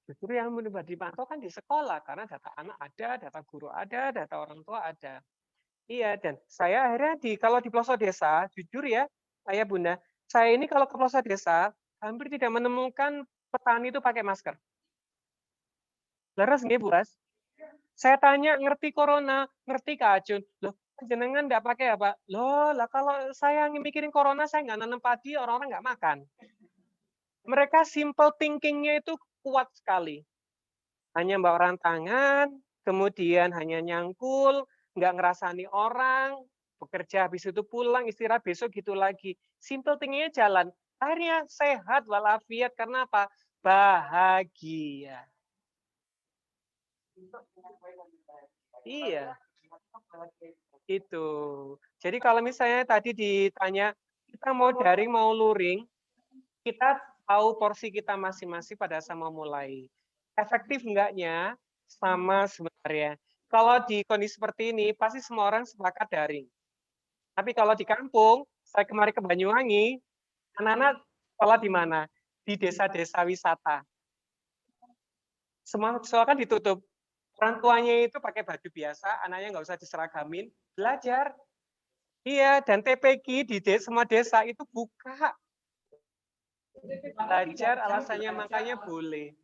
justru yang mudah dipantau kan di sekolah, karena data anak ada, data guru ada, data orang tua ada. Iya, dan saya akhirnya kalau di pelosok desa, jujur ya, ayah bunda, saya ini kalau ke pelosok desa, hampir tidak menemukan petani itu pakai masker. Leres nggih, Buas? Saya tanya, ngerti corona, ngerti kacun. Loh, jenengan nggak pakai apa? Loh, lah kalau saya mikirin corona, saya nggak nanam padi, orang-orang nggak makan. Mereka simple thinking-nya itu kuat sekali. Hanya bawa orang tangan, kemudian hanya nyangkul, nggak ngerasani orang, bekerja habis itu pulang, istirahat besok gitu lagi. Simple thinking-nya jalan. Akhirnya sehat walafiat, karena apa? Bahagia. Iya. Itu. Jadi kalau misalnya tadi ditanya, kita mau daring, mau luring, kita tahu porsi kita masing-masing pada saat mau mulai. Efektif enggaknya sama sebenarnya. Kalau di kondisi seperti ini, pasti semua orang sepakat daring. Tapi kalau di kampung, saya kemarin ke Banyuwangi, anak-anak sekolah di mana? Di desa-desa wisata. Semua sekolah kan ditutup. Orang tuanya itu pakai baju biasa, anaknya nggak usah diseragamin, belajar. Iya, dan TPQ di semua desa itu buka. Belajar alasannya makanya boleh.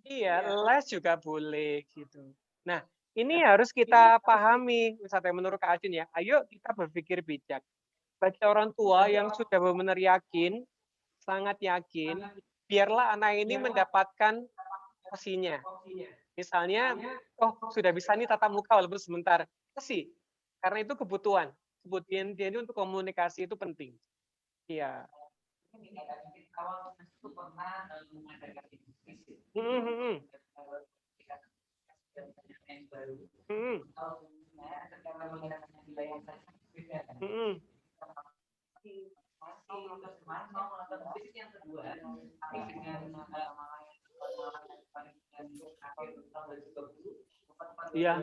Iya, les juga boleh gitu. Nah, ini harus kita pahami, misalnya menurut Kak Ajun ya, ayo kita berpikir bijak. Bagi orang tua yang sudah benar-benar yakin, sangat yakin, biarlah anak ini mendapatkan porsinya. Misalnya, oh sudah bisa nih tatap muka walaupun sebentar. Kasih, karena itu kebutuhan. Kebutuhan dia ini untuk komunikasi itu penting. Iya. Iya.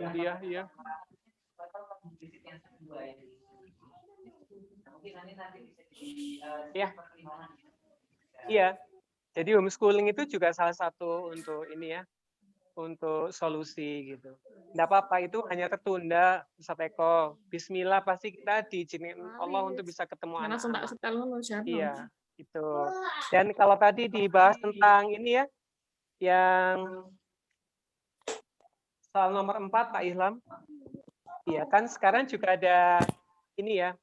Iya. Jadi homeschooling itu juga salah satu untuk ini ya, untuk solusi gitu. Nggak apa-apa, itu hanya tertunda, Ustaz Eko. Bismillah, pasti kita diizinin Allah untuk bisa ketemu anak-anak. Iya, itu. Dan kalau tadi dibahas tentang ini ya, yang soal nomor 4, Pak Ilham. Iya, kan sekarang juga ada ini ya,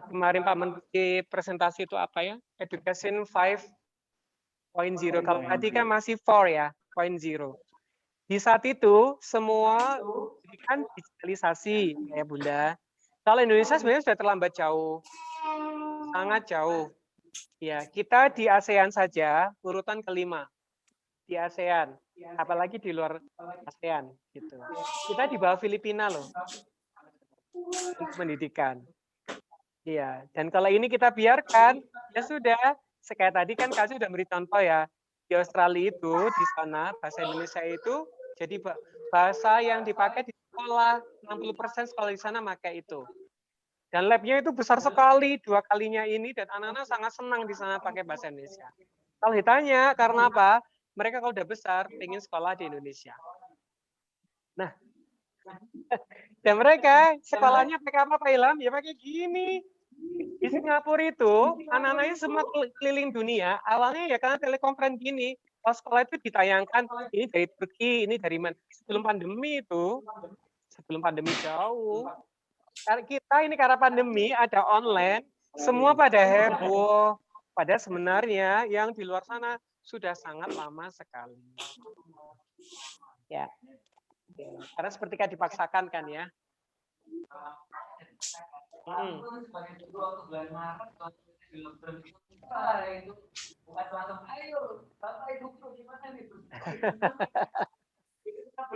kemarin Pak Menteri presentasi itu apa ya? Education 5.0. Kalau tadi kan masih 4 ya, 0.0. Di saat itu semua kan digitalisasi ya Bunda. Kalau Indonesia sebenarnya sudah terlambat jauh, sangat jauh. Ya, kita di ASEAN saja urutan kelima di ASEAN, apalagi di luar ASEAN gitu. Kita di bawah Filipina loh untuk pendidikan. Iya, dan kalau ini kita biarkan, ya sudah. Kayak tadi kan Kak sudah beri contoh ya, di Australia itu, di sana, bahasa Indonesia itu jadi bahasa yang dipakai di sekolah, 60% sekolah di sana pakai itu. Dan lab-nya itu besar sekali, 2 kalinya ini, dan anak-anak sangat senang di sana pakai bahasa Indonesia. Kalau ditanya, karena apa? Mereka kalau udah besar, ingin sekolah di Indonesia. Nah, dan mereka sekolahnya pakai apa Pak Ilham? Ya pakai gini. Di Singapura itu, anak-anaknya semua keliling dunia, awalnya ya karena telekonferensi gini, kalau sekolah itu ditayangkan, ini dari Turki, ini dari mana. Sebelum pandemi itu, sebelum pandemi jauh, kita ini karena pandemi ada online, semua pada heboh, padahal sebenarnya yang di luar sana sudah sangat lama sekali. Ya, karena seperti kan dipaksakan kan ya.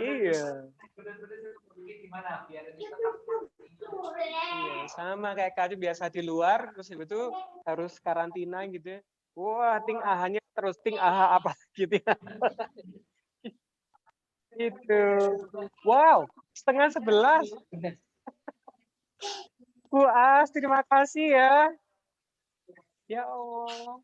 Iya. Iya, sama kayak Kak biasa di luar, terus itu harus karantina gitu ya. Wah, ting ahanya terus ting aha apa gitu ya. Itu. Wow, 10:30. Bu As, terima kasih ya. Ya Allah.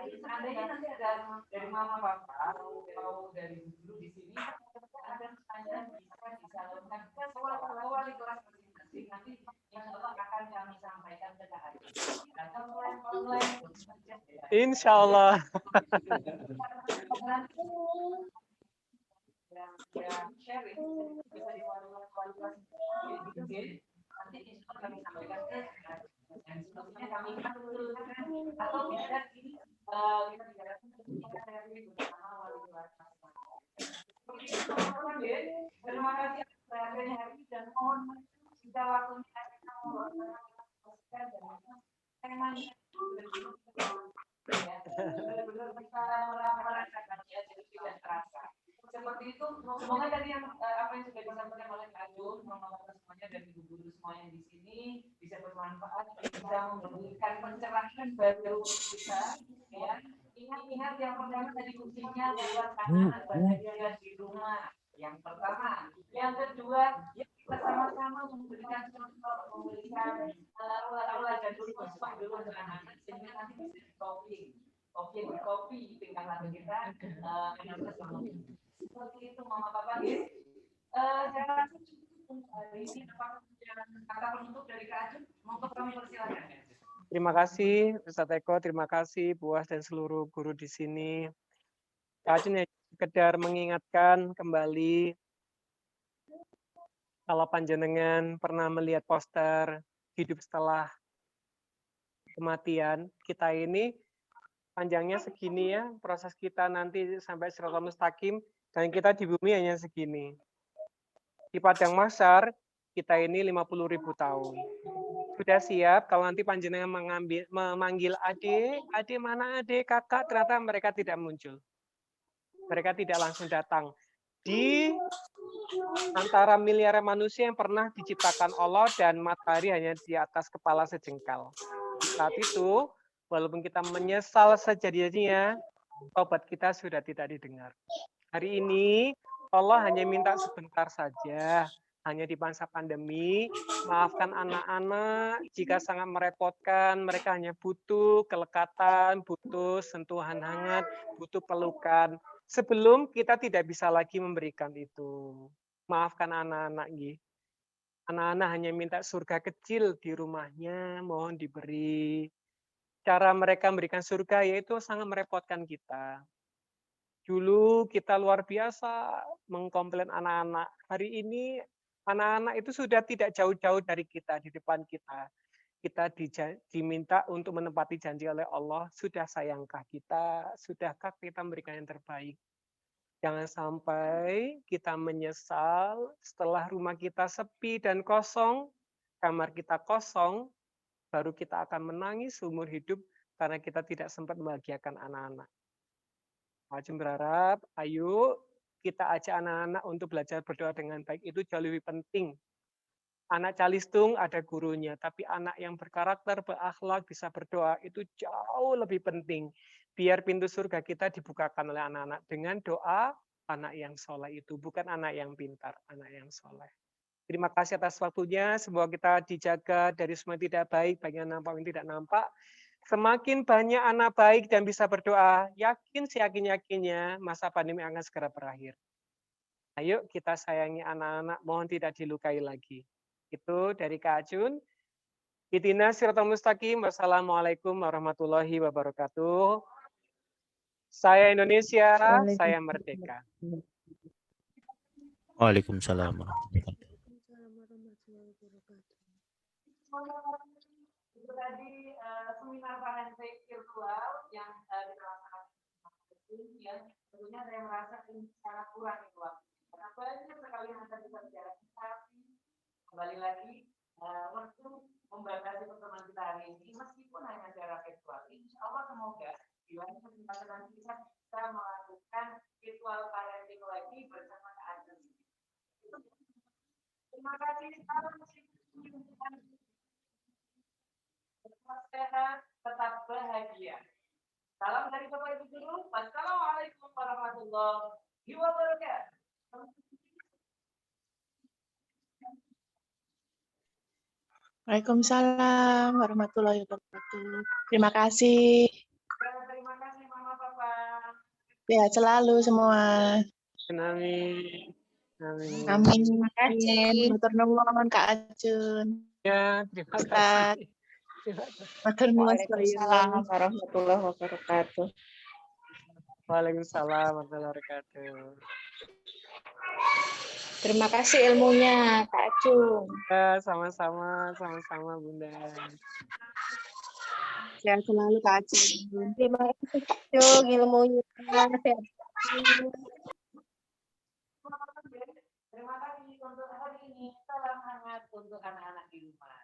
Seandainya nanti ada dari mama bapak atau dari guru di sini ada pertanyaan bisa disalurkan ke wali kelas masing-masing, nanti insya Allah akan kami sampaikan ke Kak Adi. Atau online. Insya Allah. Sharing bisa di wali kelas nanti insya Allah kami sampaikan ke dan seterusnya kami akan tuliskan atau bisa ini kita bicarakan dari bersama wali kelas masing-masing. Terima kasih atas perhatiannya hari ini dan mohon jika waktunya kita mau dan temanya benar-benar bisa merasakan ya jadi tidak terasa. seperti itu. Semoga tadi yang apa yang sudah disampaikan oleh Kak Jun, mama-mama semuanya dan ibu-guru semuanya di sini bisa bermanfaat, bisa memberikan pencerahan baru kita. Ya, ingat yang pertama tadi kuncinya buat anak-anak bahagia di rumah. Yang pertama, yang kedua, ya kita sama-sama memberikan contoh, memberikan aula dan dulu untuk anak-anak sehingga nanti bisa kopi tingkah laku kita anak-anak sama seperti itu mama papa guys. Saya rasa cukup hari ini kata penutup dari Kak Ajun, monggo kami persilakan. Terima kasih Ustaz Eko, terima kasih Buas dan seluruh guru di sini. Kak Ajun ya sekedar mengingatkan kembali kalau panjenengan pernah melihat poster hidup setelah kematian, kita ini panjangnya segini ya, proses kita nanti sampai Siratal Mustaqim, dan kita di bumi hanya segini. Di padang mahsyar, kita ini 50.000 tahun. Sudah siap kalau nanti panjenengan memanggil adik mana adik, kakak, ternyata mereka tidak muncul. Mereka tidak langsung datang. Di antara miliaran manusia yang pernah diciptakan Allah dan matahari hanya di atas kepala sejengkal. Saat itu, walaupun kita menyesal sejadinya, tobat kita sudah tidak didengar. Hari ini, Allah hanya minta sebentar saja, hanya di masa pandemi, maafkan anak-anak jika sangat merepotkan, mereka hanya butuh kelekatan, butuh sentuhan hangat, butuh pelukan. Sebelum kita tidak bisa lagi memberikan itu. Maafkan anak-anak, Nggih. Anak-anak hanya minta surga kecil di rumahnya, mohon diberi. Cara mereka memberikan surga yaitu sangat merepotkan kita. Dulu kita luar biasa mengkomplain anak-anak. Hari ini anak-anak itu sudah tidak jauh-jauh dari kita, di depan kita. Kita diminta untuk menepati janji oleh Allah. Sudah sayangkah kita? Sudahkah kita memberikan yang terbaik? Jangan sampai kita menyesal setelah rumah kita sepi dan kosong, kamar kita kosong, baru kita akan menangis seumur hidup karena kita tidak sempat membahagiakan anak-anak. Ajun berharap, ayo kita ajak anak-anak untuk belajar berdoa dengan baik. Itu jauh lebih penting. Anak calistung ada gurunya, tapi anak yang berkarakter, berakhlak, bisa berdoa, itu jauh lebih penting. Biar pintu surga kita dibukakan oleh anak-anak dengan doa anak yang soleh itu, bukan anak yang pintar, anak yang soleh. Terima kasih atas waktunya, semoga kita dijaga dari semua yang tidak baik, baik yang nampak yang tidak nampak. Semakin banyak anak baik dan bisa berdoa, yakin seyakin-yakinnya masa pandemi akan segera berakhir. Ayo kita sayangi anak-anak, mohon tidak dilukai lagi. Itu dari Kak Ajun. Ihdinas siratal mustaqim. Wassalamualaikum warahmatullahi wabarakatuh. Saya Indonesia, saya merdeka. Waalaikumsalam warahmatullahi wabarakatuh. Itu tadi seminar parenting virtual yang dilaksanakan ya, tentunya saya merasa sangat kurang itu waktu. Karena banyak sekali yang akan kita bicarakan, tapi kembali lagi waktu membatasi pertemuan kita hari ini, meskipun hanya secara virtual. Insya Allah semoga di lain kesempatan kita bisa melakukan virtual parenting lagi bersama Kak Ajun. Terima kasih. Tetap sehat, tetap bahagia. Salam dari Bapak Ibu Guru. Wassalamualaikum warahmatullahi wabarakatuh. Waalaikumsalam warahmatullahi wabarakatuh. Terima kasih. Terima kasih Mama Papa. Sehat selalu semua. Amin. Amin. Amin. Terima kasih. Matur nuwun Kak Ajun. Ya, terima kasih. Matur nuwun. Waalaikumsalam warahmatullahi wabarakatuh. Waalaikumsalam warahmatullahi wabarakatuh. Terima kasih ilmunya Kak Ajun. Ya, sama-sama Bunda. Sehat selalu Kak Ajun. Terima kasih Kak Ajun ilmunya. Terima kasih untuk hari ini. Salam hangat untuk anak-anak di rumah.